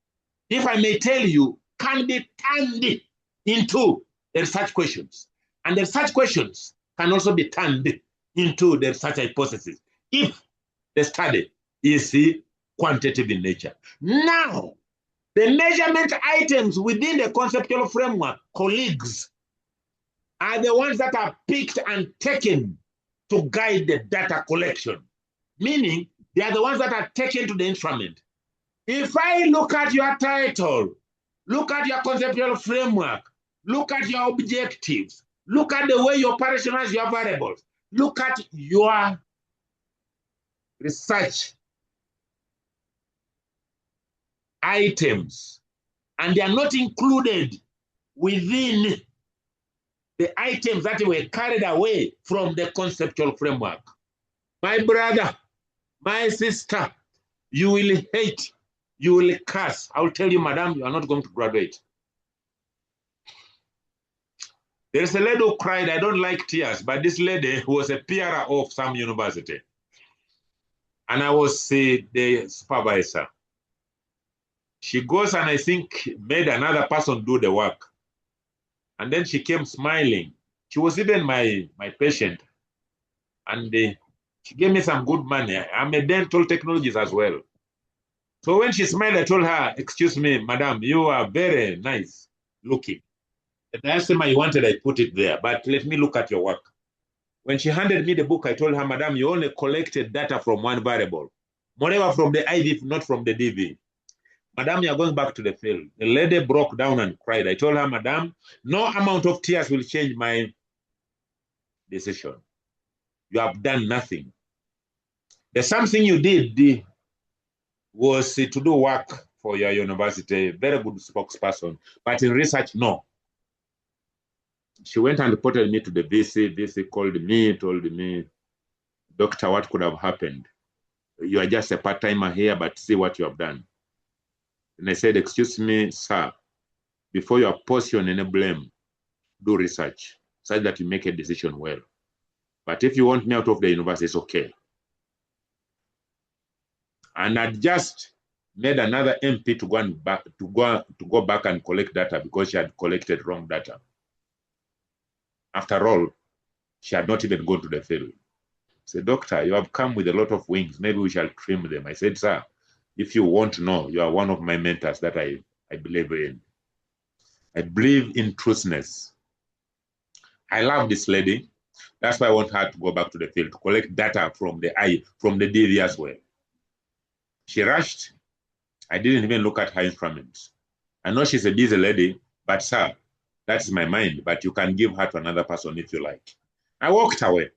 if I may tell you, can be turned into the research questions. And the research questions can also be turned into the research hypothesis if the study is quantitative in nature. Now, the measurement items within the conceptual framework, colleagues, are the ones that are picked and taken to guide the data collection. Meaning, they are the ones that are taken to the instrument. If I look at your title, look at your conceptual framework, look at your objectives, look at the way you operationalize your variables, look at your research items, and they are not included within the items that were carried away from the conceptual framework. My brother, my sister, you will hate, you will curse. I will tell you, madam, you are not going to graduate. There's a lady who cried. I don't like tears, but this lady was a PRA of some university. And I was the supervisor. She goes and I think made another person do the work. And then she came smiling. She was even my patient. And she gave me some good money. I'm a dental technologist as well. So when she smiled, I told her, excuse me, madam, you are very nice looking. The diastema you wanted, I put it there, but let me look at your work. When she handed me the book, I told her, madam, you only collected data from one variable. Moreover, from the IV, not from the DV. Madam, you are going back to the field. The lady broke down and cried. I told her, madam, no amount of tears will change my decision. You have done nothing. The something you did was to do work for your university, very good spokesperson, but in research, no. She went and reported me to the VC. VC called me, told me, doctor, what could have happened? You are just a part-timer here, but see what you have done. And I said, excuse me, sir, before you apportion any blame, do research such that you make a decision well. But if you want me out of the university, it's okay. And I just made another MP to go back and collect data because she had collected wrong data. After all, she had not even gone to the field. I said, doctor, you have come with a lot of wings. Maybe we shall trim them. I said, sir, if you want to know, you are one of my mentors that I believe in. I believe in truthfulness. I love this lady. That's why I want her to go back to the field to collect data from the DV as well. She rushed. I didn't even look at her instruments. I know she's a busy lady, but sir, that's my mind. But you can give her to another person if you like. I walked away.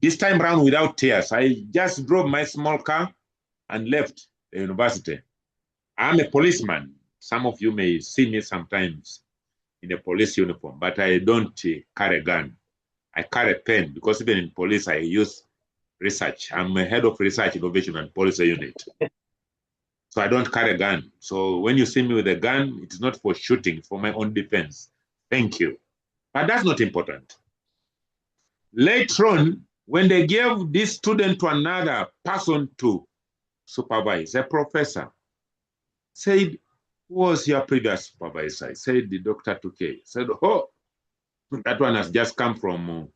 This time round without tears. I just drove my small car and left the university. I'm a policeman. Some of you may see me sometimes in a police uniform, but I don't carry a gun. I carry a pen because even in police, I use research. I'm a head of research, innovation, and policy unit. So I don't carry a gun. So when you see me with a gun, it's not for shooting, it's for my own defense. Thank you. But that's not important. Later on, when they gave this student to another person to supervise, a professor said, who was your previous supervisor? I said, the Dr. Tukey. Said, oh, that one has just come from,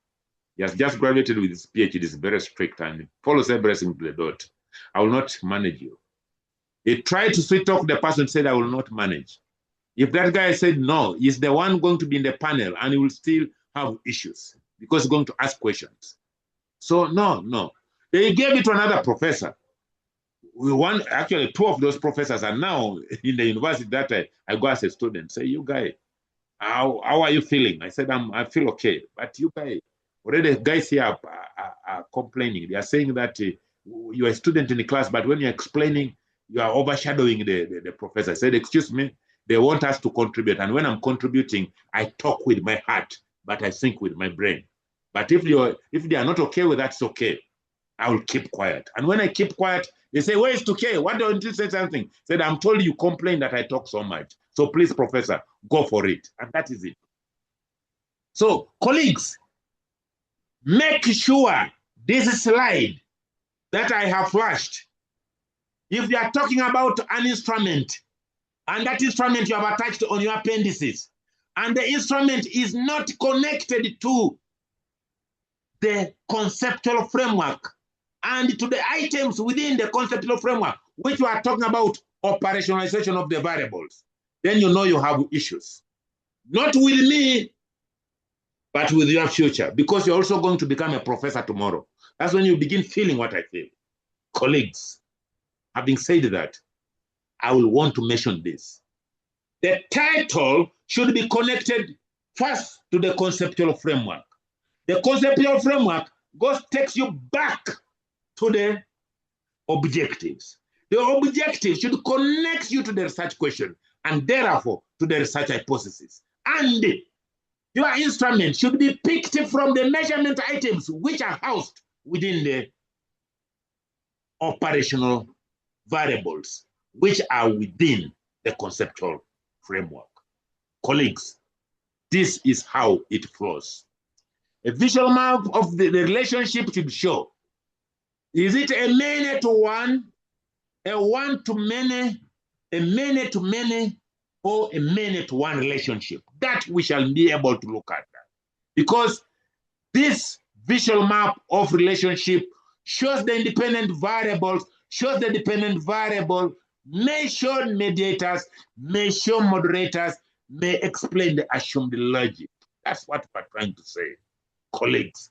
he has just graduated with his PhD, is very strict and follows everything to the dot. I will not manage you. He tried to sweet talk the person, said, I will not manage. If that guy said no, he's the one going to be in the panel and he will still have issues because he's going to ask questions. So no. They gave it to another professor. Actually, two of those professors are now in the university that I go as a student. Say, you guys, how are you feeling? I said, I feel okay. But you guys, already the guys here are complaining. They are saying that you're a student in the class, but when you're explaining, you are overshadowing the professor. I said, excuse me, they want us to contribute. And when I'm contributing, I talk with my heart, but I think with my brain. But if they are not okay with that, it's okay. I will keep quiet. And when I keep quiet, they say, where is Tukey? Why don't you say something? Said, I'm told you complain that I talk so much. So please, professor, go for it. And that is it. So, colleagues, make sure this slide that I have flashed, if you are talking about an instrument, and that instrument you have attached on your appendices, and the instrument is not connected to the conceptual framework and to the items within the conceptual framework, which we are talking about operationalization of the variables, then you know you have issues. Not with me, but with your future, because you're also going to become a professor tomorrow. That's when you begin feeling what I feel. Colleagues, having said that, I will want to mention this. The title should be connected first to the conceptual framework. The conceptual framework takes you back to the objectives. The objectives should connect you to the research question and therefore to the research hypothesis. And your instrument should be picked from the measurement items which are housed within the operational variables, which are within the conceptual framework. Colleagues, this is how it flows. A visual map of the relationship should show, is it a many to one, a one to many, a many to many, or a many to one relationship? That we shall be able to look at that. Because this visual map of relationship shows the independent variables, shows the dependent variable, may show mediators, may show moderators, may explain the assumed logic. That's what we're trying to say, colleagues.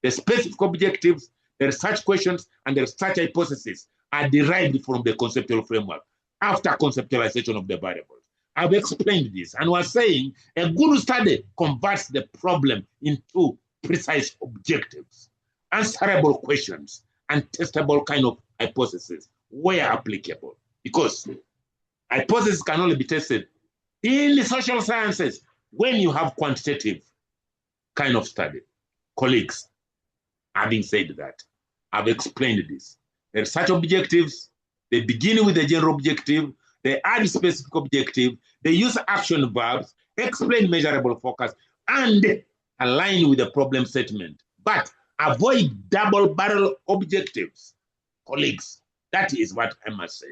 The specific objectives, the research questions, and the research hypotheses are derived from the conceptual framework after conceptualization of the variables. I've explained this, and we're saying a good study converts the problem into precise objectives, answerable questions, and testable kind of hypotheses where applicable. Because hypotheses can only be tested in the social sciences when you have quantitative kind of study. Colleagues, having said that, I've explained this. The research objectives, they begin with the general objective, they add specific objective, they use action verbs, explain measurable focus, and align with the problem statement. But avoid double barrel objectives. Colleagues, that is what I must say.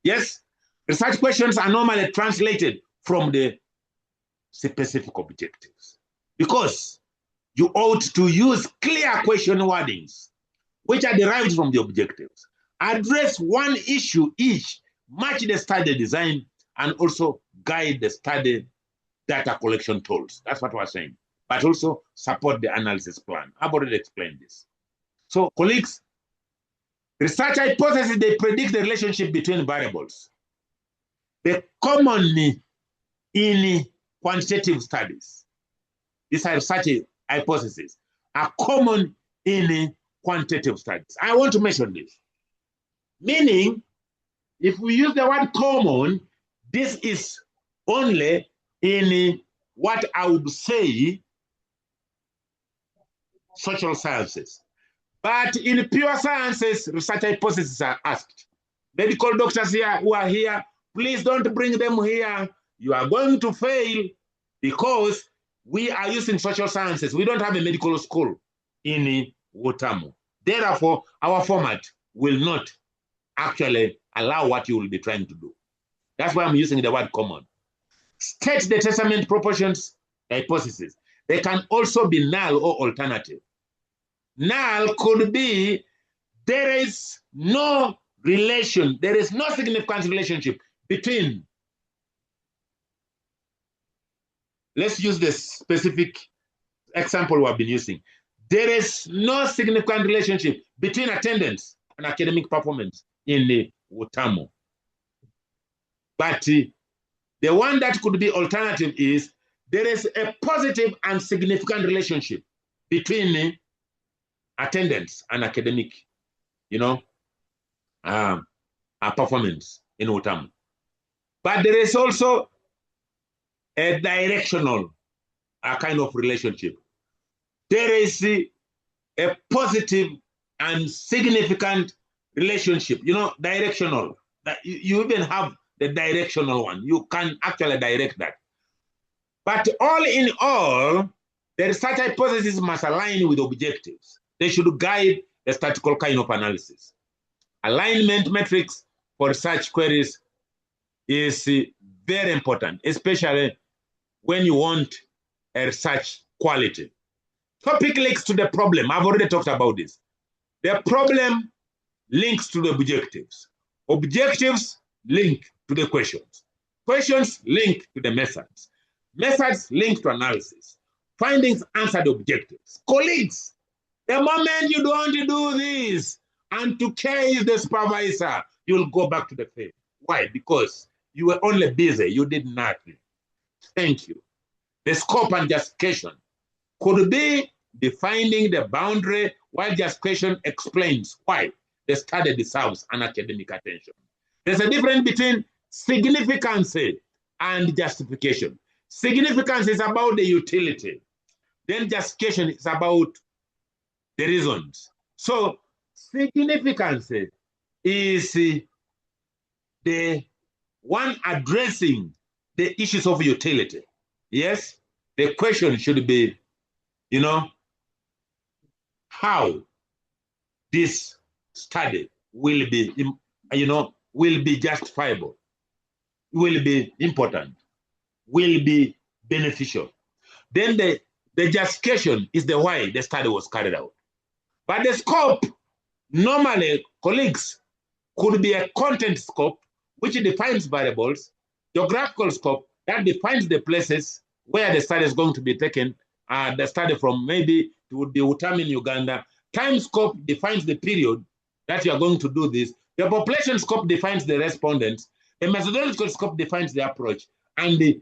Yes, research questions are normally translated from the specific objectives because you ought to use clear question wordings which are derived from the objectives. Address one issue each, match the study design, and also guide the study data collection tools. That's what we're saying. But also support the analysis plan. I've already explained this. So, colleagues, research hypotheses, they predict the relationship between variables. They commonly in quantitative studies, these are research hypotheses, are common in quantitative studies. I want to mention this. Meaning, if we use the word common, this is only in what I would say social sciences. But in pure sciences, research hypotheses are asked. Medical doctors here who are here, please don't bring them here. You are going to fail because we are using social sciences. We don't have a medical school in Wutamu. Therefore, our format will not actually allow what you will be trying to do. That's why I'm using the word common. State the testament proportions hypothesis. They can also be null or alternative. Null could be there is no relation, there is no significant relationship between, let's use the specific example we have been using. There is no significant relationship between attendance and academic performance in the Wutamu. But the one that could be alternative is there is a positive and significant relationship between attendance and academic, performance in Wutamu. But there is also a directional kind of relationship. There is a positive and significant relationship, directional. You even have the directional one. You can actually direct that. But all in all, the research hypothesis must align with objectives. They should guide the statistical kind of analysis. Alignment metrics for research queries is very important, especially when you want a research quality. Topic links to the problem. I've already talked about this. The problem links to the objectives. Objectives link to the questions. Questions link to the methods. Methods link to analysis. Findings answer the objectives. Colleagues, the moment you don't do this, and to K is the supervisor, you'll go back to the field. Why? Because you were only busy. You did nothing. Thank you. The scope and justification could be defining the boundary while justification explains why the study deserves an academic attention. There's a difference between significance and justification. Significance is about the utility. Then justification is about the reasons. So significance is the one addressing the issues of utility. Yes, the question should be, how this study will be, will be justifiable, will be important, will be beneficial. Then the justification is the why the study was carried out. But the scope, normally, colleagues, could be a content scope, which defines variables, geographical scope, that defines the places where the study is going to be taken, the study from maybe to the Wutamu in Uganda. Time scope defines the period that you are going to do this. The population scope defines the respondents. The methodological scope defines the approach. And the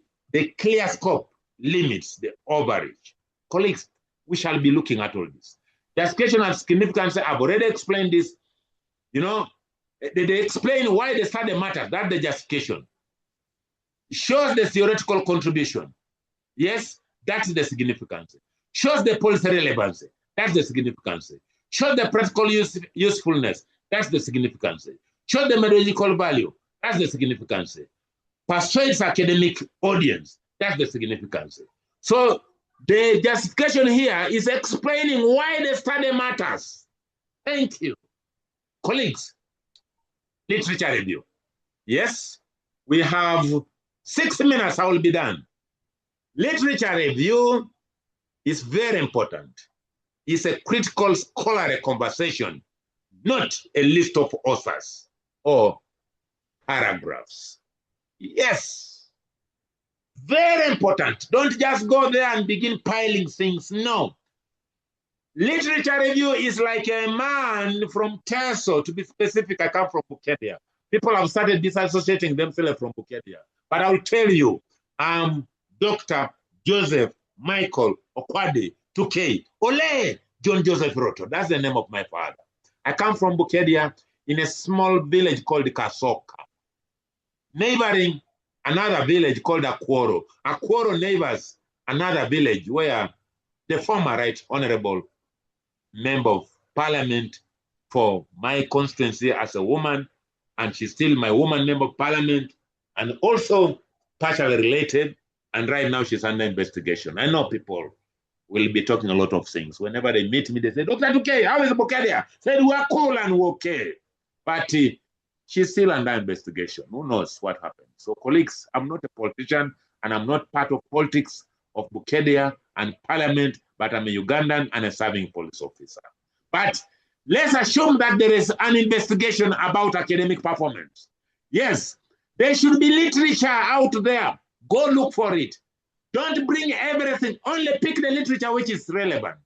clear scope limits the overreach. Colleagues, we shall be looking at all this. Justification and significance, I've already explained this. They explain why the study matters. That's the justification. Shows the theoretical contribution. Yes, that's the significance. Shows the policy relevance. That's the significance. Shows the practical usefulness. That's the significance. Shows the methodological value. That's the significance. Persuades academic audience. That's the significance. So the justification here is explaining why the study matters. Thank you. Colleagues, literature review. Yes, we have 6 minutes, I will be done. Literature review is very important. It's a critical scholarly conversation, not a list of authors or paragraphs. Yes, very important. Don't just go there and begin piling things. No. Literature review is like a man from Teso, to be specific. I come from Bukedia. People have started disassociating themselves from Bukedia. But I'll tell you, I'm Dr. Joseph Michael Okwade 2K Ole John Joseph Roto. That's the name of my father. I come from Bukedia in a small village called Kasoka, neighboring another village called Akworo. Akworo neighbors another village where the former Right Honorable Member of Parliament for my constituency as a woman, and she's still my woman Member of Parliament, and also partially related, and right now she's under investigation. I know people will be talking a lot of things. Whenever they meet me, they say, Dr. Tukey, how is Bukadia? Said, we're cool and we're okay. But she's still under investigation. Who knows what happened? So colleagues, I'm not a politician and I'm not part of politics of Bukedia and Parliament, but I'm a Ugandan and a serving police officer. But let's assume that there is an investigation about academic performance. Yes, there should be literature out there. Go look for it. Don't bring everything. Only pick the literature which is relevant.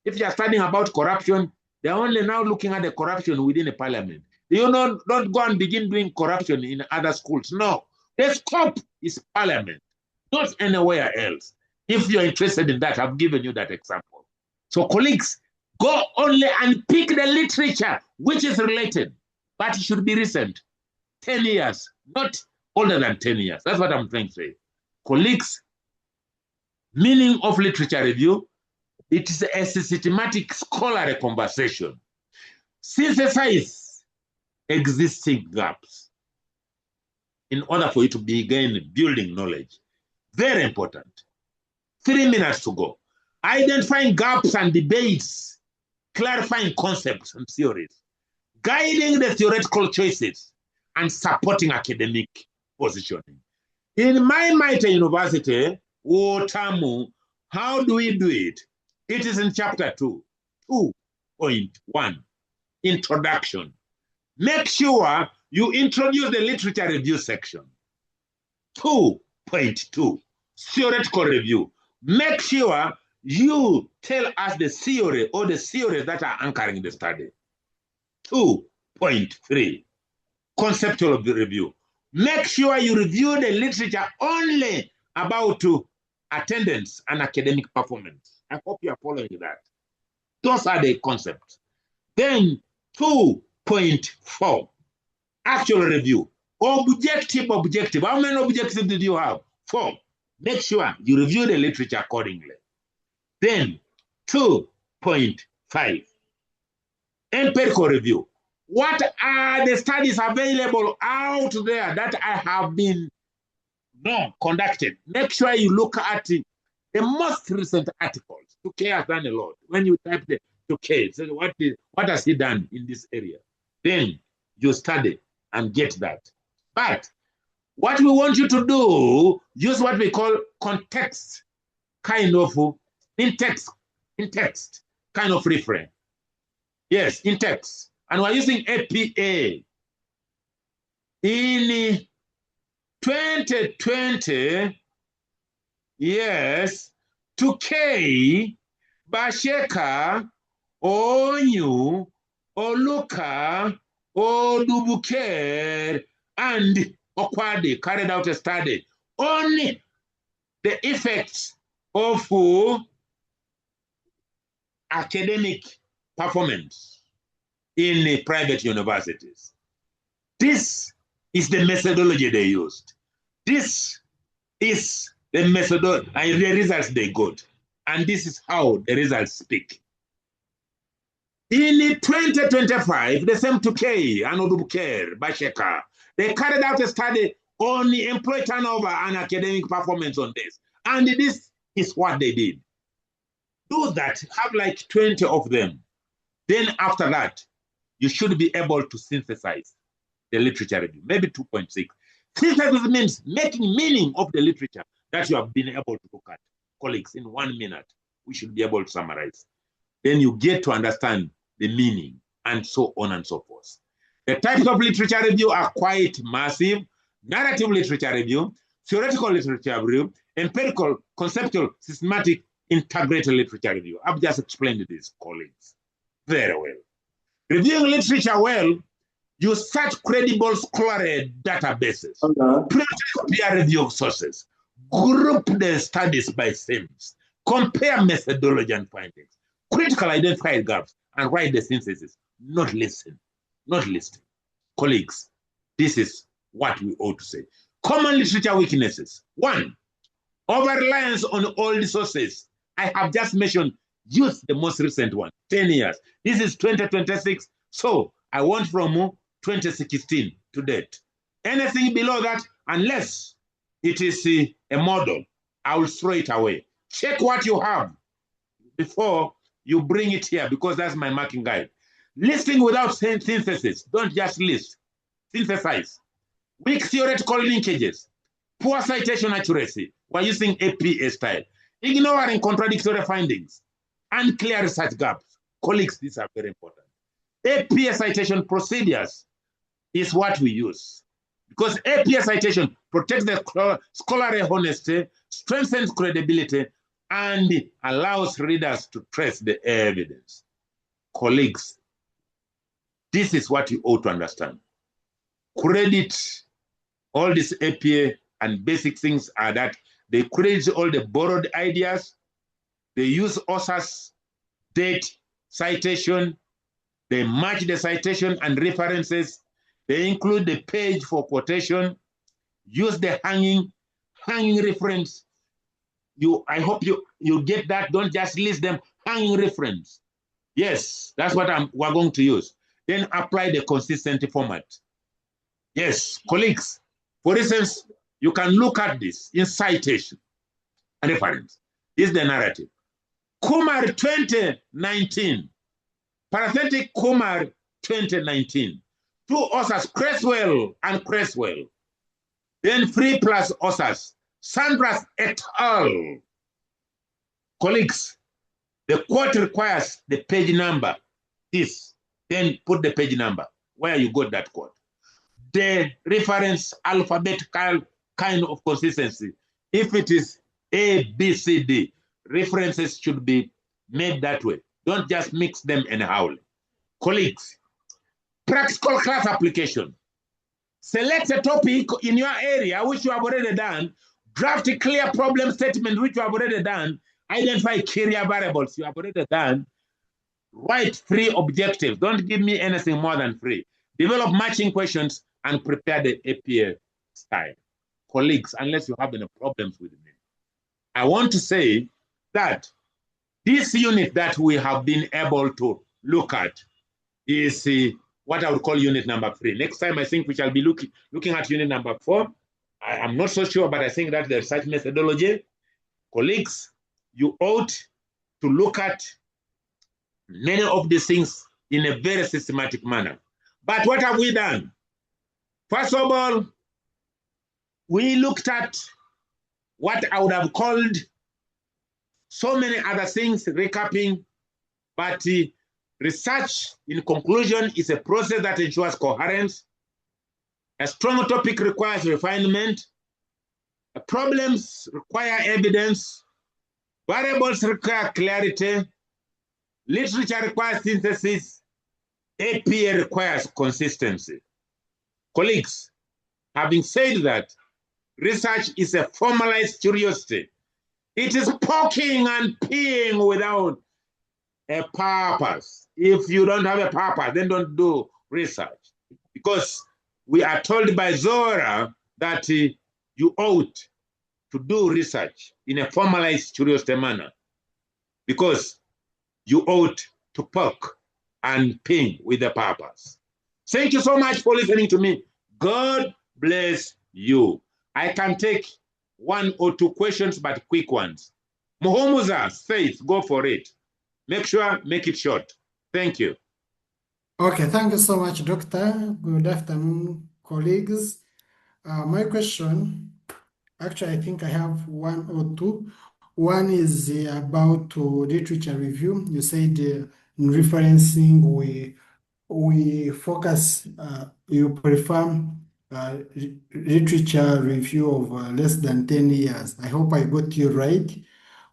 If you're studying about corruption, they're only now looking at the corruption within a parliament. You know, don't go and begin doing corruption in other schools. No, the scope is parliament, not anywhere else. If you're interested in that, I've given you that example. So colleagues, go only and pick the literature which is related, but it should be recent, 10 years, not older than 10 years. That's what I'm trying to say. Colleagues, meaning of literature review, it is a systematic scholarly conversation. Synthesize existing gaps in order for you to begin building knowledge. Very important. 3 minutes to go. Identifying gaps and debates, clarifying concepts and theories, guiding the theoretical choices, and supporting academic positioning. In my mighty university, Wotamu, how do we do it? It is in chapter 2, 2.1, introduction. Make sure you introduce the literature review section. 2.2, theoretical review. Make sure you tell us the theory or the theories that are anchoring the study. 2.3, conceptual review. Make sure you review the literature only about attendance and academic performance. I hope you are following that. Those are the concepts. Then 2.4, actual review. Objective. How many objectives did you have? 4. Make sure you review the literature accordingly. Then 2.5, empirical review. What are the studies available out there that I have been conducted? Make sure you look at the most recent articles. Tukey has done a lot. When you type the Tukey, so what has he done in this area? Then you study and get that. But what we want you to do, use what we call context, kind of in text kind of refrain. Yes, in text. And we're using APA. In 2020, yes, Tukey, Basheka, Onyu, Oluka, Odubuker, and Okwadi carried out a study on the effects of academic performance in private universities. This is the methodology they used. This is the methodology and the results they got. And this is how the results speak. In 2025, the same Tukey, Anodubuker, Basheka, they carried out a study on the employee turnover and academic performance on this. And this is what they did. Do that, have like 20 of them. Then after that, you should be able to synthesize the literature review, maybe 2.6. Synthesis means making meaning of the literature that you have been able to look at. Colleagues, in 1 minute, we should be able to summarize. Then you get to understand the meaning and so on and so forth. The types of literature review are quite massive. Narrative literature review, theoretical literature review, empirical, conceptual, systematic, integrated literature review. I've just explained this, colleagues, very well. Reviewing literature well, you search credible scholarly databases, peer review sources, group the studies by themes, compare methodology and findings, critically identify gaps, and write the synthesis, not listen, not listing. Colleagues, this is what we ought to say. Common literature weaknesses. 1, Over-reliance on old sources. I have just mentioned, use the most recent one, 10 years. This is 2026, so I want from 2016 to date. Anything below that, unless it is a model, I will throw it away. Check what you have before you bring it here, because that's my marking guide. Listing without synthesis. Don't just list. Synthesize. Weak theoretical linkages. Poor citation accuracy. We're using APA style. Ignoring contradictory findings. Unclear research gaps. Colleagues, these are very important. APA citation procedures is what we use. Because APA citation protects the scholarly honesty, strengthens credibility, and allows readers to trace the evidence. Colleagues, this is what you ought to understand. Credit all this APA, and basic things are that they credit all the borrowed ideas, they use authors, date, citation, they match the citation and references, they include the page for quotation, use the hanging reference. I hope you get that. Don't just list them, hanging reference. Yes, that's what we're going to use. Then apply the consistency format. Yes, colleagues, for instance, you can look at this in citation and reference. This is the narrative. Kumar 2019, parenthetic Kumar 2019. Two authors, Creswell and Creswell. Then 3+ authors, Sandras et al. Colleagues, the quote requires the page number. This, then put the page number where you got that quote. The reference alphabetical kind of consistency. If it is A, B, C, D, references should be made that way. Don't just mix them anyhow. Colleagues, practical class application. Select a topic in your area, which you have already done. Draft a clear problem statement, which you have already done. Identify key variables, you have already done. Write 3 objectives. Don't give me anything more than 3. Develop matching questions and prepare the APA style. Colleagues, unless you have any problems with me, I want to say that this unit that we have been able to look at is what I would call unit number 3. Next time, I think we shall be looking at unit number 4. I'm not so sure, but I think that's the research methodology. Colleagues, you ought to look at many of these things in a very systematic manner. But what have we done? First of all, we looked at what I would have called so many other things, recapping, but research, in conclusion, is a process that ensures coherence. A strong topic requires refinement. Problems require evidence. Variables require clarity. Literature requires synthesis. APA requires consistency. Colleagues, having said that, research is a formalized curiosity. It is poking and peeing without a purpose. If you don't have a purpose, then don't do research. Because we are told by Zora that you ought to do research in a formalized curiosity manner, because you ought to poke and ping with a purpose. Thank you so much for listening to me. God bless you. I can take 1 or 2 questions, but quick ones. Muhomuza, Faith, go for it. Make it short. Thank you. Okay, thank you so much, Doctor. Good afternoon, colleagues. My question, actually, I think I have 1 or 2. One is about literature review. You said in referencing, we focus, you prefer literature review of less than 10 years. I hope I got you right.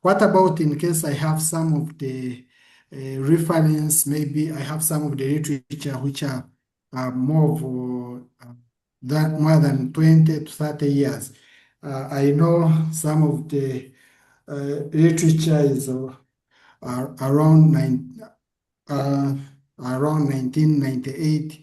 What about in case I have some of the reference, maybe I have some of the literature which are more than 20 to 30 years. I know some of the literature is around 1998.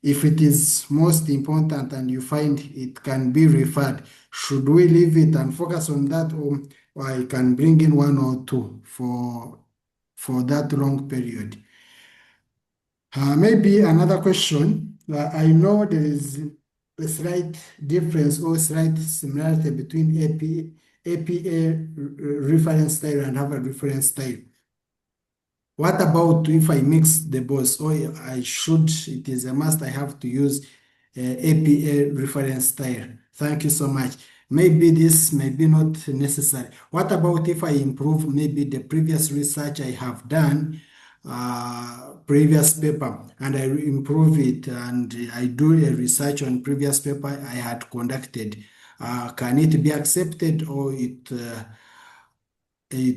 If it is most important and you find it can be referred, should we leave it and focus on that, or I can bring in 1 or 2 for that long period? Maybe another question. I know there is a slight difference or slight similarity between APA reference style and Harvard reference style. What about if I mix the both, or it is a must, I have to use APA reference style? Thank you so much. Maybe this may be not necessary. What about if I improve maybe the previous research I have done, previous paper, and I improve it and I do a research on previous paper I had conducted? Can it be accepted, or it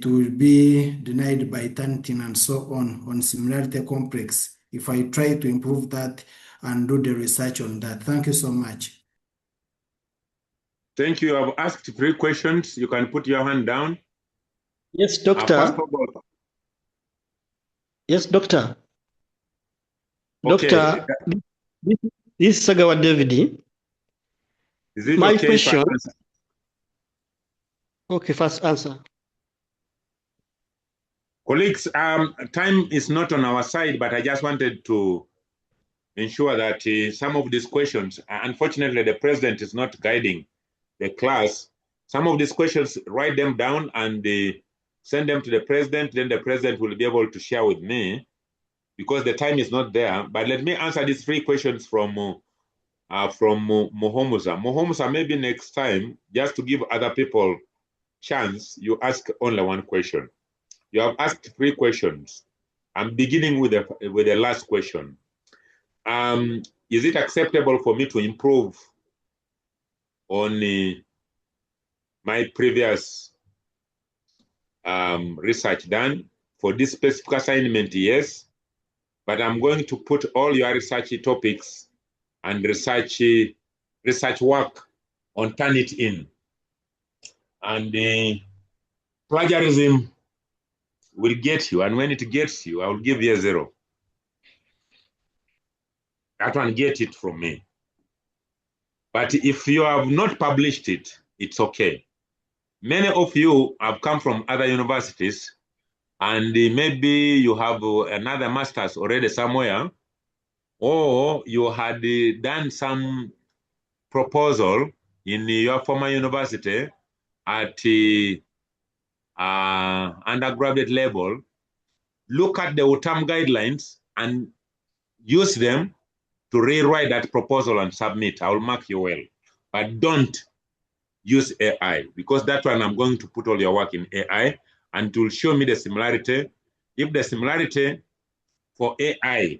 will be denied by Tantin and so on similarity complex if I try to improve that and do the research on that? Thank you so much. Thank you. I've asked 3 questions. You can put your hand down. Yes, doctor. First of all, yes, doctor. okay. Doctor, this is Sagawa David. Is it My okay question. if I answer? Okay, first answer. Colleagues, time is not on our side, but I just wanted to ensure that some of these questions, unfortunately, the president is not guiding the class. Some of these questions, write them down and send them to the president. Then the president will be able to share with me, because the time is not there. But let me answer these 3 questions from Muhomuza. Muhomuza, maybe next time, just to give other people chance, you ask only 1 question. You have asked 3 questions. I'm beginning with the last question. Is it acceptable for me to improve on my previous research done? For this specific assignment, yes. But I'm going to put all your research topics and research work on Turnitin. And plagiarism will get you, and when it gets you, I will give you a 0. That one, get it from me. But if you have not published it, it's okay. Many of you have come from other universities, and maybe you have another master's already somewhere, or you had done some proposal in your former university at undergraduate level. Look at the UTAM guidelines and use them to rewrite that proposal and submit. I will mark you well. But don't use AI, because that one I'm going to put all your work in AI, and it will show me the similarity. If the similarity for AI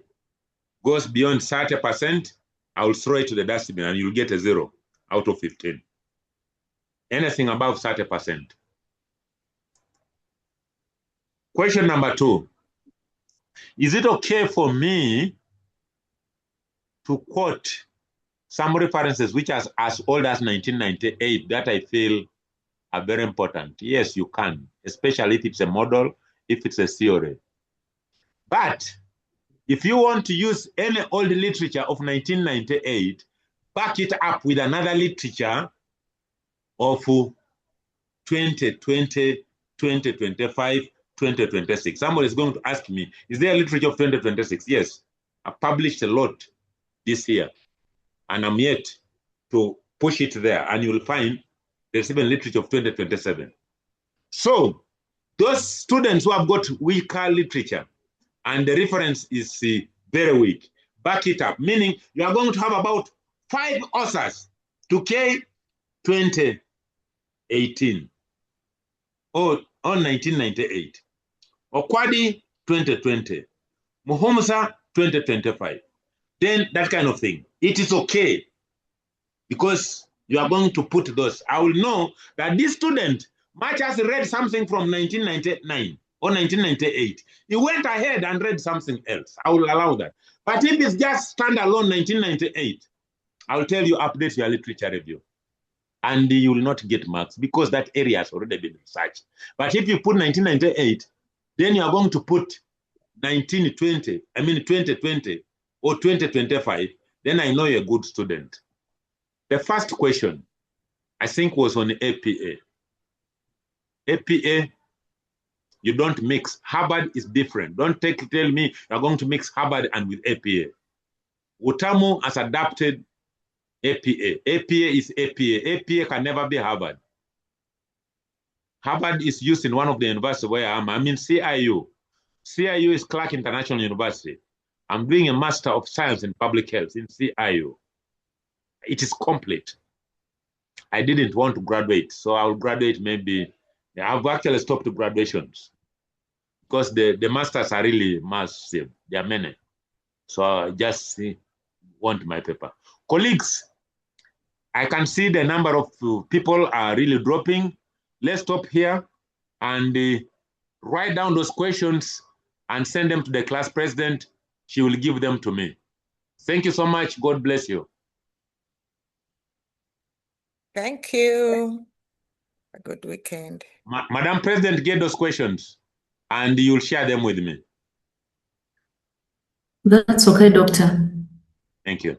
goes beyond 30%, I will throw it to the dustbin and you'll get a 0 out of 15. Anything above 30%. Question number 2. Is it okay for me to quote some references which are as old as 1998 that I feel are very important? Yes, you can, especially if it's a model, if it's a theory. But if you want to use any old literature of 1998, back it up with another literature of 2020, 2025, 2026. Somebody is going to ask me, is there a literature of 2026? Yes, I published a lot this year, and I'm yet to push it there, and you'll find there's even literature of 2027. So those students who have got weaker literature and the reference is very weak, back it up, meaning you are going to have about 5 authors to K 2018 or on 1998, Okwadi 2020, Muhomuza 2025. Then that kind of thing. It is okay, because you are going to put those. I will know that this student might have read something from 1999 or 1998. He went ahead and read something else. I will allow that. But if it's just standalone 1998, I will tell you, update your literature review. And you will not get marks, because that area has already been researched. But if you put 1998, then you are going to put 2020 or 2025, then I know you're a good student. The first question, I think, was on APA. APA, you don't mix. Harvard is different. Don't tell me you're going to mix Harvard and with APA. Utamu has adapted APA. APA is APA. APA can never be Harvard. Harvard is used in one of the universities where I am. I'm in CIU. CIU is Clark International University. I'm doing a Master of Science in Public Health in CIU. It is complete. I didn't want to graduate, so I'll graduate maybe. I've actually stopped graduations because the masters are really massive. There are many. So I just want my paper. Colleagues, I can see the number of people are really dropping. Let's stop here and write down those questions and send them to the class president. She will give them to me. Thank you so much. God bless you. Thank you. A good weekend. Madam President, get those questions and you'll share them with me. That's okay, Doctor. Thank you.